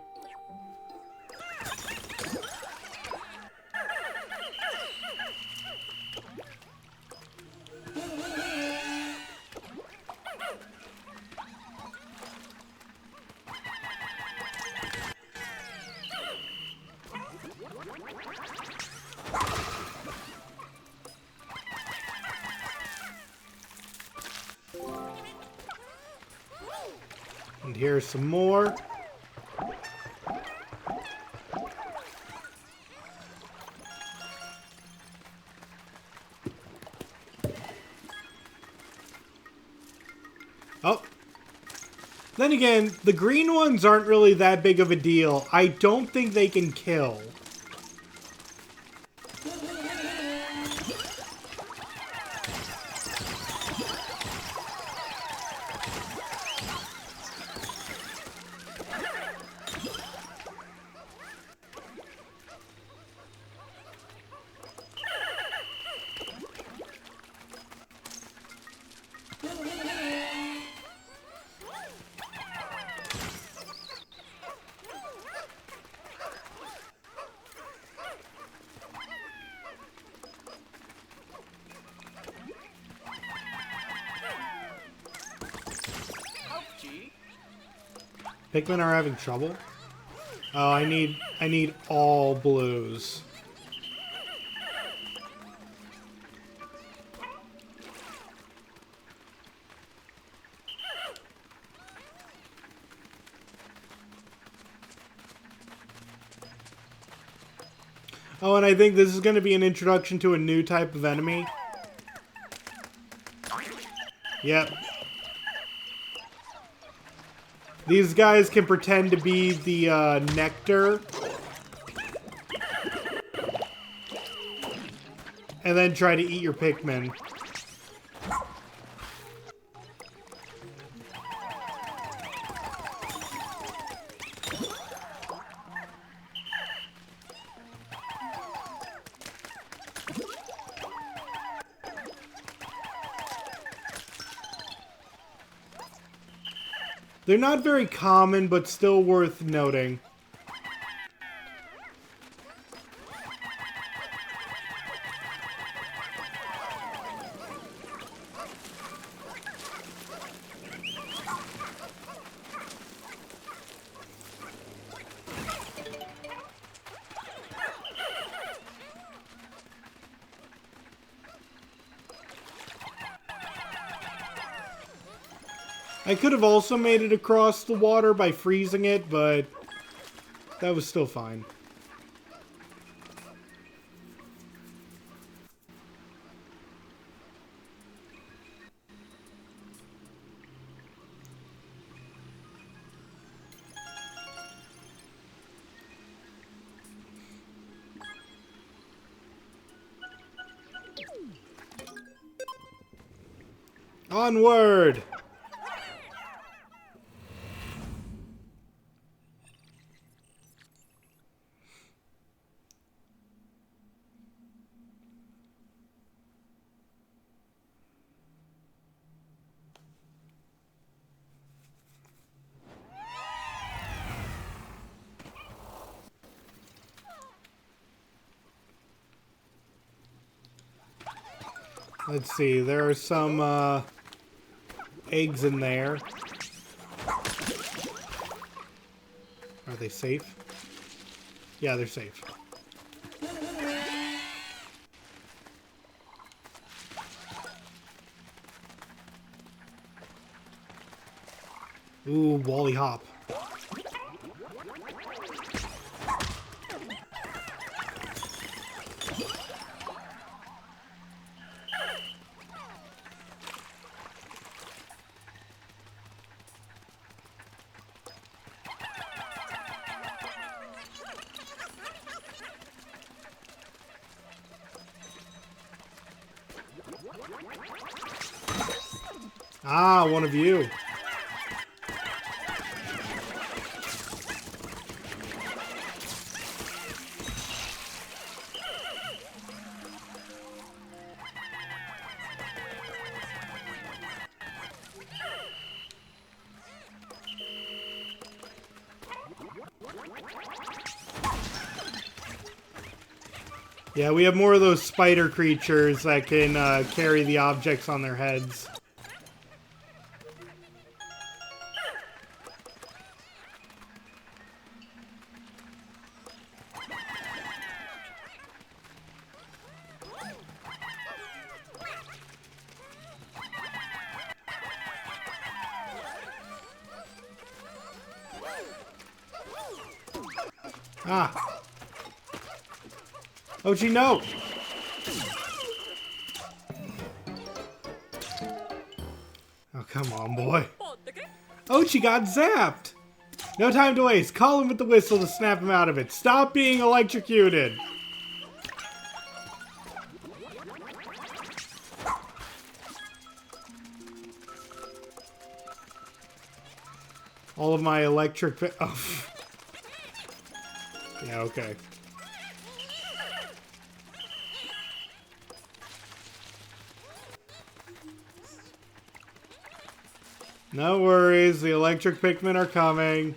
Speaker 1: And here's some more. Oh. Then again, the green ones aren't really that big of a deal. I don't think they can kill. Pikmin are having trouble? Oh, I need all blues. Oh, and I think this is going to be an introduction to a new type of enemy. Yep. These guys can pretend to be the nectar. And then try to eat your Pikmin. They're not very common, but still worth noting. I could have also made it across the water by freezing it, but that was still fine. Onward! Let's see, there are some eggs in there. Are they safe? Yeah, they're safe. Ooh, Wally Hop. Ah, one of you. Yeah, we have more of those spider creatures that can carry the objects on their heads. Ah. Oh, gee, no. Oh, come on, boy. Ochi got zapped! No time to waste. Call him with the whistle to snap him out of it. Stop being electrocuted! All of my electric... Oh. Yeah, okay. No worries, the electric Pikmin are coming.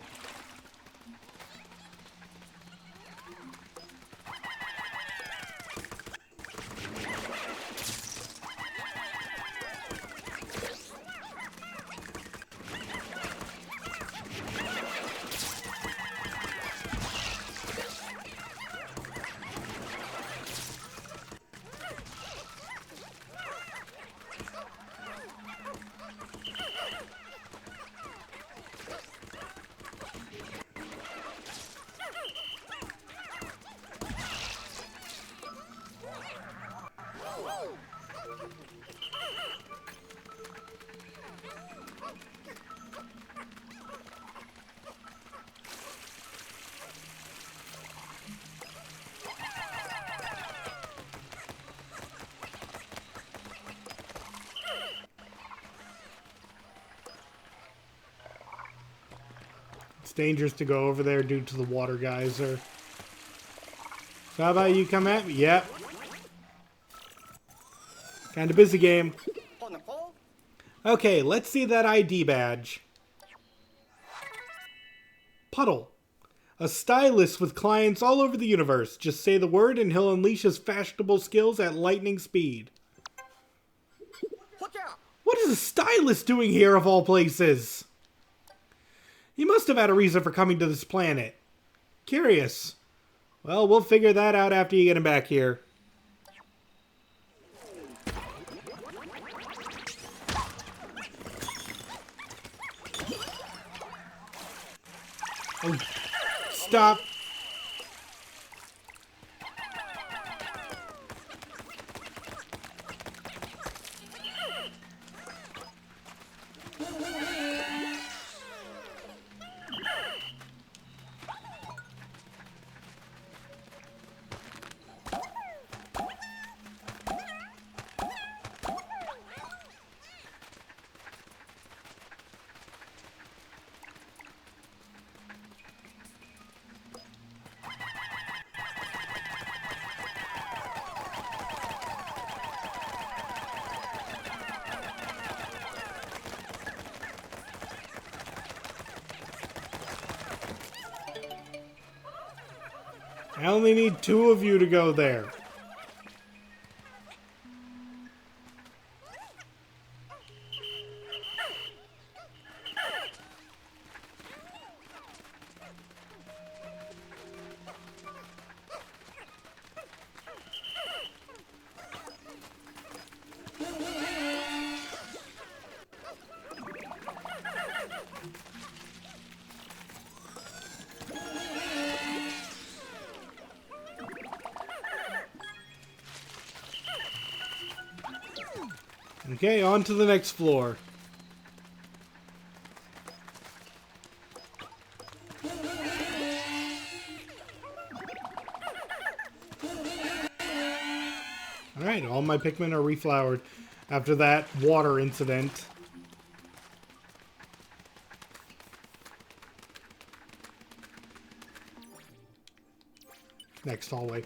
Speaker 1: It's dangerous to go over there due to the water geyser. So how about you come at me? Yep. Kinda busy game. Okay, let's see that ID badge. Puddle. A stylist with clients all over the universe. Just say the word and he'll unleash his fashionable skills at lightning speed. What is a stylist doing here of all places? He must have had a reason for coming to this planet. Curious. Well, we'll figure that out after you get him back here. Oh, stop. I only need 2 of you to go there. Okay, on to the next floor. Alright, all my Pikmin are reflowered after that water incident. Next hallway.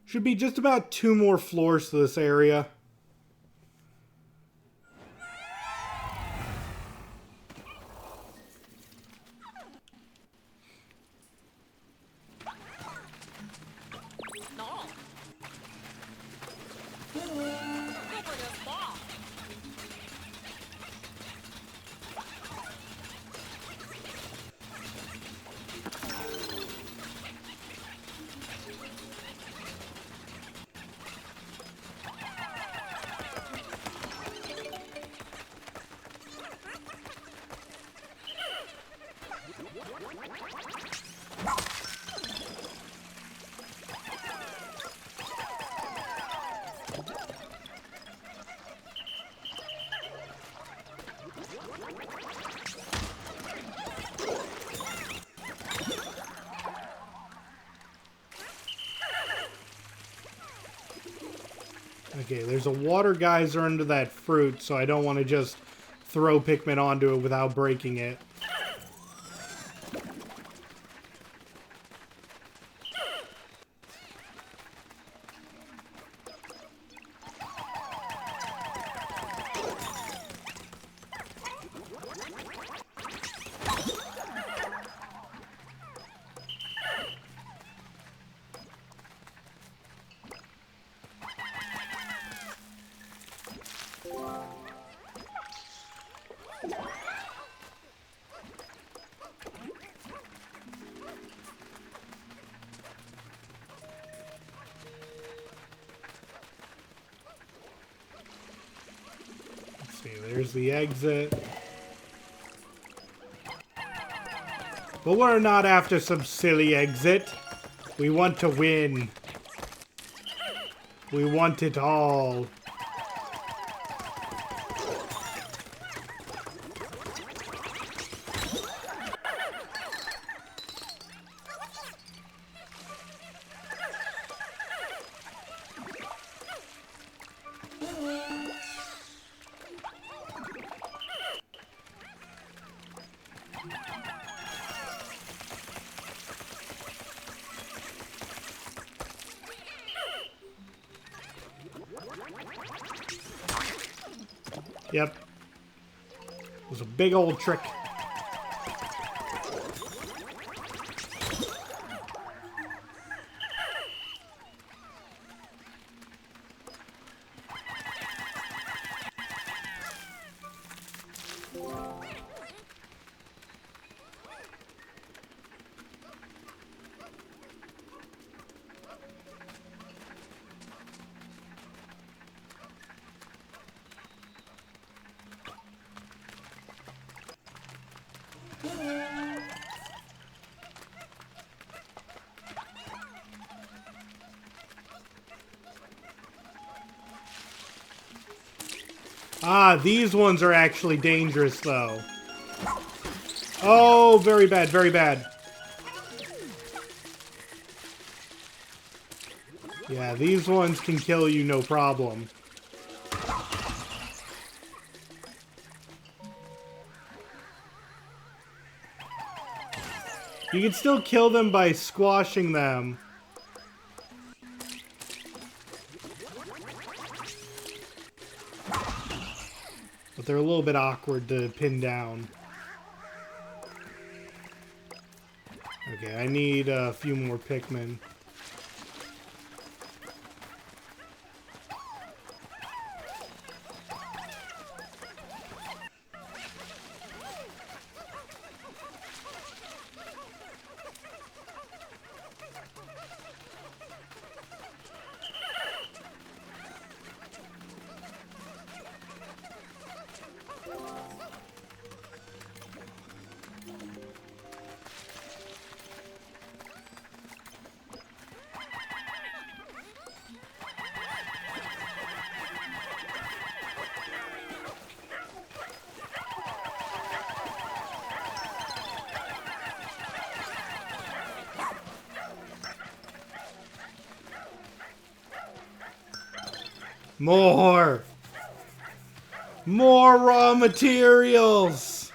Speaker 1: Should be just about 2 more floors to this area.
Speaker 3: No. Over this ball.
Speaker 1: Okay, there's a water geyser under that fruit, so I don't want to just throw Pikmin onto it without breaking it. See, there's the exit. But we're not after some silly exit. We want to win. We want it all. Yep. It was a big old trick. Ah, these ones are actually dangerous, though. Oh, very bad, very bad. Yeah, these ones can kill you, no problem. You can still kill them by squashing them. But they're a little bit awkward to pin down. Okay, I need a few more Pikmin. More! More raw materials!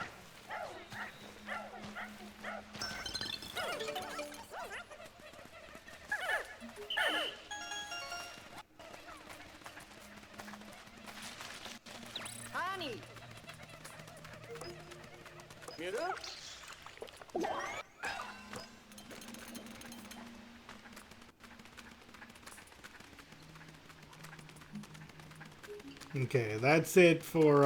Speaker 3: Honey.
Speaker 1: Okay, that's it for,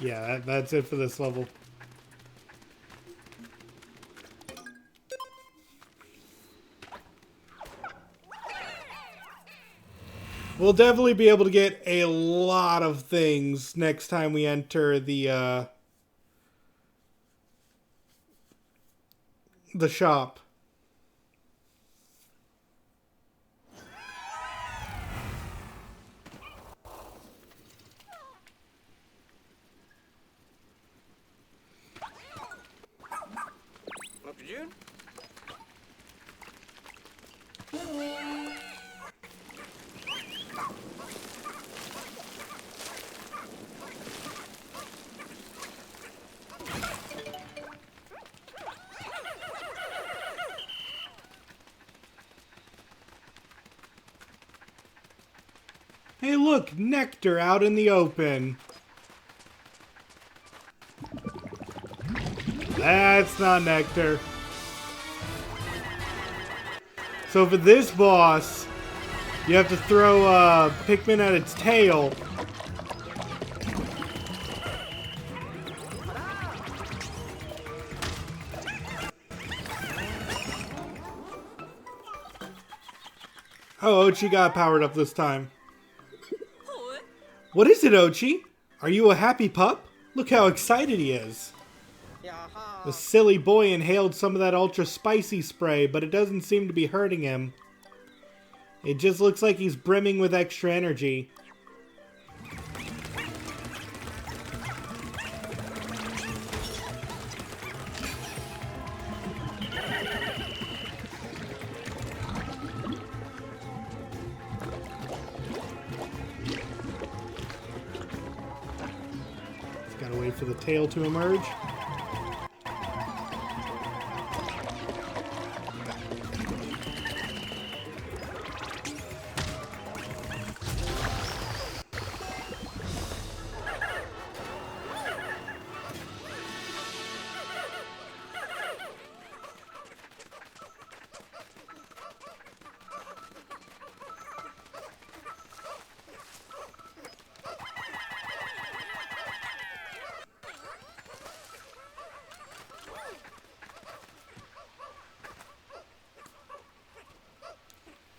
Speaker 1: yeah, that's it for this level. We'll definitely be able to get a lot of things next time we enter the shop.
Speaker 3: Look at you.
Speaker 1: Hey, look, nectar out in the open. That's not nectar. So for this boss, you have to throw Pikmin at its tail. Oh, Ochi got powered up this time. What is it, Ochi? Are you a happy pup? Look how excited he is. The silly boy inhaled some of that ultra spicy spray, but it doesn't seem to be hurting him. It just looks like he's brimming with extra energy. Gotta wait for the tail to emerge.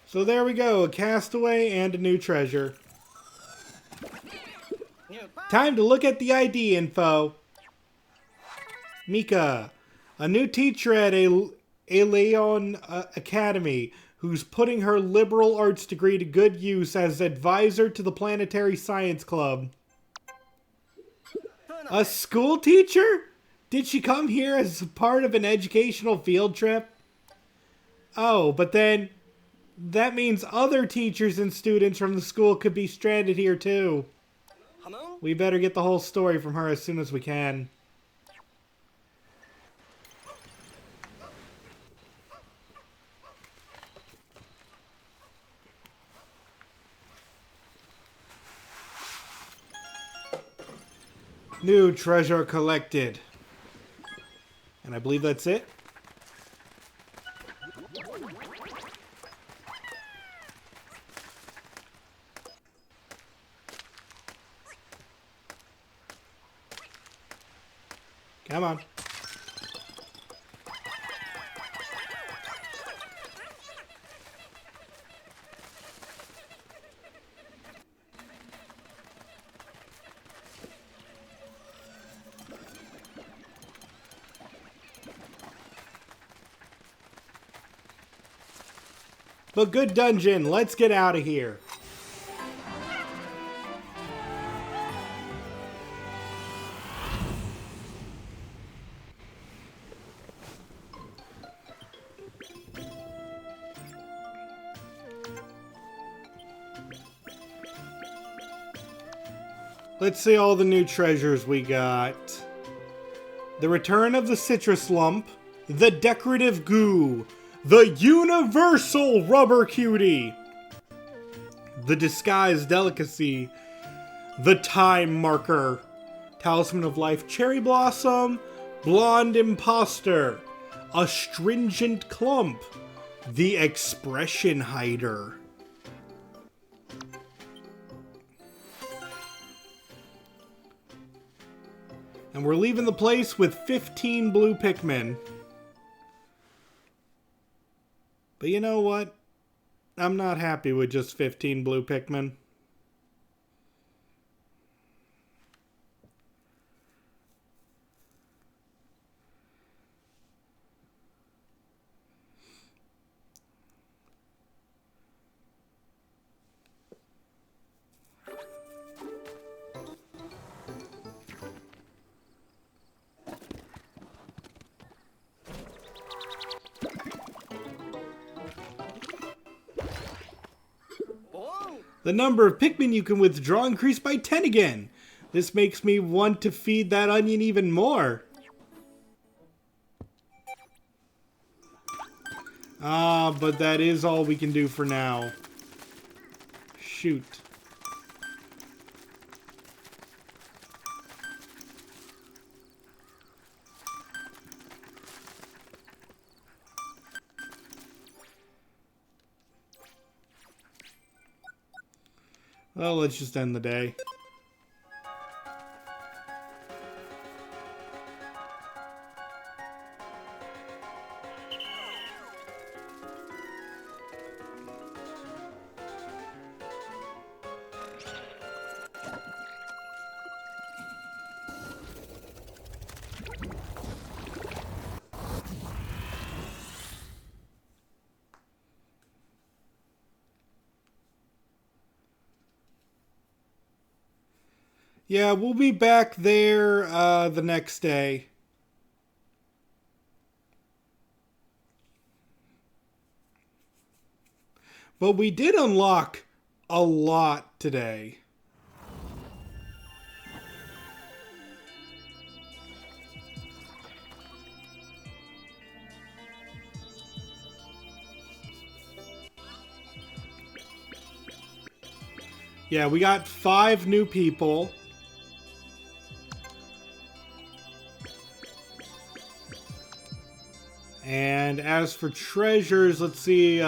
Speaker 1: So there we go, a castaway and a new treasure. Time to look at the ID info. Mika, a new teacher at a Leon Academy who's putting her liberal arts degree to good use as advisor to the Planetary Science Club. A school teacher? Did she come here as part of an educational field trip? Oh, but then that means other teachers and students from the school could be stranded here too.
Speaker 3: Hamon?
Speaker 1: We better get the whole story from her as soon as we can. New treasure collected. And I believe that's it. Come on. But good dungeon, let's get out of here. Let's see all the new treasures we got. The return of the citrus lump, the decorative goo, the universal rubber cutie, the disguised delicacy, the time marker, talisman of life cherry blossom, blonde imposter, astringent clump, the expression hider. And we're leaving the place with 15 blue Pikmin. But you know what? I'm not happy with just 15 blue Pikmin. The number of Pikmin you can withdraw increased by 10 again. This makes me want to feed that onion even more. Ah, but that is all we can do for now. Shoot. Well, let's just end the day. Yeah, we'll be back there the next day. But we did unlock a lot today. Yeah, we got 5 new people. And as for treasures, let's see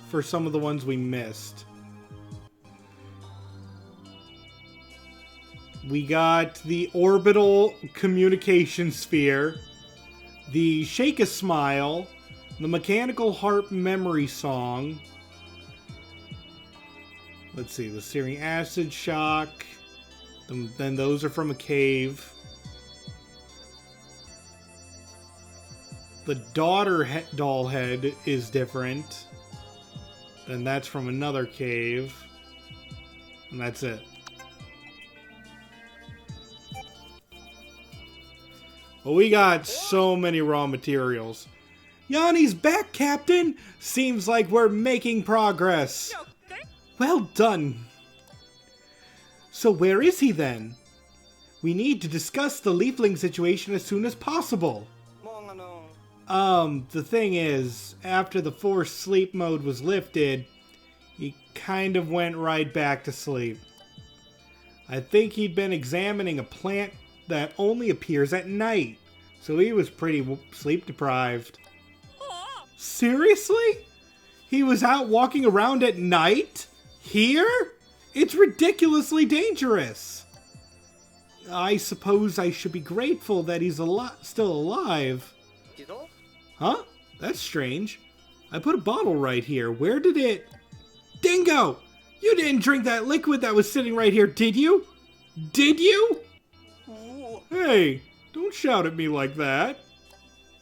Speaker 1: for some of the ones we missed. We got the orbital communication sphere, the Shake a Smile, the mechanical harp memory song. Let's see, the searing acid shock. Then those are from a cave. The daughter doll head is different. Then that's from another cave. And that's it. Well, we got so many raw materials. Yanni's back, Captain! Seems like we're making progress. Well done. So where is he then? We need to discuss the leafling situation as soon as possible. The thing is, after the forced sleep mode was lifted, he kind of went right back to sleep. I think he'd been examining a plant that only appears at night, so he was pretty sleep deprived. Seriously? He was out walking around at night? Here? It's ridiculously dangerous. I suppose I should be grateful that he's still alive. Huh? That's strange. I put a bottle right here. Where did it... Dingo! You didn't drink that liquid that was sitting right here, did you? Did you? Hey, don't shout at me like that.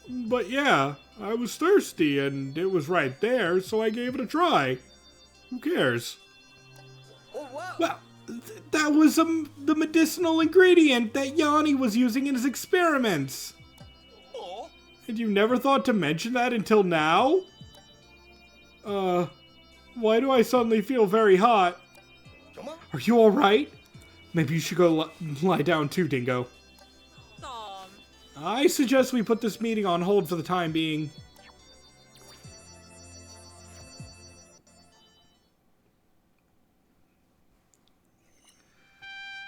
Speaker 1: But yeah, I was thirsty and it was right there, so I gave it a try. Who cares? Well, that was the medicinal ingredient that Yanni was using in his experiments. And you never thought to mention that until now? Why do I suddenly feel very hot? Are you alright? Maybe you should go lie down too, Dingo. I suggest we put this meeting on hold for the time being.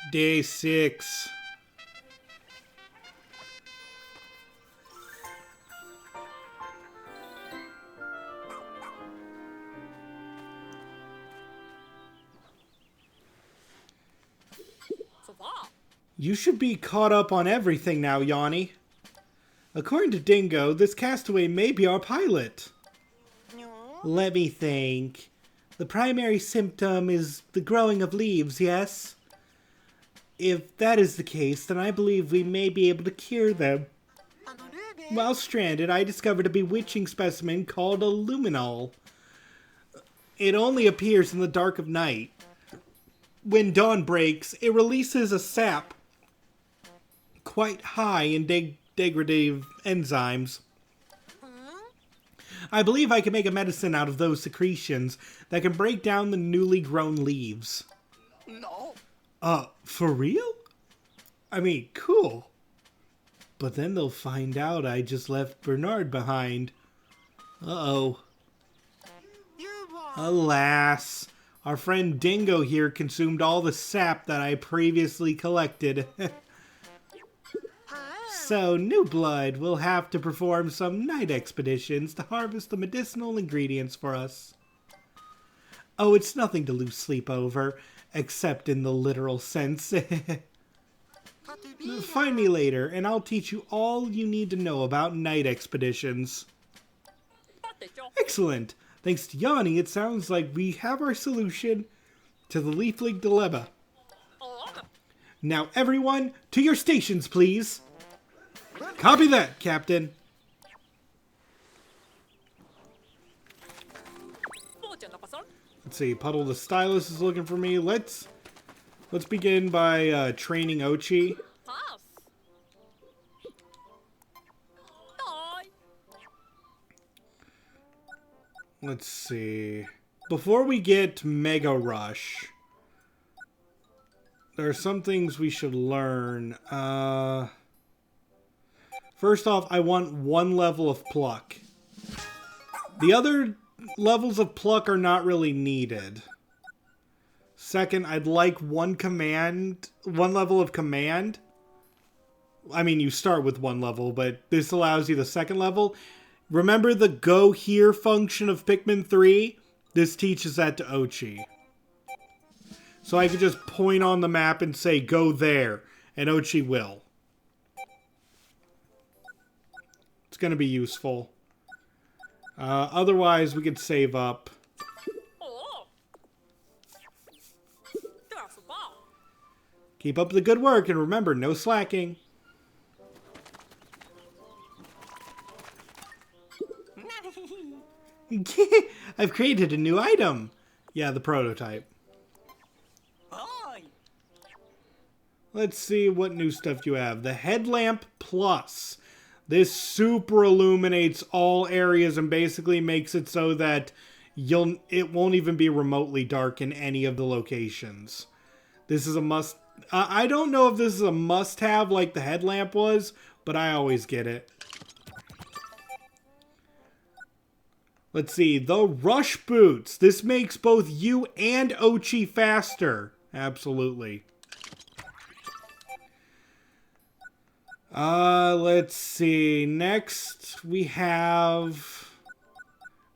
Speaker 1: Day 6. You should be caught up on everything now, Yanni. According to Dingo, this castaway may be our pilot. Let me think. The primary symptom is the growing of leaves, yes? If that is the case, then I believe we may be able to cure them. While stranded, I discovered a bewitching specimen called a luminol. It only appears in the dark of night. When dawn breaks, it releases a sap quite high in degradative enzymes. I believe I can make a medicine out of those secretions that can break down the newly grown leaves.
Speaker 3: No.
Speaker 1: For real? I mean, cool. But then they'll find out I just left Bernard behind. Uh-oh. Alas, our friend Dingo here consumed all the sap that I previously collected. So, New Blood will have to perform some night expeditions to harvest the medicinal ingredients for us. Oh, it's nothing to lose sleep over, except in the literal sense. Find me later, and I'll teach you all you need to know about night expeditions. Excellent! Thanks to Yanni, it sounds like we have our solution to the Leafling dilemma. Now everyone, to your stations, please! Copy that, Captain! Let's see, Puddle the Stylus is looking for me. Let's begin by training Ochi. Let's see. Before we get Mega Rush, there are some things we should learn. First off, I want 1 level of Pluck. The other levels of Pluck are not really needed. Second, I'd like 1 level of Command. I mean, you start with 1 level, but this allows you the 2nd level. Remember the Go Here function of Pikmin 3? This teaches that to Ochi. So I could just point on the map and say, go there, and Ochi will. It's going to be useful. Otherwise, we could save up. Keep up the good work, and remember, no slacking. I've created a new item. Yeah, the prototype. Let's see what new stuff you have. The Headlamp Plus. This super illuminates all areas and basically makes it so that it won't even be remotely dark in any of the locations. This is a must. I don't know if this is a must-have like the headlamp was, but I always get it. Let's see. The Rush Boots. This makes both you and Ochi faster. Absolutely. Let's see. Next, we have...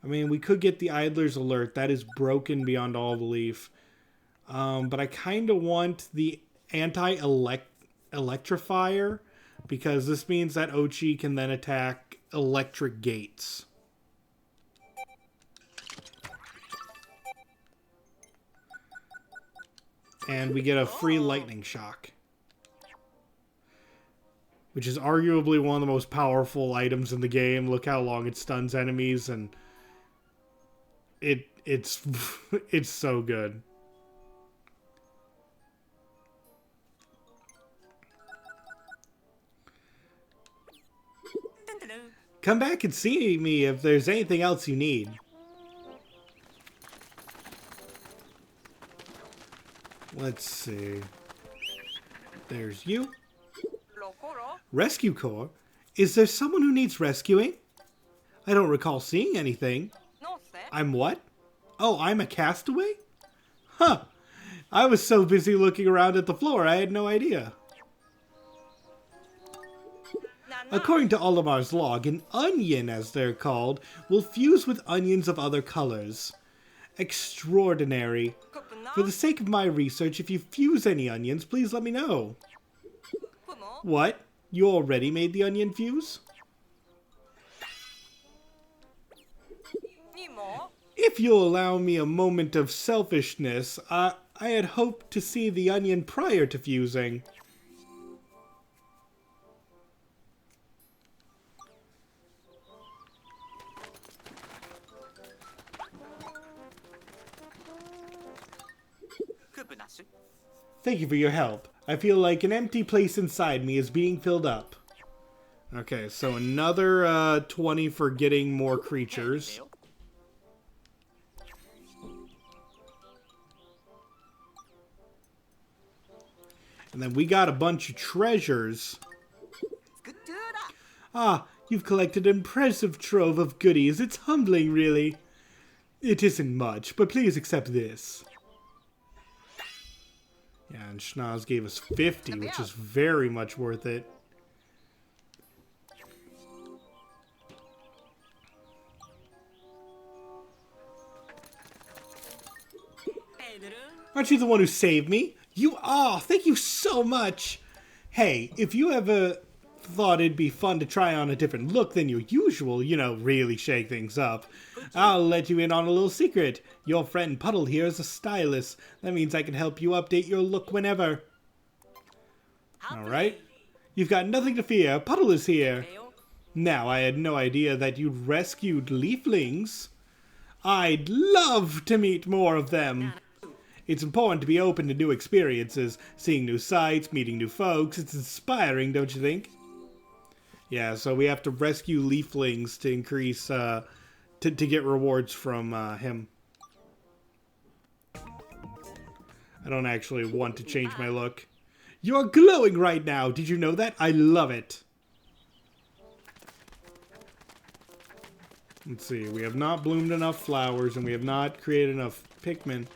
Speaker 1: I mean, we could get the Idler's Alert. That is broken beyond all belief. But I kind of want the Anti-Electrifier, because this means that Ochi can then attack electric gates. And we get a free lightning shock, which is arguably one of the most powerful items in the game. Look how long it stuns enemies, and it's it's so good. Come back and see me if there's anything else you need. Let's see. There's you. Rescue Corps? Is there someone who needs rescuing? I don't recall seeing anything. I'm what? Oh, I'm a castaway? Huh. I was so busy looking around at the floor, I had no idea. According to Olimar's log, an onion, as they're called, will fuse with onions of other colors. Extraordinary. For the sake of my research, if you fuse any onions, please let me know. What? You already made the onion fuse? If you'll allow me a moment of selfishness, I had hoped to see the onion prior to fusing. Thank you for your help. I feel like an empty place inside me is being filled up. Okay, so another 20 for getting more creatures. And then we got a bunch of treasures. Ah, you've collected an impressive trove of goodies. It's humbling, really. It isn't much, but please accept this. Yeah, and Schnoz gave us 50, which is very much worth it. Aren't you the one who saved me? You are! Thank you so much! Hey, if you ever thought it'd be fun to try on a different look than your usual, you know, really shake things up, I'll let you in on a little secret. Your friend Puddle here is a stylist. That means I can help you update your look whenever. Alright. You've got nothing to fear. Puddle is here. Now, I had no idea that you'd rescued leaflings. I'd love to meet more of them. It's important to be open to new experiences. Seeing new sights, meeting new folks. It's inspiring, don't you think? Yeah, so we have to rescue leaflings to increase, to get rewards from him. I don't actually want to change my look. You're glowing right now. Did you know that? I love it. Let's see. We have not bloomed enough flowers, and we have not created enough Pikmin.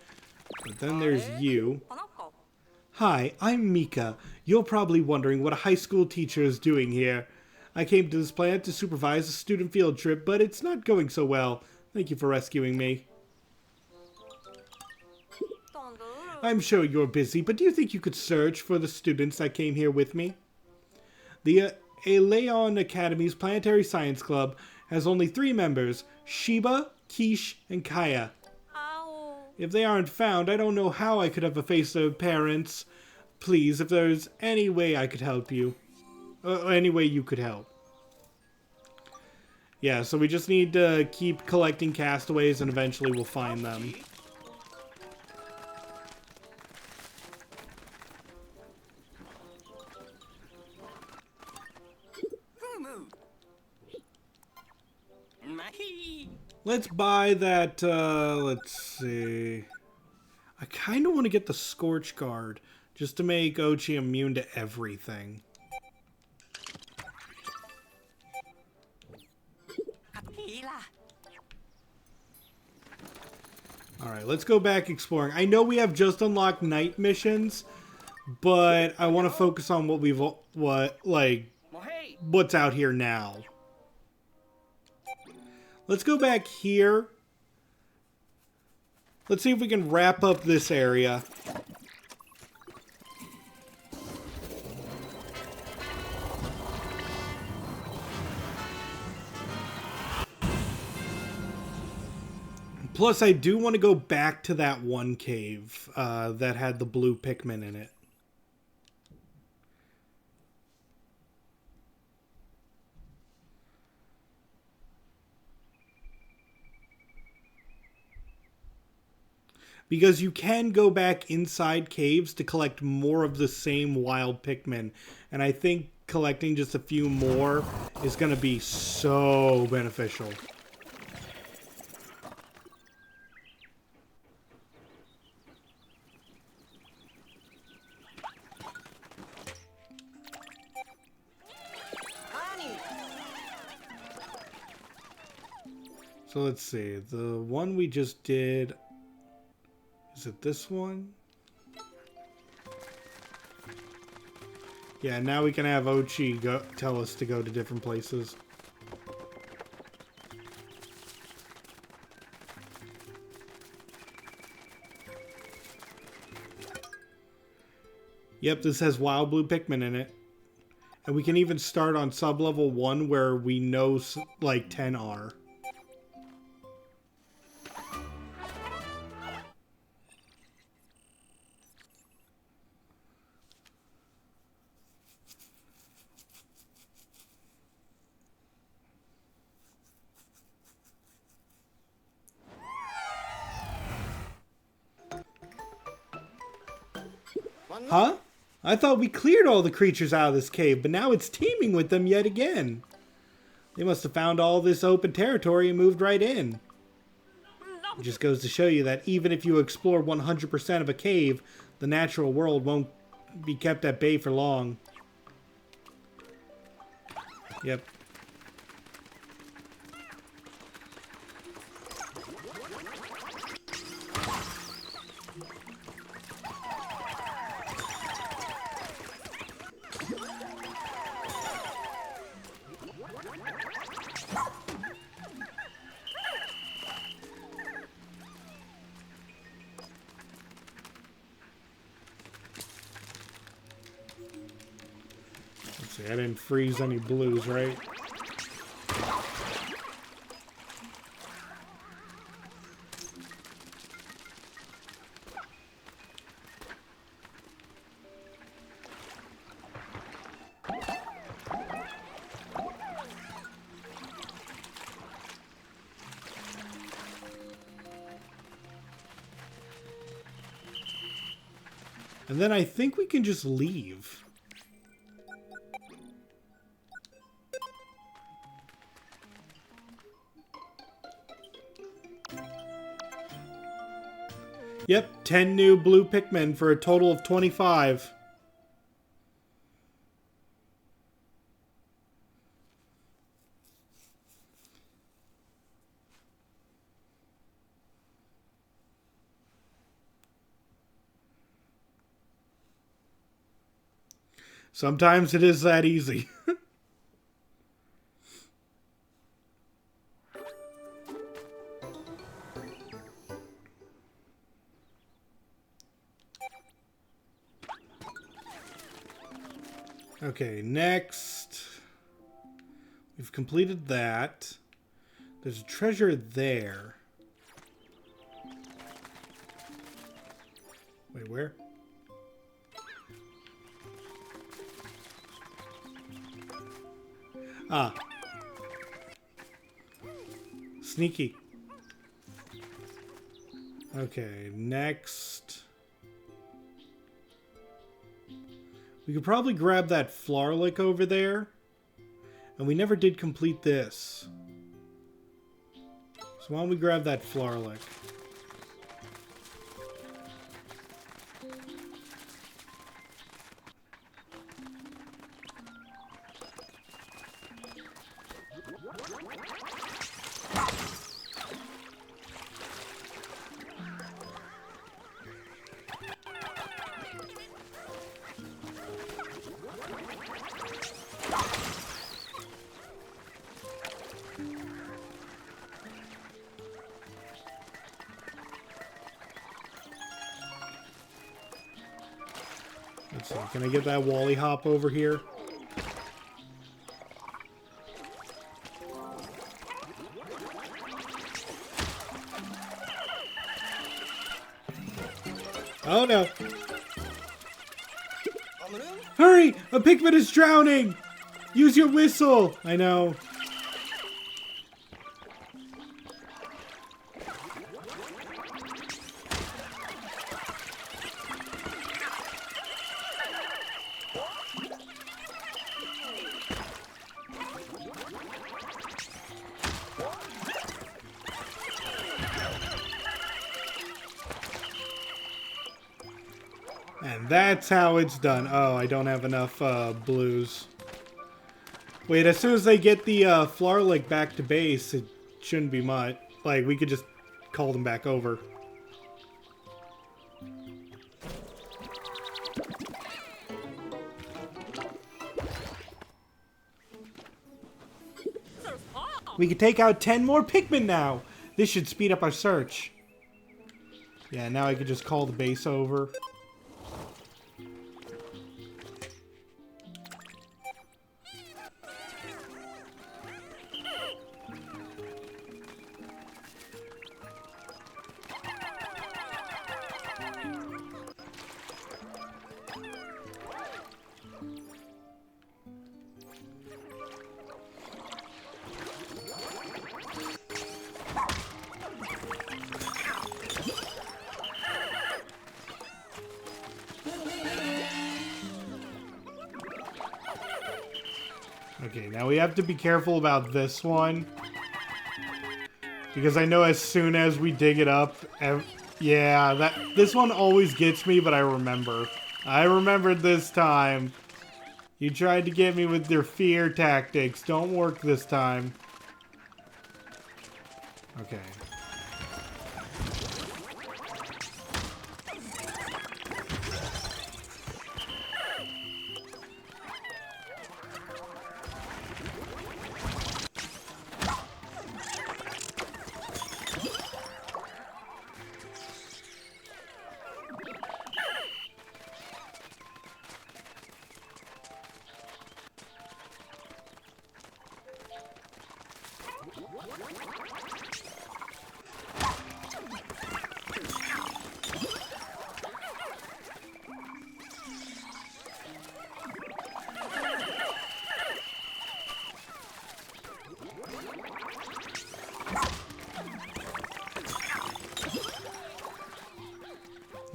Speaker 1: But then there's you. Hi, I'm Mika. You're probably wondering what a high school teacher is doing here. I came to this planet to supervise a student field trip, but it's not going so well. Thank you for rescuing me. I'm sure you're busy, but do you think you could search for the students that came here with me? The Aeolian Academy's Planetary Science Club has only 3 members, Sheba, Quiche, and Kaya. If they aren't found, I don't know how I could have effaced their parents. Please, if there's any way I could help you. Any way you could help. Yeah, so we just need to keep collecting castaways and eventually we'll find them. Let's buy that, let's see. I kind of want to get the Scorch Guard just to make Ochi immune to everything. Alright, let's go back exploring. I know we have just unlocked night missions, but I want to focus on what's out here now. Let's go back here. Let's see if we can wrap up this area. Plus, I do want to go back to that one cave that had the blue Pikmin in it. Because you can go back inside caves to collect more of the same wild Pikmin. And I think collecting just a few more is going to be so beneficial. So let's see. The one we just did... Is it this one? Yeah, now we can have Ochi tell us to go to different places. Yep, this has wild blue Pikmin in it. And we can even start on sub-level 1 where we know like 10 are. Huh? I thought we cleared all the creatures out of this cave, but now it's teeming with them yet again. They must have found all this open territory and moved right in. It just goes to show you that even if you explore 100% of a cave, the natural world won't be kept at bay for long. Yep. Let's see, I didn't freeze any blues, right? And then I think we can just leave. Yep, 10 new blue Pikmin for a total of 25. Sometimes it is that easy. Okay, next. We've completed that. There's a treasure there. Wait, where? Ah. Sneaky. Okay, next. We could probably grab that Flarlick over there. And we never did complete this. So why don't we grab that Flarlick? Let's see, can I get that Wally hop over here? Oh no! Hurry! A Pikmin is drowning! Use your whistle! I know. And that's how it's done. Oh, I don't have enough blues. Wait, as soon as they get the Flarlick back to base, it shouldn't be much. Like, we could just call them back over. We can take out 10 more Pikmin now! This should speed up our search. Yeah, now I could just call the base over. Okay, now we have to be careful about this one. Because I know as soon as we dig it up... yeah, this one always gets me, but I remember. I remembered this time. You tried to get me with your fear tactics. Don't work this time. Okay.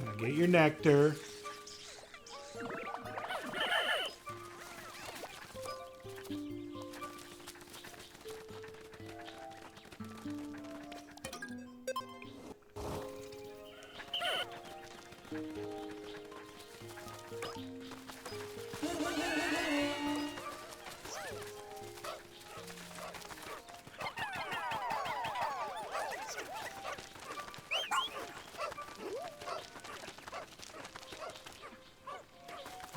Speaker 1: Now get your nectar.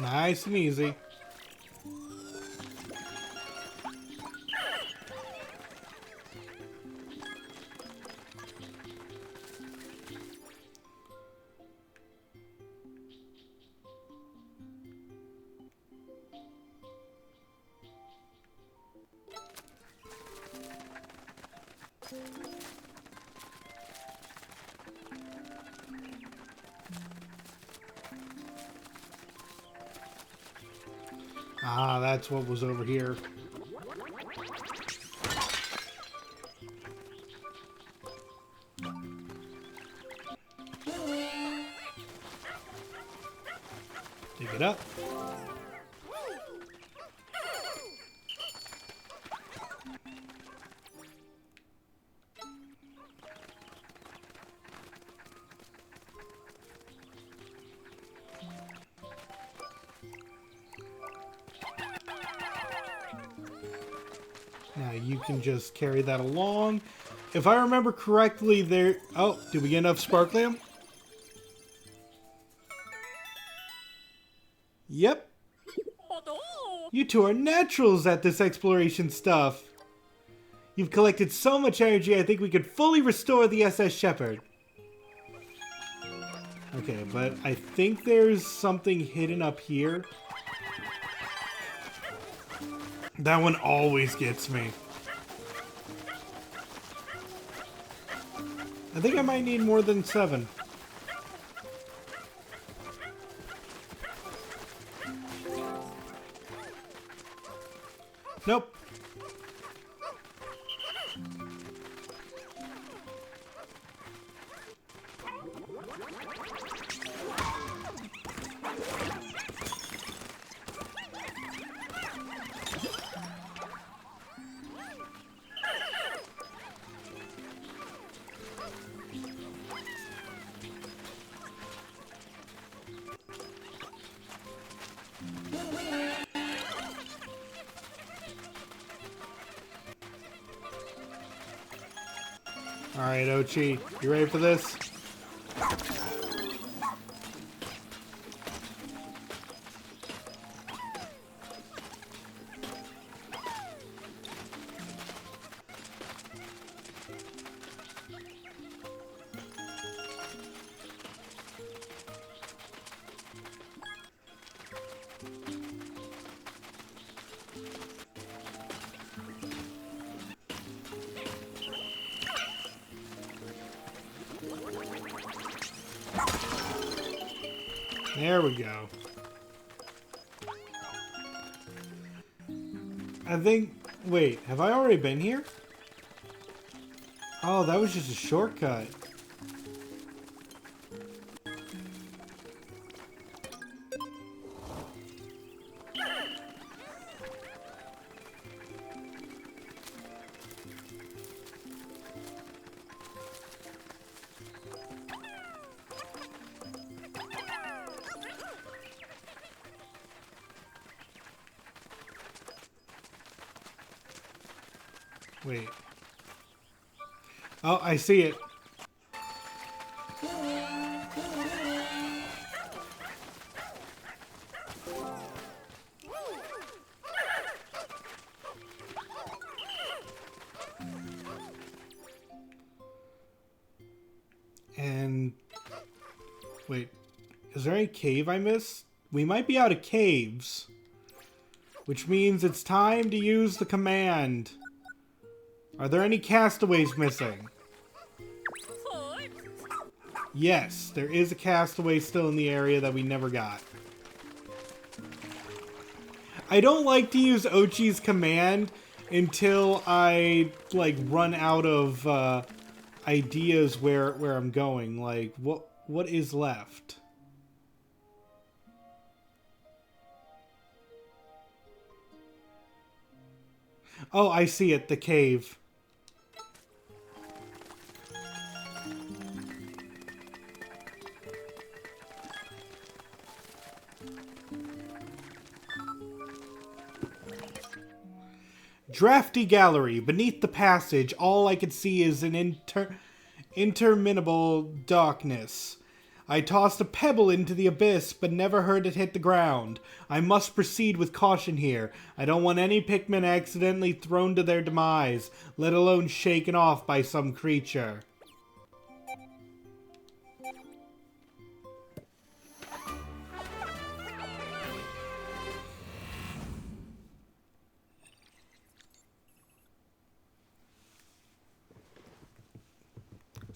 Speaker 1: Nice and easy. Ah, that's what was over here. Dig it up. Now you can just carry that along. If I remember correctly, there... Oh, did we get enough sparklium? Yep. You two are naturals at this exploration stuff. You've collected so much energy, I think we could fully restore the SS Shepherd. Okay, but I think there's something hidden up here. That one always gets me. I think I might need more than 7. Nope. Alright, Ochi, you ready for this? There we go. I think... Wait, have I already been here? Oh, that was just a shortcut. Wait. Oh, I see it. And... Wait. Is there any cave I missed? We might be out of caves. Which means it's time to use the command. Are there any castaways missing? Yes, there is a castaway still in the area that we never got. I don't like to use Ochi's command until I, like, run out of ideas where I'm going. Like, what is left? Oh, I see it, the cave. Drafty gallery. Beneath the passage, all I could see is an interminable darkness. I tossed a pebble into the abyss, but never heard it hit the ground. I must proceed with caution here. I don't want any Pikmin accidentally thrown to their demise, let alone shaken off by some creature.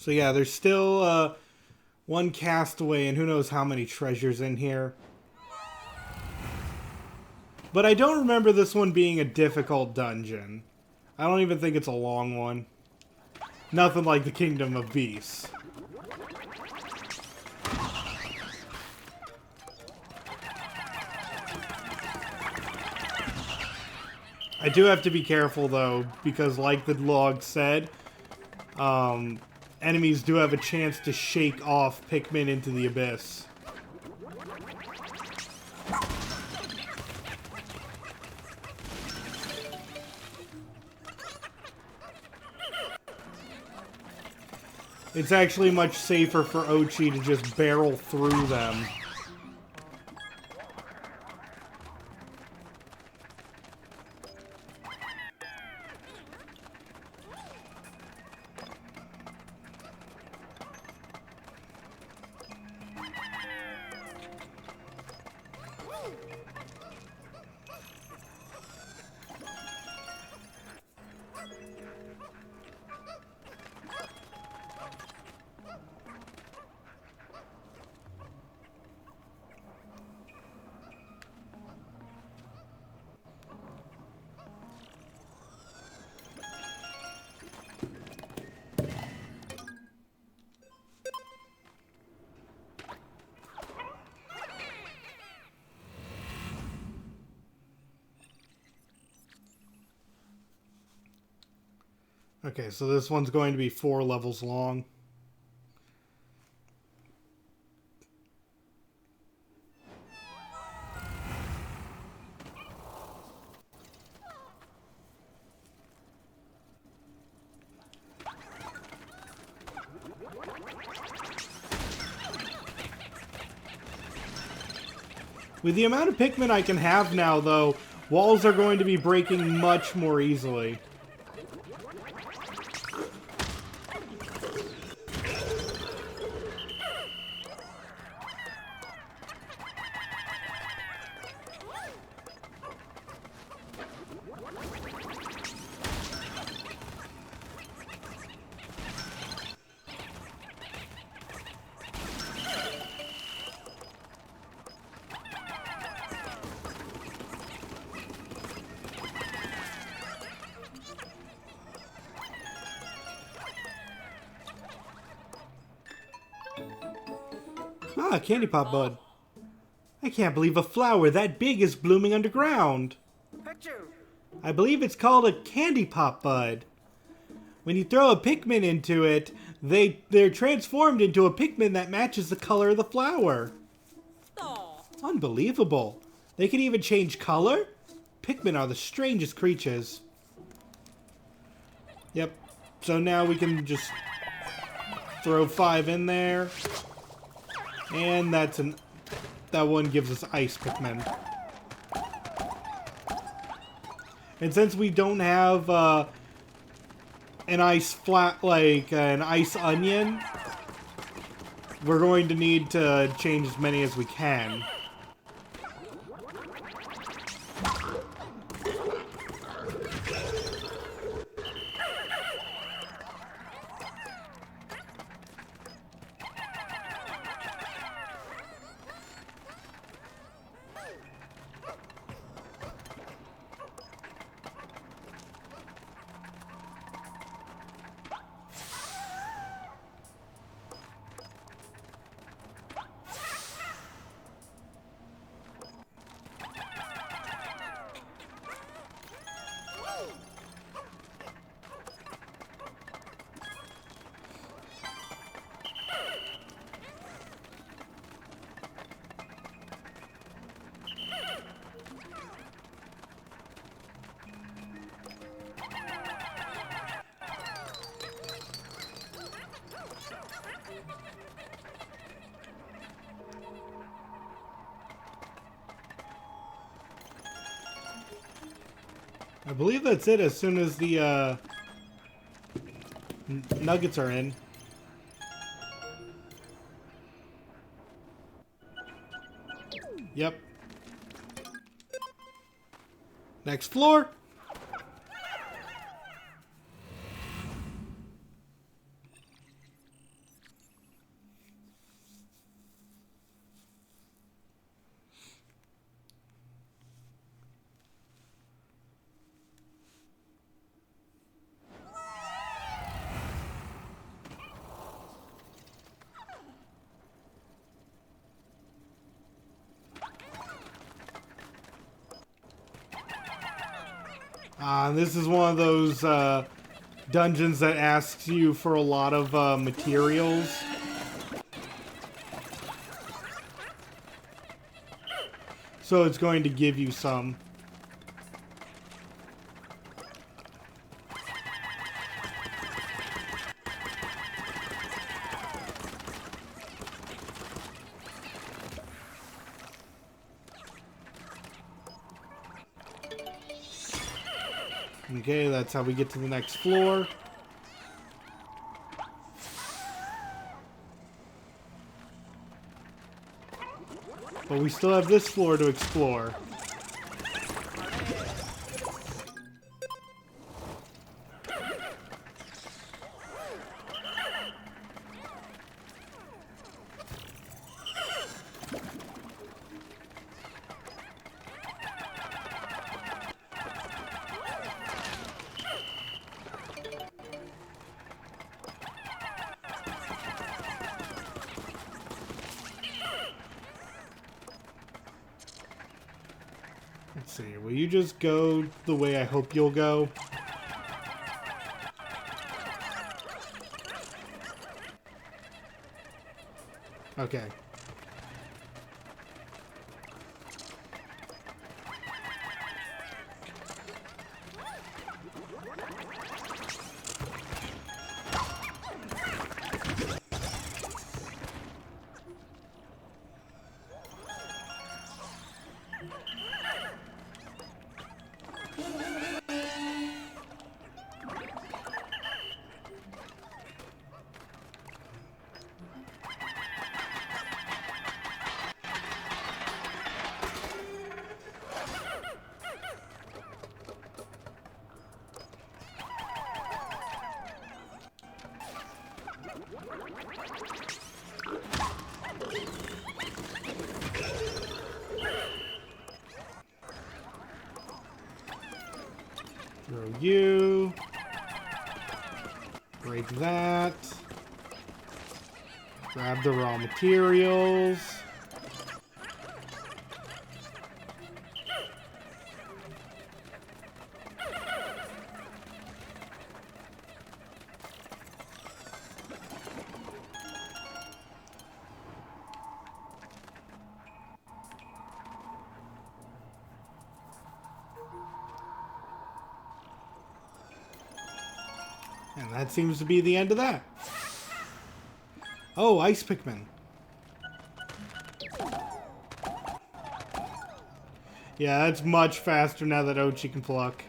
Speaker 1: So yeah, there's still one castaway and who knows how many treasures in here. But I don't remember this one being a difficult dungeon. I don't even think it's a long one. Nothing like the Kingdom of Beasts. I do have to be careful though, because like the log said, enemies do have a chance to shake off Pikmin into the abyss. It's actually much safer for Ochi to just barrel through them. Okay, so this one's going to be 4 levels long. With the amount of Pikmin I can have now, though, walls are going to be breaking much more easily. Ah, candy pop bud. I can't believe a flower that big is blooming underground.
Speaker 3: Picture.
Speaker 1: I believe it's called a candy pop bud. When you throw a Pikmin into it, they're transformed into a Pikmin that matches the color of the flower.
Speaker 3: Aw.
Speaker 1: Unbelievable. They can even change color? Pikmin are the strangest creatures. Yep. So now we can just throw 5 in there. And that one gives us ice Pikmin. And since we don't have an ice an ice onion, we're going to need to change as many as we can. I believe that's it as soon as the nuggets are in. Yep. Next floor. This is one of those dungeons that asks you for a lot of materials. So it's going to give you some. Okay, that's how we get to the next floor. But we still have this floor to explore. Let's see, will you just go the way I hope you'll go? Okay. Throw you. Break that. Grab the raw materials. And that seems to be the end of that. Oh, Ice Pikmin. Yeah, that's much faster now that Ochi can pluck.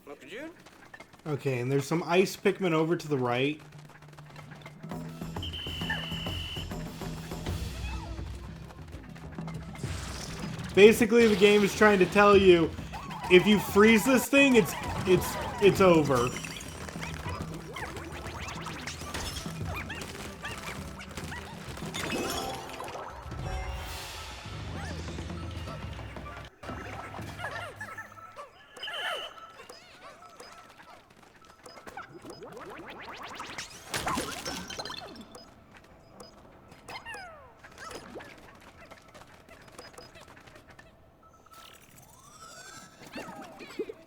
Speaker 3: Look at you.
Speaker 1: Okay, and there's some Ice Pikmin over to the right. Basically, the game is trying to tell you, if you freeze this thing, it's over.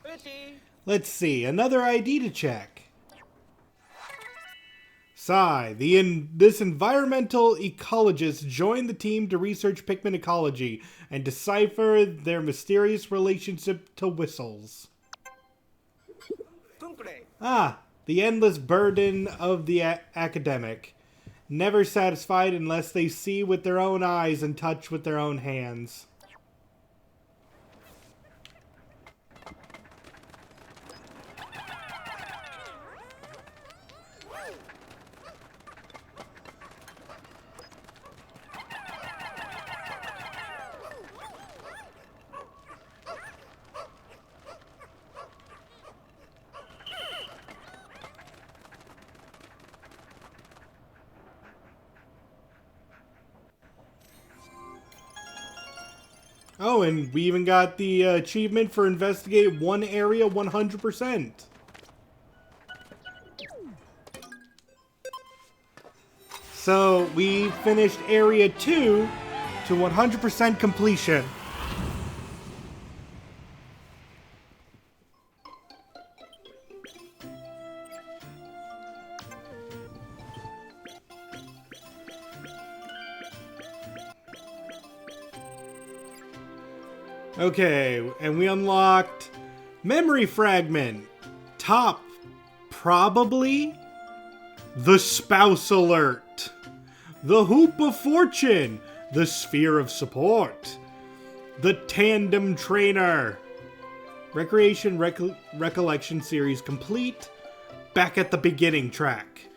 Speaker 3: Fishy.
Speaker 1: Let's see, another ID to check. Sai, this environmental ecologist joined the team to research Pikmin ecology and decipher their mysterious relationship to whistles.
Speaker 3: Tunkle.
Speaker 1: Ah, the endless burden of the academic. Never satisfied unless they see with their own eyes and touch with their own hands. Oh, and we even got the achievement for investigate one area 100%. So we finished area 2 to 100% completion. Okay, and we unlocked Memory Fragment. Top, probably. The Spouse Alert. The Hoop of Fortune. The Sphere of Support. The Tandem Trainer. Recreation Recollection Series complete. Back at the beginning track.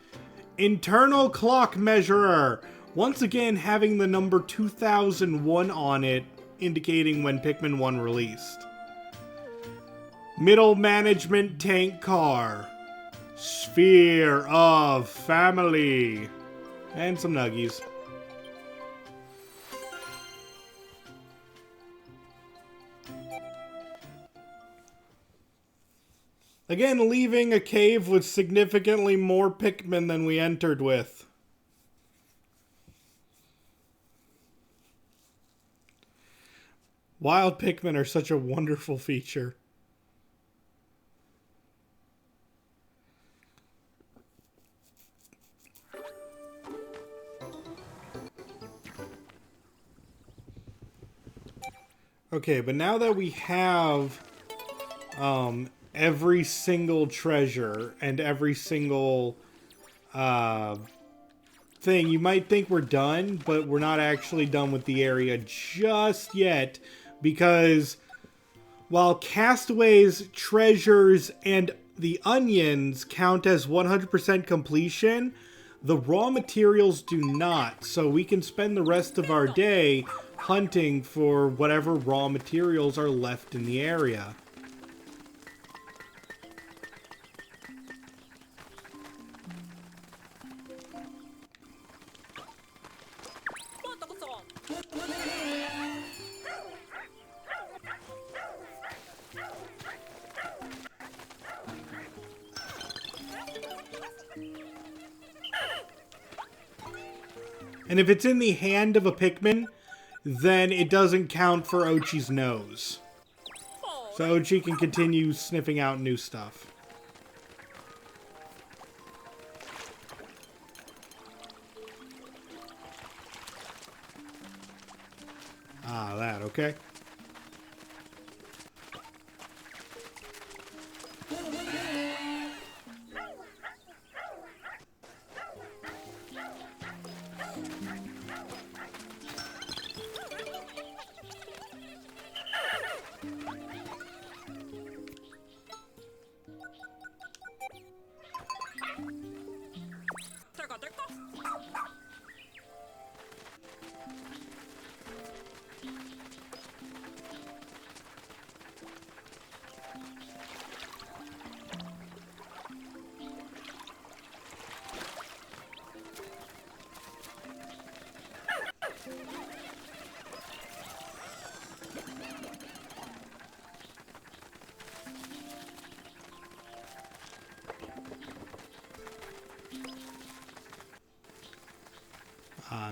Speaker 1: Internal Clock Measurer. Once again having the number 2001 on it, indicating when Pikmin 1 released. Middle Management Tank Car. Sphere of Family. And some nuggies. Again, leaving a cave with significantly more Pikmin than we entered with. Wild Pikmin are such a wonderful feature. Okay, but now that we have every single treasure and every single thing, you might think we're done, but we're not actually done with the area just yet, because while Castaway's treasures and the onions count as 100% completion, the raw materials do not, so we can spend the rest of our day hunting for whatever raw materials are left in the area. And if it's in the hand of a Pikmin, then it doesn't count for Ochi's nose. So Ochi can continue sniffing out new stuff. Ah, that, okay.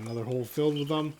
Speaker 1: Another hole filled with them.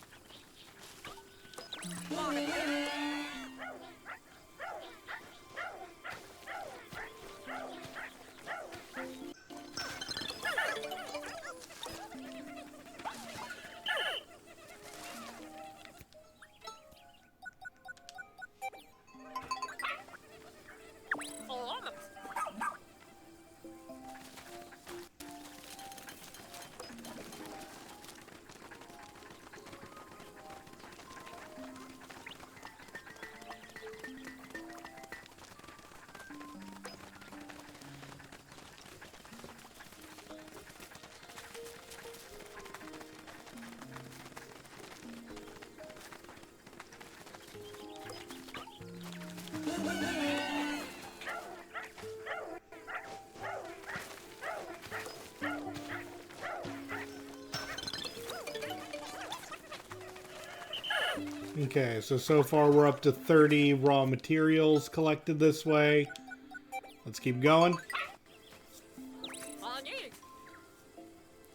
Speaker 1: Okay, so far we're up to 30 raw materials collected this way. Let's keep going.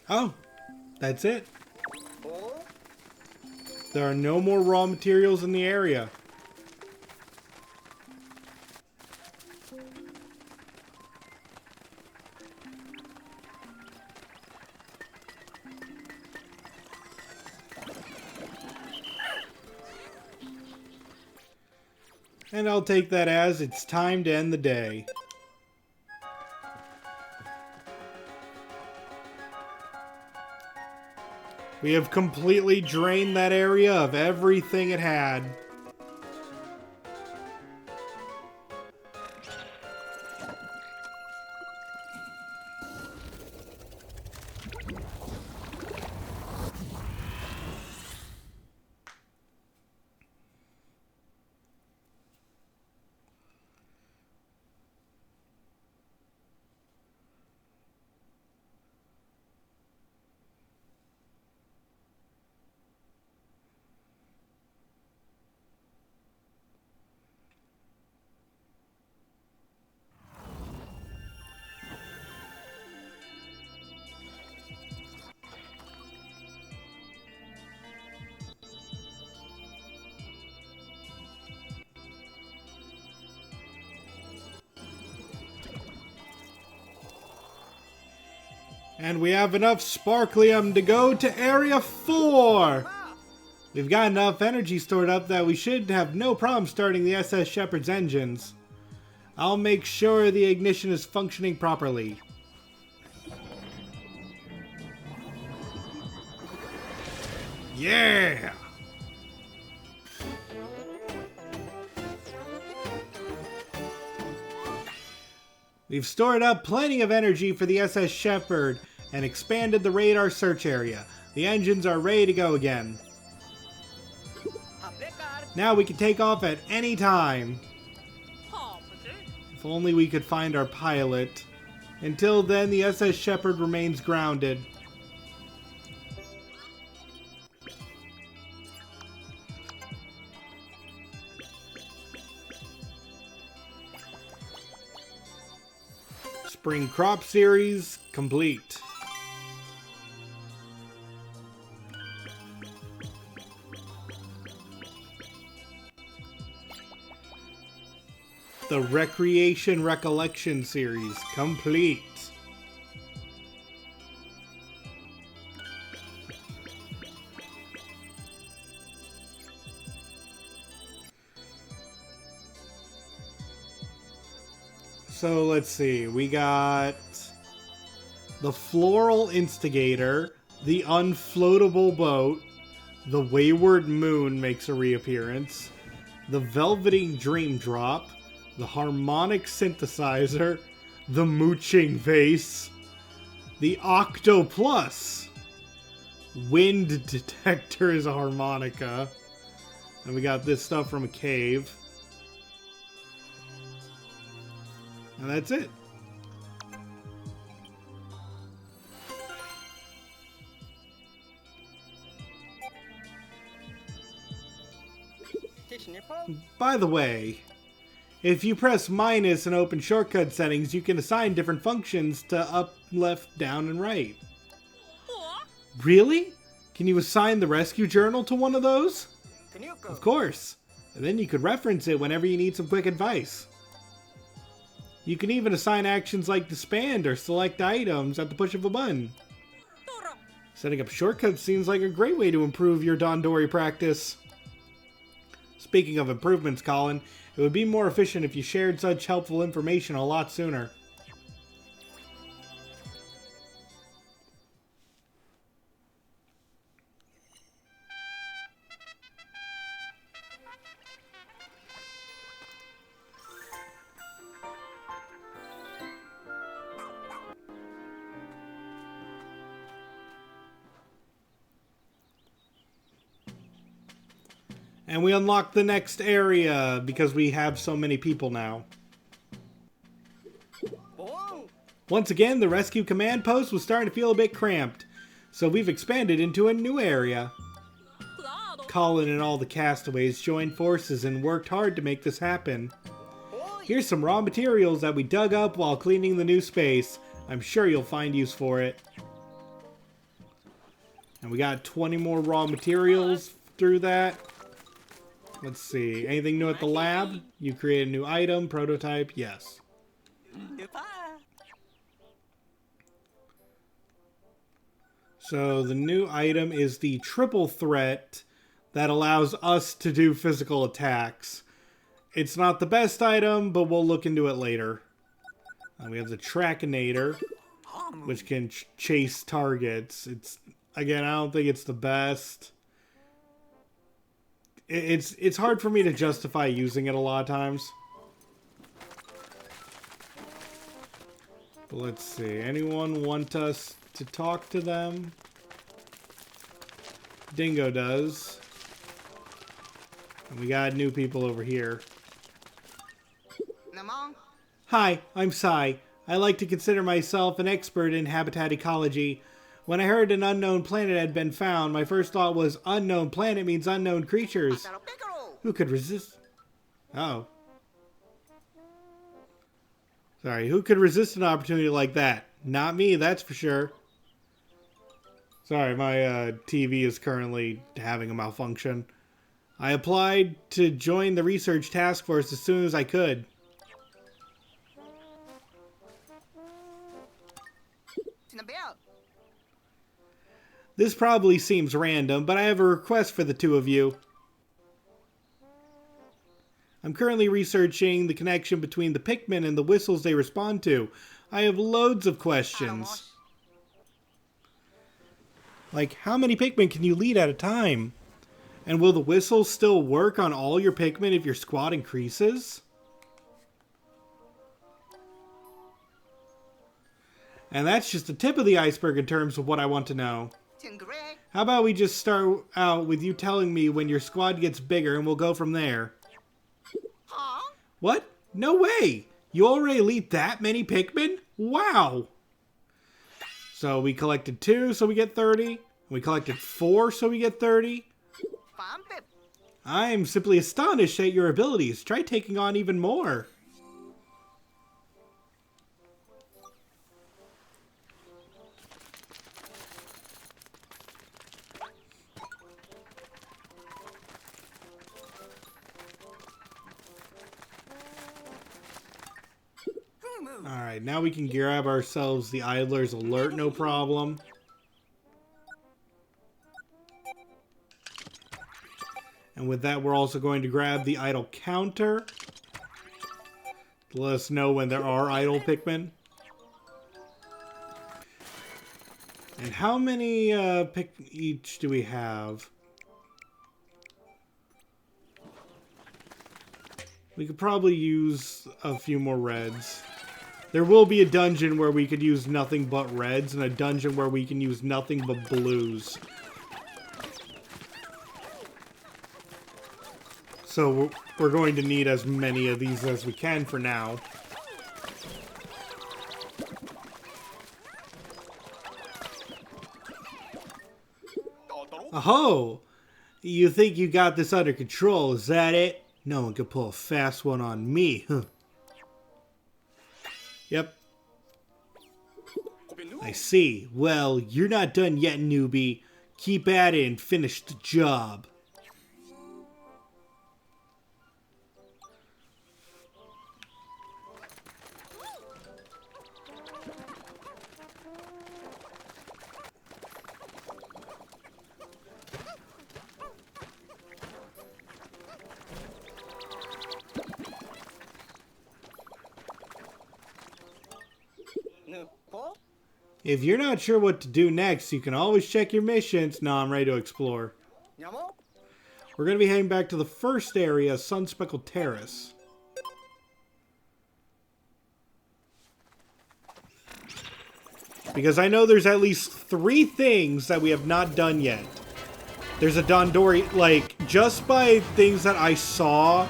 Speaker 1: Oh, that's it. There are no more raw materials in the area. And I'll take that as it's time to end the day. We have completely drained that area of everything it had. And we have enough sparklium to go to Area 4! We've got enough energy stored up that we should have no problem starting the SS Shepherd's engines. I'll make sure the ignition is functioning properly. Yeah! We've stored up plenty of energy for the SS Shepherd and expanded the radar search area. The engines are ready to go again. Now we can take off at any time. If only we could find our pilot. Until then, the SS Shepherd remains grounded. Spring crop series complete. The Recreation Recollection series complete. So let's see, we got the Floral Instigator, the Unfloatable Boat, the Wayward Moon makes a reappearance, the Velveting Dream Drop, the Harmonic Synthesizer, the Mooching Vase, the Octo Plus, Wind Detector is a harmonica, and we got this stuff from a cave. And that's it. By the way, if you press minus and open shortcut settings, you can assign different functions to up, left, down, and right. Really? Can you assign the rescue journal to one of those? Of course. And then you could reference it whenever you need some quick advice. You can even assign actions like disband or select items at the push of a button. Setting up shortcuts seems like a great way to improve your Dandori practice. Speaking of improvements, Colin, it would be more efficient if you shared such helpful information a lot sooner. And we unlock the next area because we have so many people now. Once again, the rescue command post was starting to feel a bit cramped, so we've expanded into a new area. Colin and all the castaways joined forces and worked hard to make this happen. Here's some raw materials that we dug up while cleaning the new space. I'm sure you'll find use for it. And we got 20 more raw materials through that. Let's see. Anything new at the lab? You create a new item, prototype? Yes. So the new item is the triple threat that allows us to do physical attacks. It's not the best item, but we'll look into it later. We have the Trackinator, which can chase targets. Again, I don't think it's the best. It's hard for me to justify using it a lot of times. But let's see. Anyone want us to talk to them? Dingo does. And we got new people over here. Hi, I'm Sai. I like to consider myself an expert in habitat ecology. When I heard an unknown planet had been found, my first thought was unknown planet means unknown creatures. Who could resist? Oh. Sorry, who could resist an opportunity like that? Not me, that's for sure. Sorry, my TV is currently having a malfunction. I applied to join the research task force as soon as I could. This probably seems random, but I have a request for the two of you. I'm currently researching the connection between the Pikmin and the whistles they respond to. I have loads of questions. Like, how many Pikmin can you lead at a time? And will the whistles still work on all your Pikmin if your squad increases? And that's just the tip of the iceberg in terms of what I want to know. How about we just start out with you telling me when your squad gets bigger and we'll go from there.
Speaker 3: Huh?
Speaker 1: What? No way! You already lead that many Pikmin? Wow! So we collected 2, so we get 30. We collected 4, so we get 30. I'm simply astonished at your abilities. Try taking on even more. Alright, now we can grab ourselves the Idler's Alert, no problem. And with that, we're also going to grab the Idle Counter to let us know when there are idle Pikmin. And how many Pikmin each do we have? We could probably use a few more reds. There will be a dungeon where we could use nothing but reds, and a dungeon where we can use nothing but blues. So we're going to need as many of these as we can for now. Aho! You think you got this under control, is that it? No one could pull a fast one on me, huh? Yep. I see. Well, you're not done yet, newbie. Keep at it and finish the job. If you're not sure what to do next, you can always check your missions. No, I'm ready to explore. We're going to be heading back to the first area, Sunspeckled Terrace. Because I know there's at least 3 things that we have not done yet. There's a Dandori, like, just by things that I saw,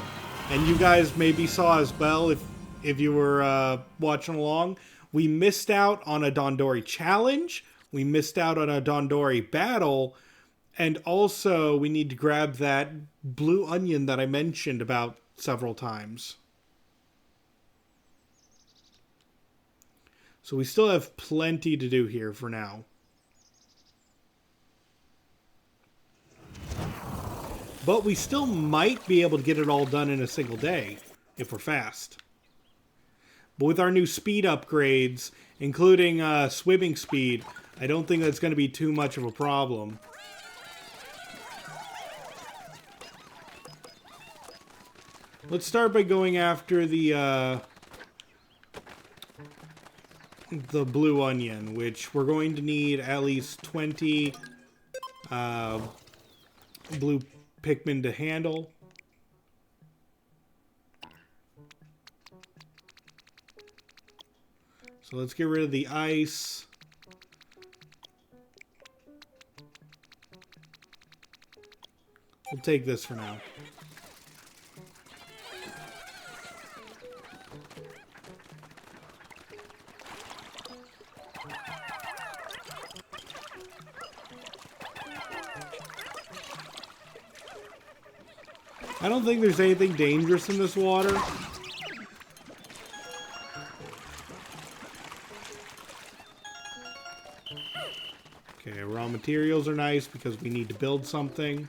Speaker 1: and you guys maybe saw as well if you were watching along, we missed out on a Dandori challenge, we missed out on a Dandori battle, and also we need to grab that blue onion that I mentioned about several times. So we still have plenty to do here for now. But we still might be able to get it all done in a single day, if we're fast. But with our new speed upgrades, including swimming speed, I don't think that's going to be too much of a problem. Let's start by going after the blue onion, which we're going to need at least 20 blue Pikmin to handle. So let's get rid of the ice. We'll take this for now. I don't think there's anything dangerous in this water. Okay, raw materials are nice because we need to build something.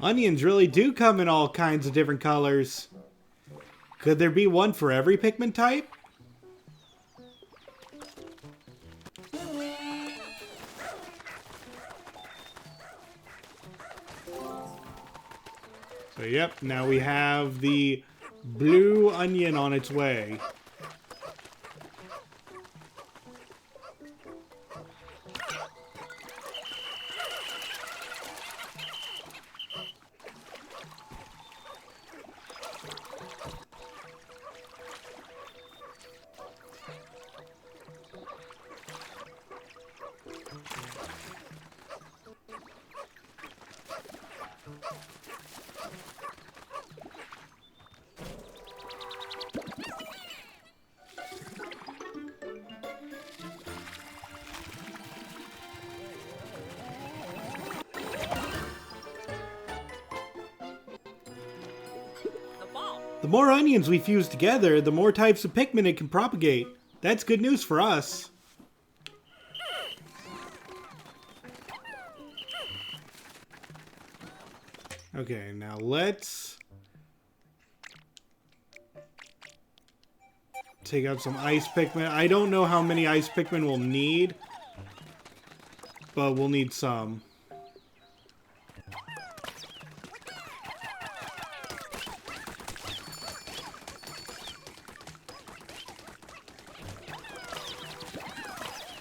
Speaker 1: Onions really do come in all kinds of different colors. Could there be one for every Pikmin type? So yep, now we have the blue onion on its way. The more onions we fuse together, the more types of Pikmin it can propagate. That's good news for us. Okay, now let's take out some ice Pikmin. I don't know how many ice Pikmin we'll need, but we'll need some.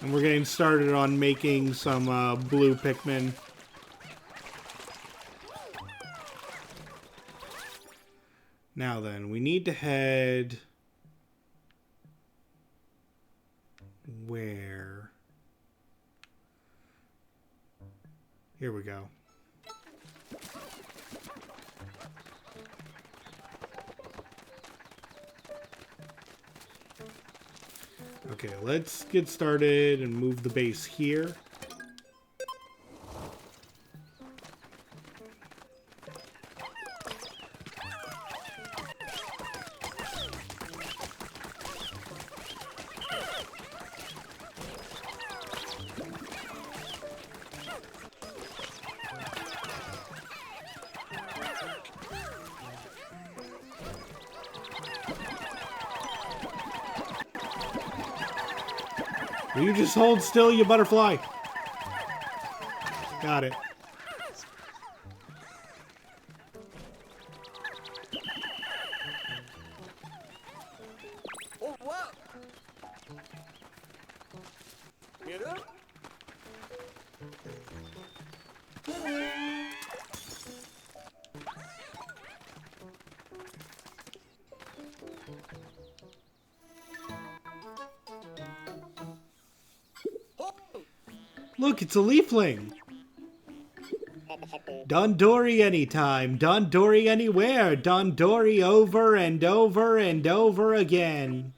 Speaker 1: And we're getting started on making some blue Pikmin. Now then, we need to head... Where? Here we go. Okay, let's get started and move the base here. Will you just hold still, you butterfly? Got it.
Speaker 3: Oh, wow. Get up.
Speaker 1: Look, it's a leafling. DANDORI anytime, DANDORI anywhere, DANDORI over and over and over again.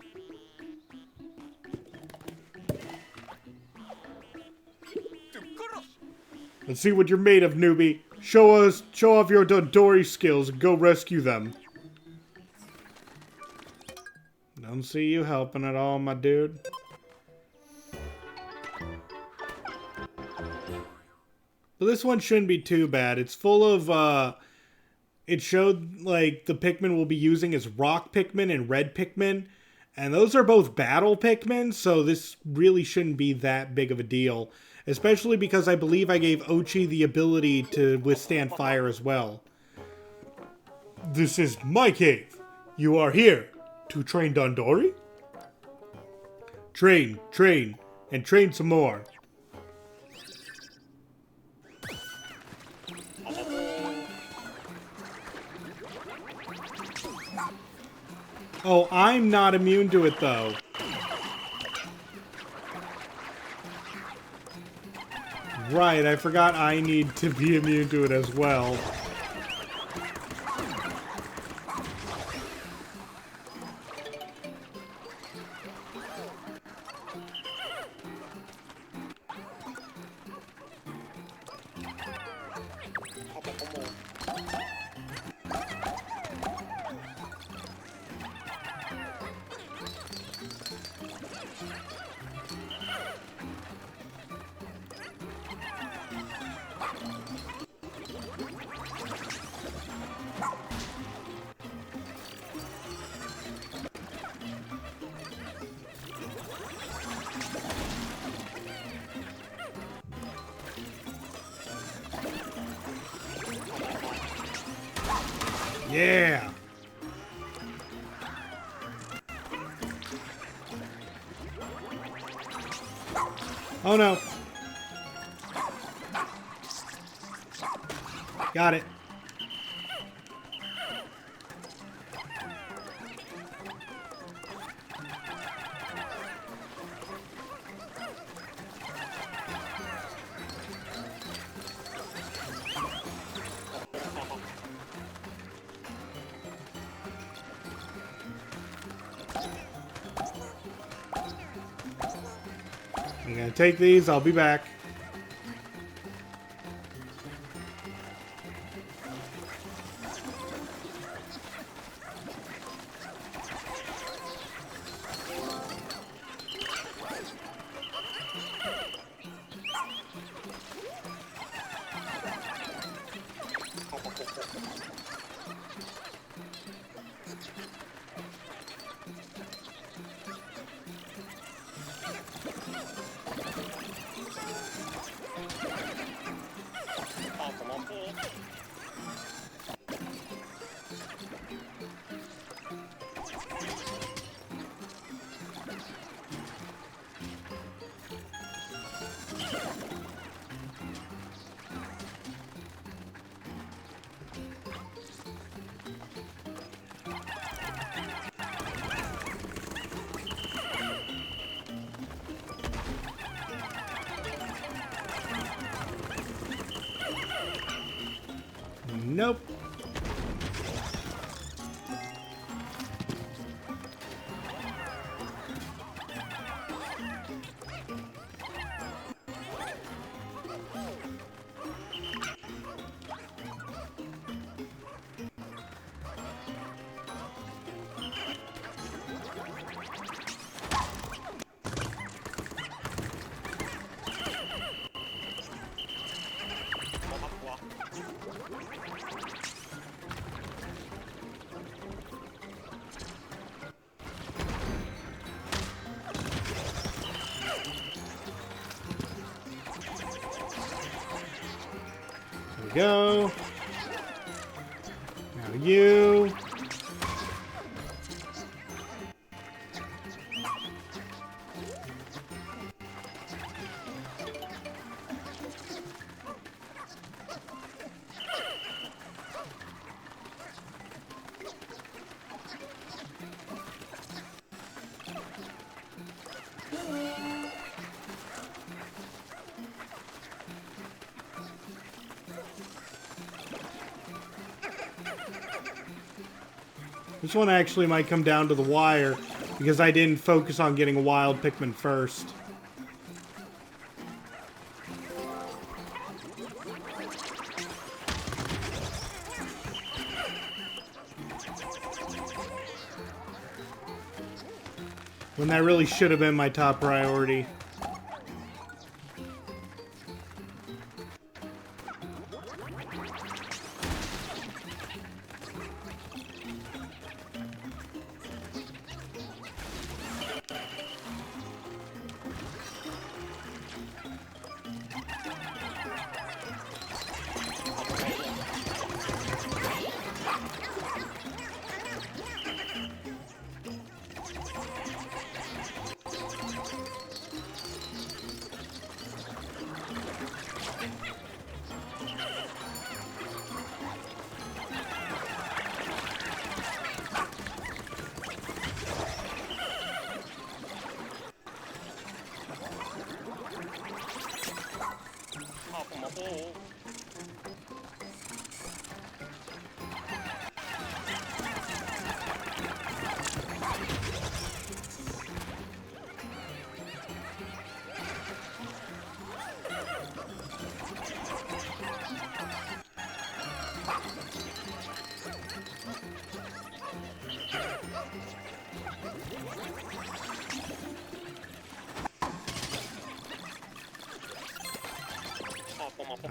Speaker 1: Let's see what you're made of, newbie. Show off your DANDORI skills and go rescue them. Don't see you helping at all, my dude. But this one shouldn't be too bad. It's full of, it showed, like, the Pikmin we'll be using is Rock Pikmin and Red Pikmin. And those are both Battle Pikmin, so this really shouldn't be that big of a deal. Especially because I believe I gave Ochi the ability to withstand fire as well. This is my cave. You are here to train DANDORI? Train, train, and train some more. Oh, I'm not immune to it, though. Right, I forgot I need to be immune to it as well. Yeah. Oh no. Got it. I'm gonna take these, I'll be back. Nope. There we go. Now you. This one actually might come down to the wire because I didn't focus on getting a wild Pikmin first. When that really should have been my top priority.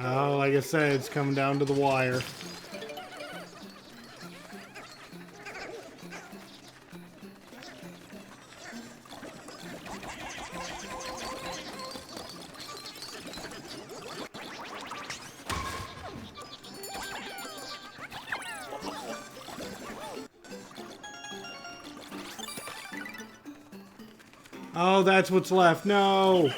Speaker 1: Oh, like I said, it's coming down to the wire. Oh, that's what's left. No.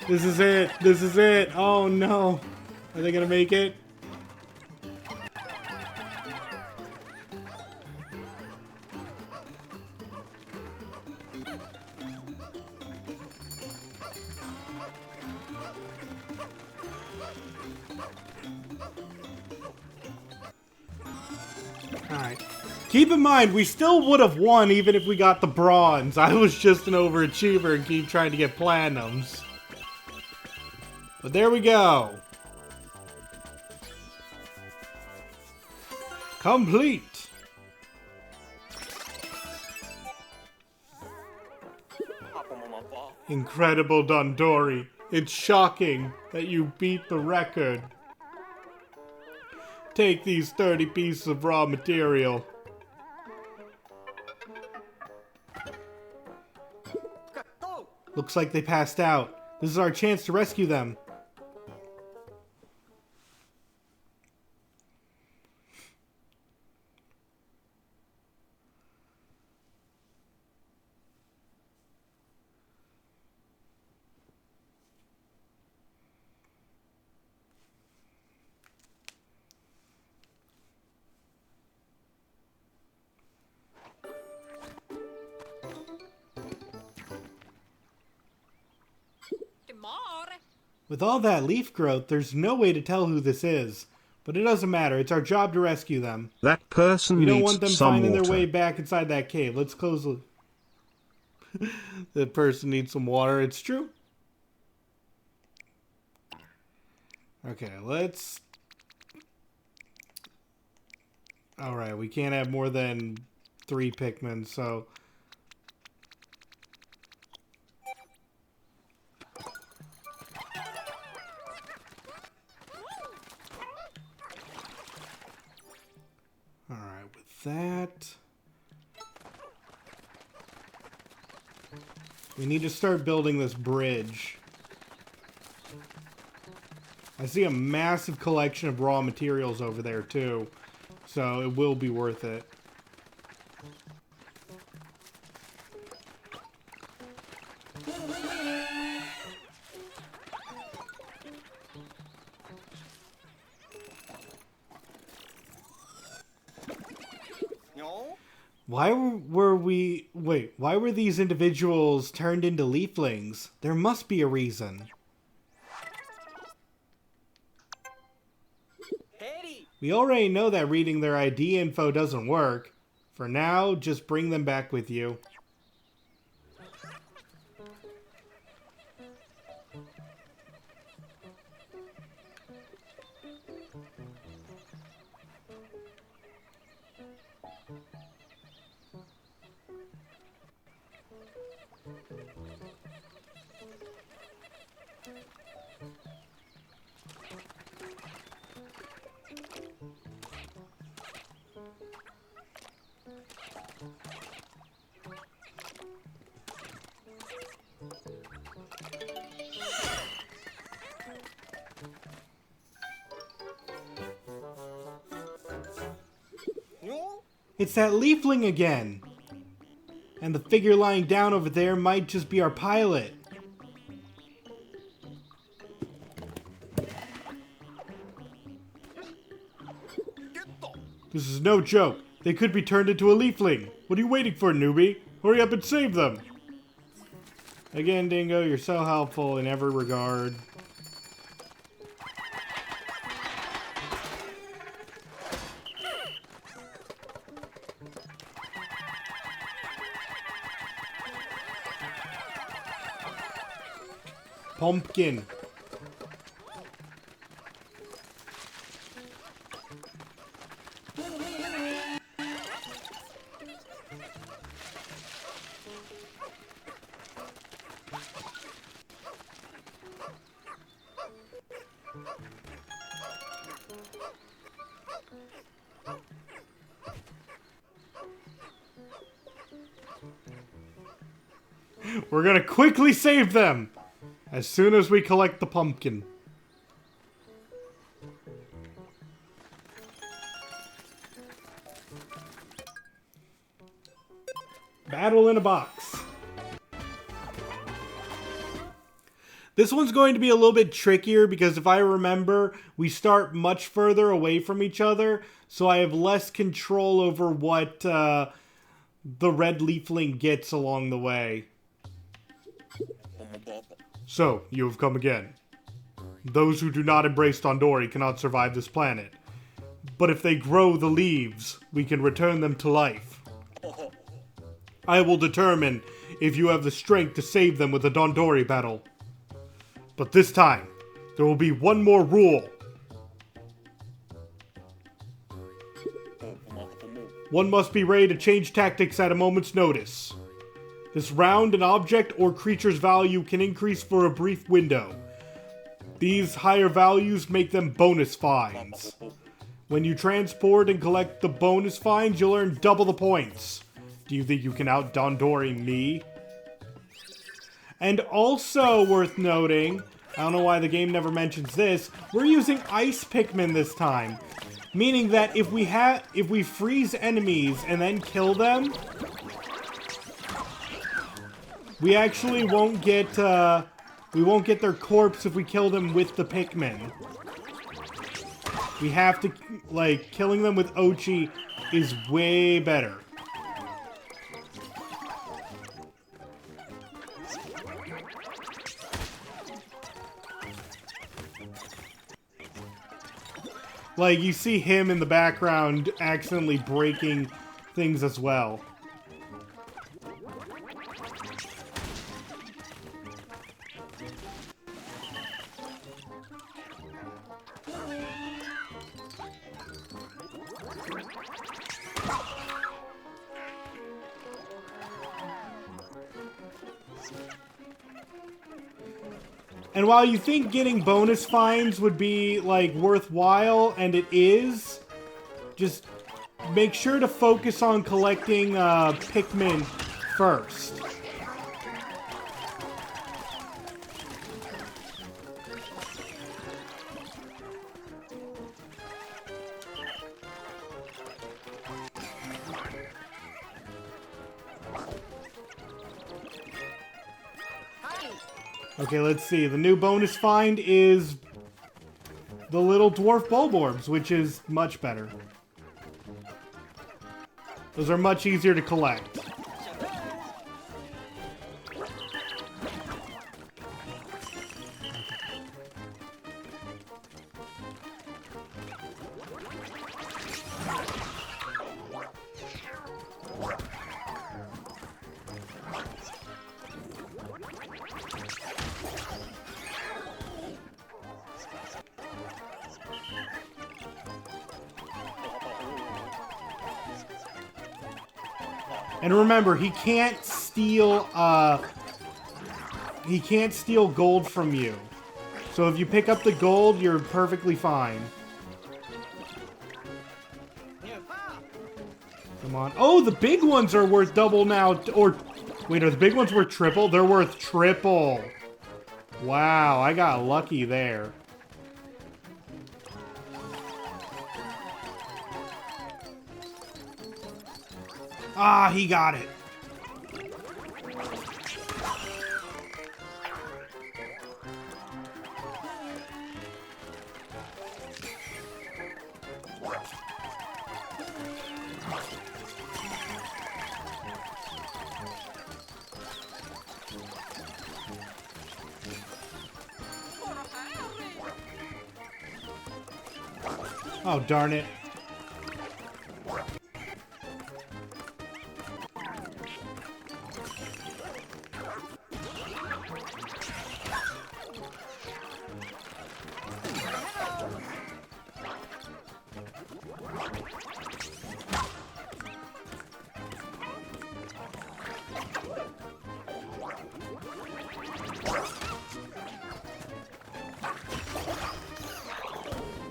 Speaker 1: This is it. This is it. Oh no. Are they gonna make it? Alright. Keep in mind, we still would have won even if we got the bronze. I was just an overachiever and keep trying to get platinums. But there we go. Complete. Incredible, Dandori. It's shocking that you beat the record. Take these 30 pieces of raw material. Looks like they passed out. This is our chance to rescue them. With all that leaf growth, there's no way to tell who this is. But it doesn't matter. It's our job to rescue them.
Speaker 2: That person
Speaker 1: We don't
Speaker 2: needs
Speaker 1: want them
Speaker 2: some
Speaker 1: finding
Speaker 2: water.
Speaker 1: their way back inside that cave. Let's close the... The person needs some water. It's true. Okay, let's... Alright, we can't have more than 3 Pikmin, so... Alright, with that... We need to start building this bridge. I see a massive collection of raw materials over there, too. So it will be worth it. Why why were these individuals turned into leaflings? There must be a reason. We already know that reading their ID info doesn't work. For now, just bring them back with you. It's that leafling again! And the figure lying down over there might just be our pilot. This is no joke. They could be turned into a leafling. What are you waiting for, newbie? Hurry up and save them! Again, Dingo, you're so helpful in every regard. Pumpkin. We're gonna quickly save them as soon as we collect the pumpkin. Battle in a box. This one's going to be a little bit trickier because if I remember, we start much further away from each other, so I have less control over what the red leafling gets along the way. So, you have come again. Those who do not embrace Dandori cannot survive this planet. But if they grow the leaves, we can return them to life. I will determine if you have the strength to save them with a Dandori battle. But this time, there will be one more rule. One must be ready to change tactics at a moment's notice. This round, an object or creature's value can increase for a brief window. These higher values make them bonus finds. When you transport and collect the bonus finds, you'll earn double the points. Do you think you can out-Dandori me? And also worth noting, I don't know why the game never mentions this, we're using ice Pikmin this time. Meaning that if we freeze enemies and then kill them, we actually won't get their corpse if we kill them with the Pikmin. We have to, like, killing them with Ochi is way better. Like, you see him in the background accidentally breaking things as well. And while you think getting bonus finds would be, like, worthwhile, and it is, just make sure to focus on collecting Pikmin first. Okay, let's see. The new bonus find is the little dwarf bulborbs, which is much better. Those are much easier to collect. And remember, he can't steal gold from you. So if you pick up the gold, you're perfectly fine. Come on. Oh, the big ones are worth double now. Or, wait, are the big ones worth triple? They're worth triple. Wow, I got lucky there. Ah, he got it. Oh, darn it.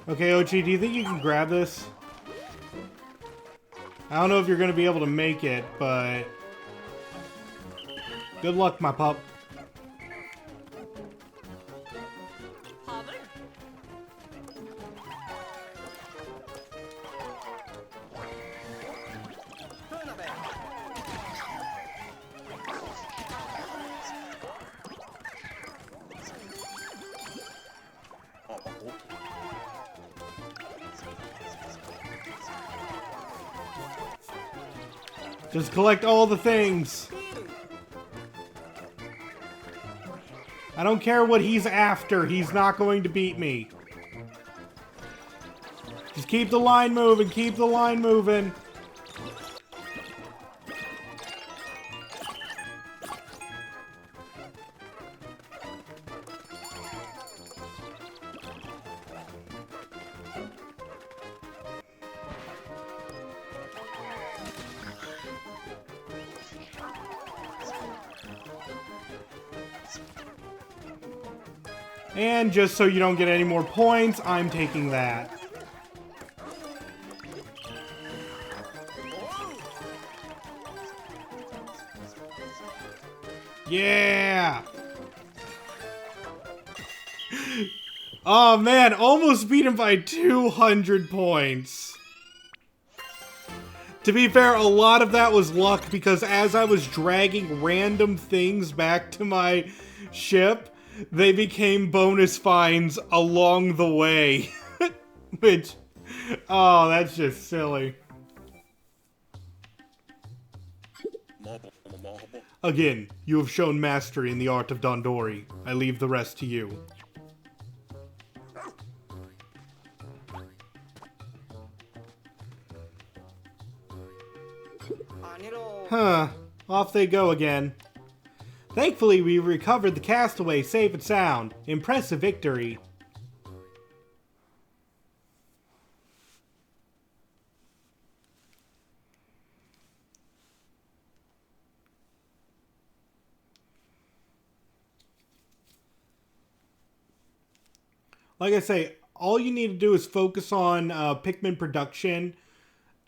Speaker 1: Okay, Ochi, do you think you can grab this? I don't know if you're going to be able to make it, but... good luck, my pup. Just collect all the things. I don't care what he's after. He's not going to beat me. Just keep the line moving. Keep the line moving. And just so you don't get any more points, I'm taking that. Yeah! Oh man, almost beat him by 200 points. To be fair, a lot of that was luck because as I was dragging random things back to my ship, they became bonus finds along the way. Which, oh, that's just silly. Again, you have shown mastery in the art of Dandori. I leave the rest to you. Huh. Off they go again. Thankfully, we recovered the castaway safe and sound. Impressive victory. Like I say, all you need to do is focus on Pikmin production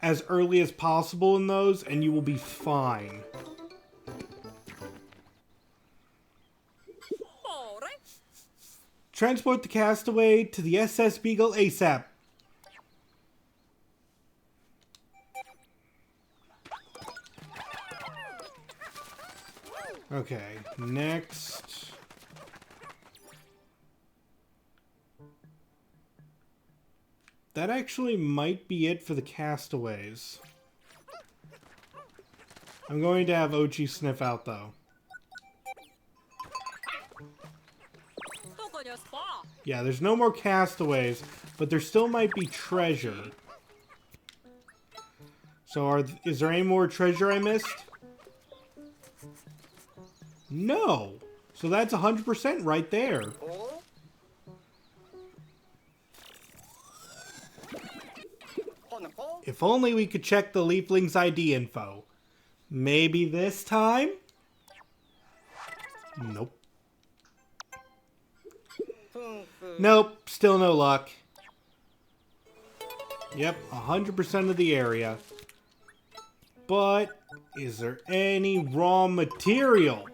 Speaker 1: as early as possible in those, and you will be fine. Transport the castaway to the SS Beagle ASAP. Okay, next. That actually might be it for the castaways. I'm going to have Ochi sniff out, though. Yeah, there's no more castaways, but there still might be treasure. So is there any more treasure I missed? No! So that's 100% right there. If only we could check the Leafling's ID info. Maybe this time? Nope. Nope, still no luck. Yep, 100% of the area. But, is there any raw material?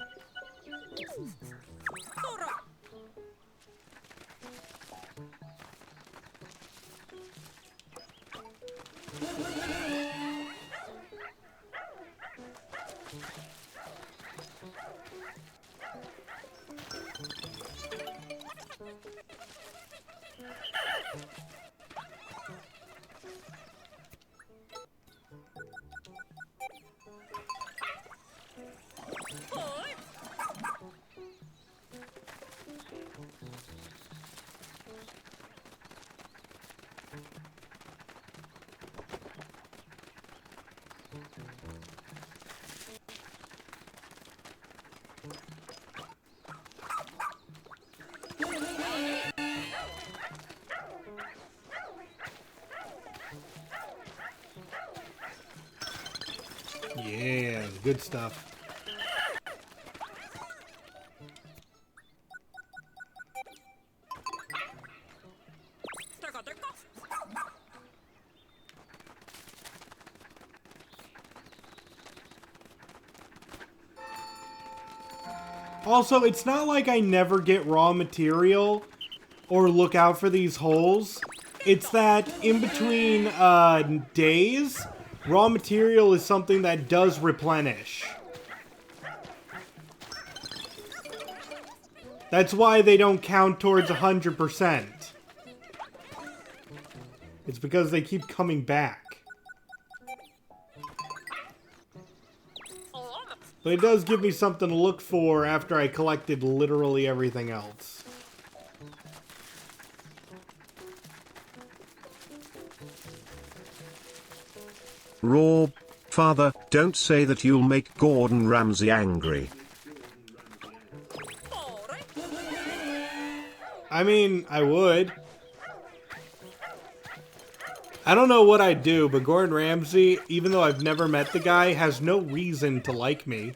Speaker 1: Yeah, good stuff. Also, it's not like I never get raw material or look out for these holes. It's that in between days, raw material is something that does replenish. That's why they don't count towards 100%. It's because they keep coming back. But it does give me something to look for after I collected literally everything else.
Speaker 2: Raw, father, don't say that you'll make Gordon Ramsay angry.
Speaker 1: I mean, I would. I don't know what I'd do, but Gordon Ramsay, even though I've never met the guy, has no reason to like me.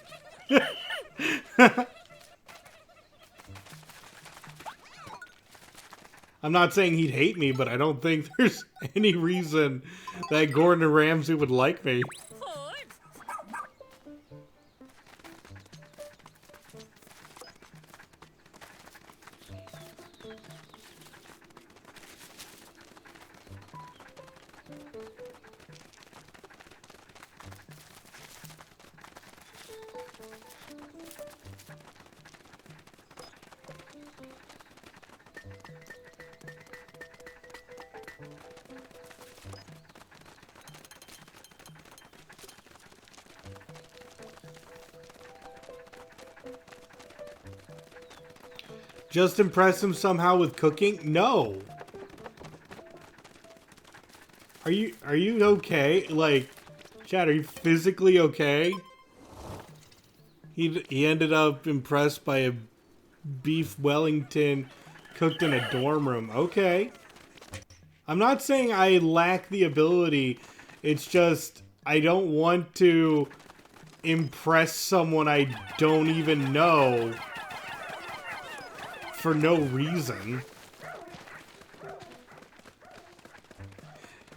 Speaker 1: I'm not saying he'd hate me, but I don't think there's any reason that Gordon Ramsay would like me. Just impress him somehow with cooking? No. Are you okay? Like, Chad, are you physically okay? He ended up impressed by a beef Wellington cooked in a dorm room. Okay. I'm not saying I lack the ability. It's just I don't want to impress someone I don't even know for no reason.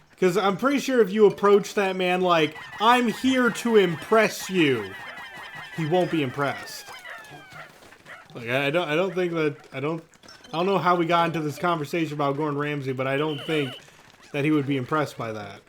Speaker 1: Because I'm pretty sure if you approach that man like, I'm here to impress you, he won't be impressed. Like, I don't think that, I don't know how we got into this conversation about Gordon Ramsay, but I don't think that he would be impressed by that.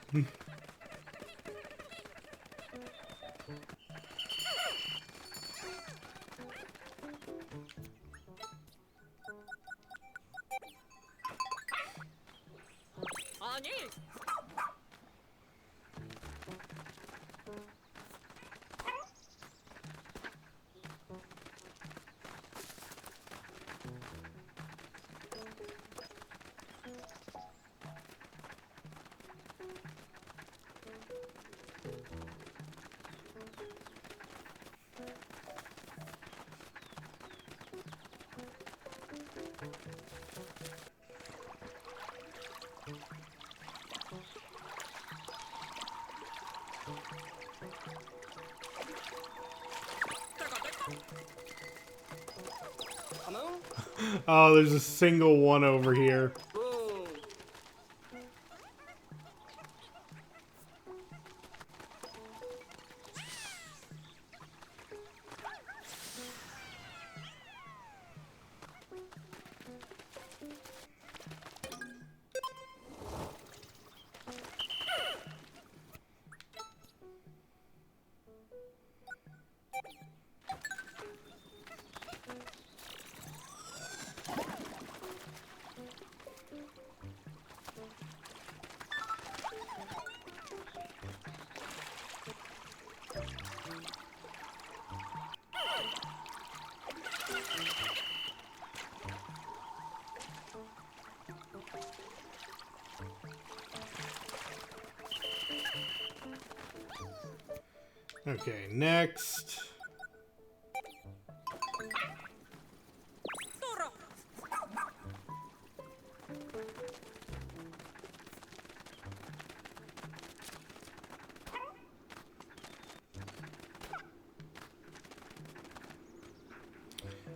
Speaker 1: Oh, there's a single one over here. Okay, next.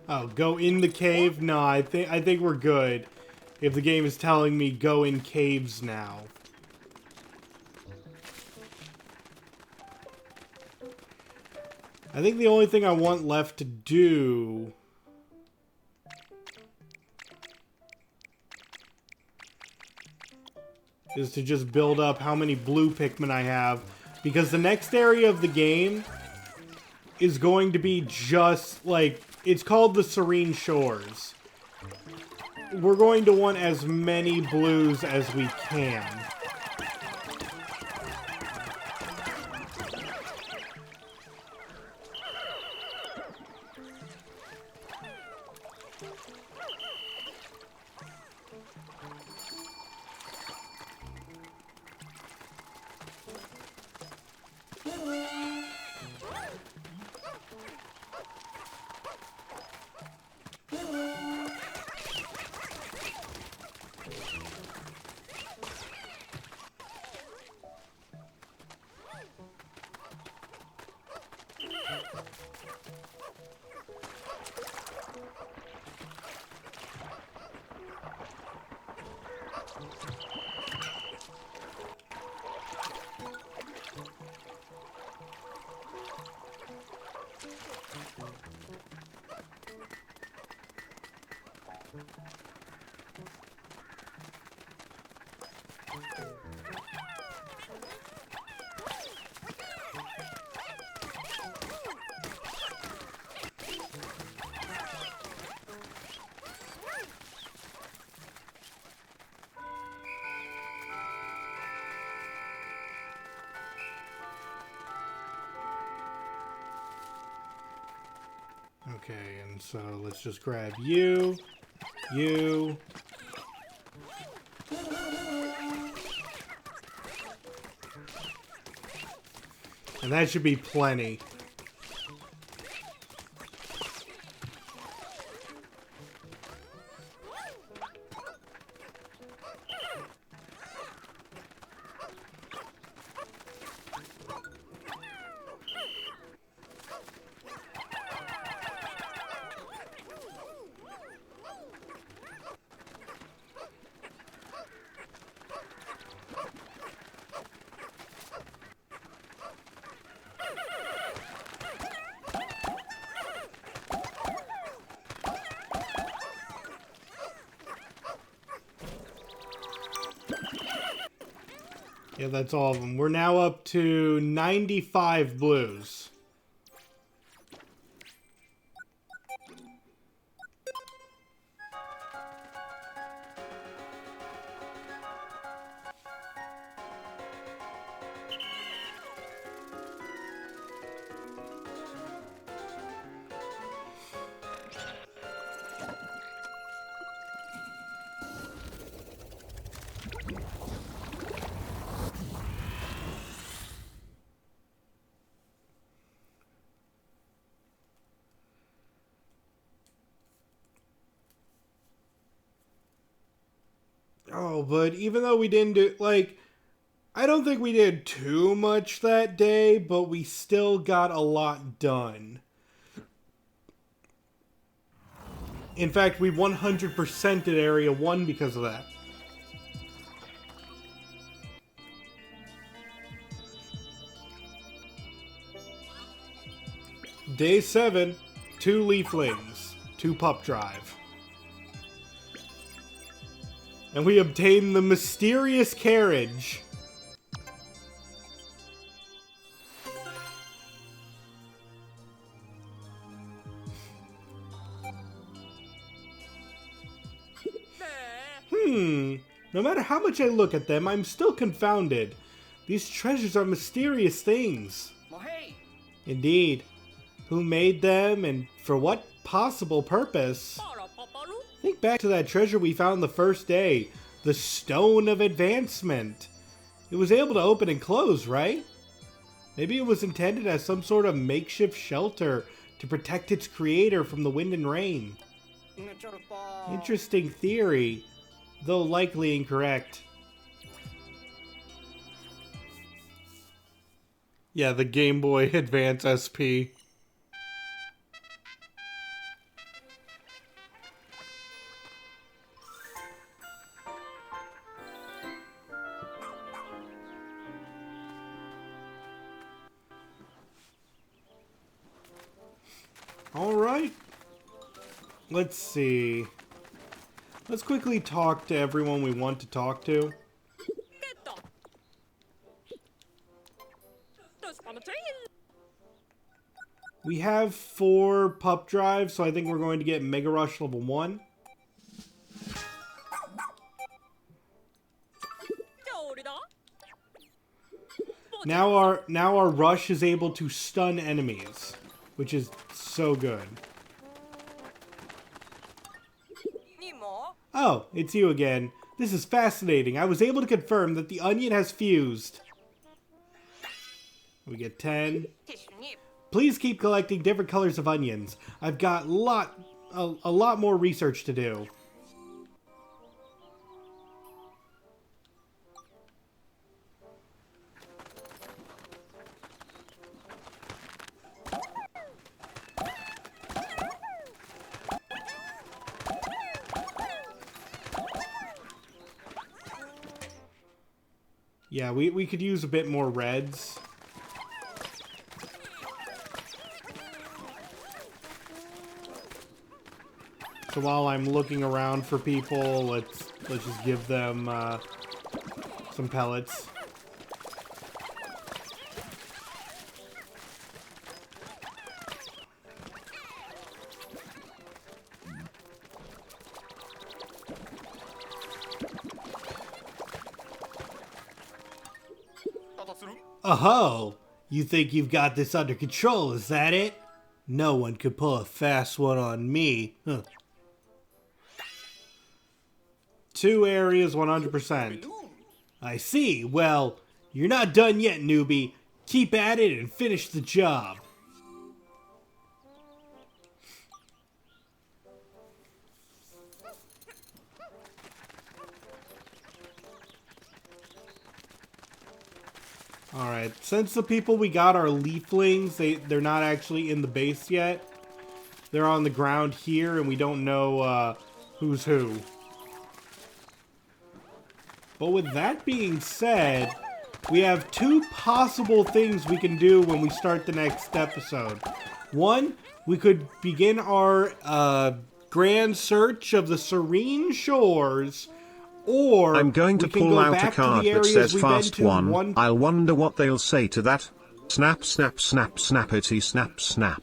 Speaker 1: Oh, go in the cave? No, I think we're good. If the game is telling me go in caves now. I think the only thing I want left to do is to just build up how many blue Pikmin I have, because the next area of the game is going to be just like, it's called the Serene Shores. We're going to want as many blues as we can. Okay, and so let's just grab you, you. And that should be plenty. Yeah, that's all of them. We're now up to 95 blues. Oh, but even though we didn't do, like, I don't think we did too much that day, but we still got a lot done. In fact, we 100%ed Area 1 because of that. Day 7, 2 leaflings, 2 pup drive. And we obtained the mysterious carriage. No matter how much I look at them, I'm still confounded. These treasures are mysterious things. Indeed. Who made them and for what possible purpose? Think back to that treasure we found the first day. The Stone of Advancement. It was able to open and close, right? Maybe it was intended as some sort of makeshift shelter to protect its creator from the wind and rain. Interesting theory, though likely incorrect. Yeah, the Game Boy Advance SP. Alright. Let's see. Let's quickly talk to everyone we want to talk to. We have 4 pup drives, so I think we're going to get Mega Rush level 1. Now our rush is able to stun enemies, which is so good. Oh, it's you again. This is fascinating. I was able to confirm that the onion has fused. We get 10. Please keep collecting different colors of onions. I've got a lot more research to do. Yeah, we could use a bit more reds. So while I'm looking around for people, let's just give them some pellets. Oh, you think you've got this under control, is that it? No one could pull a fast one on me. Huh. 2 areas, 100%. I see. Well, you're not done yet, newbie. Keep at it and finish the job. Alright, since the people we got are leaflings, they're not actually in the base yet. They're on the ground here, and we don't know who's who. But with that being said, we have 2 possible things we can do when we start the next episode. One, we could begin our grand search of the serene shores, or
Speaker 2: I'm going to pull out a card that says fast one. I'll wonder what they'll say to that. Snap, snap, snap, snappity, snap, snap.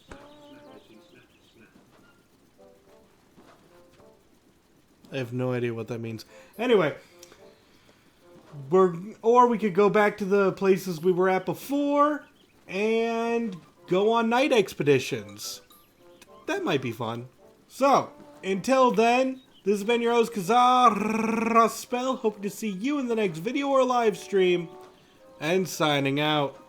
Speaker 1: I have no idea what that means. Anyway, or we could go back to the places we were at before and go on night expeditions. That might be fun. So, until then, this has been your host, Kazaraspell. Hoping to see you in the next video or live stream. And signing out.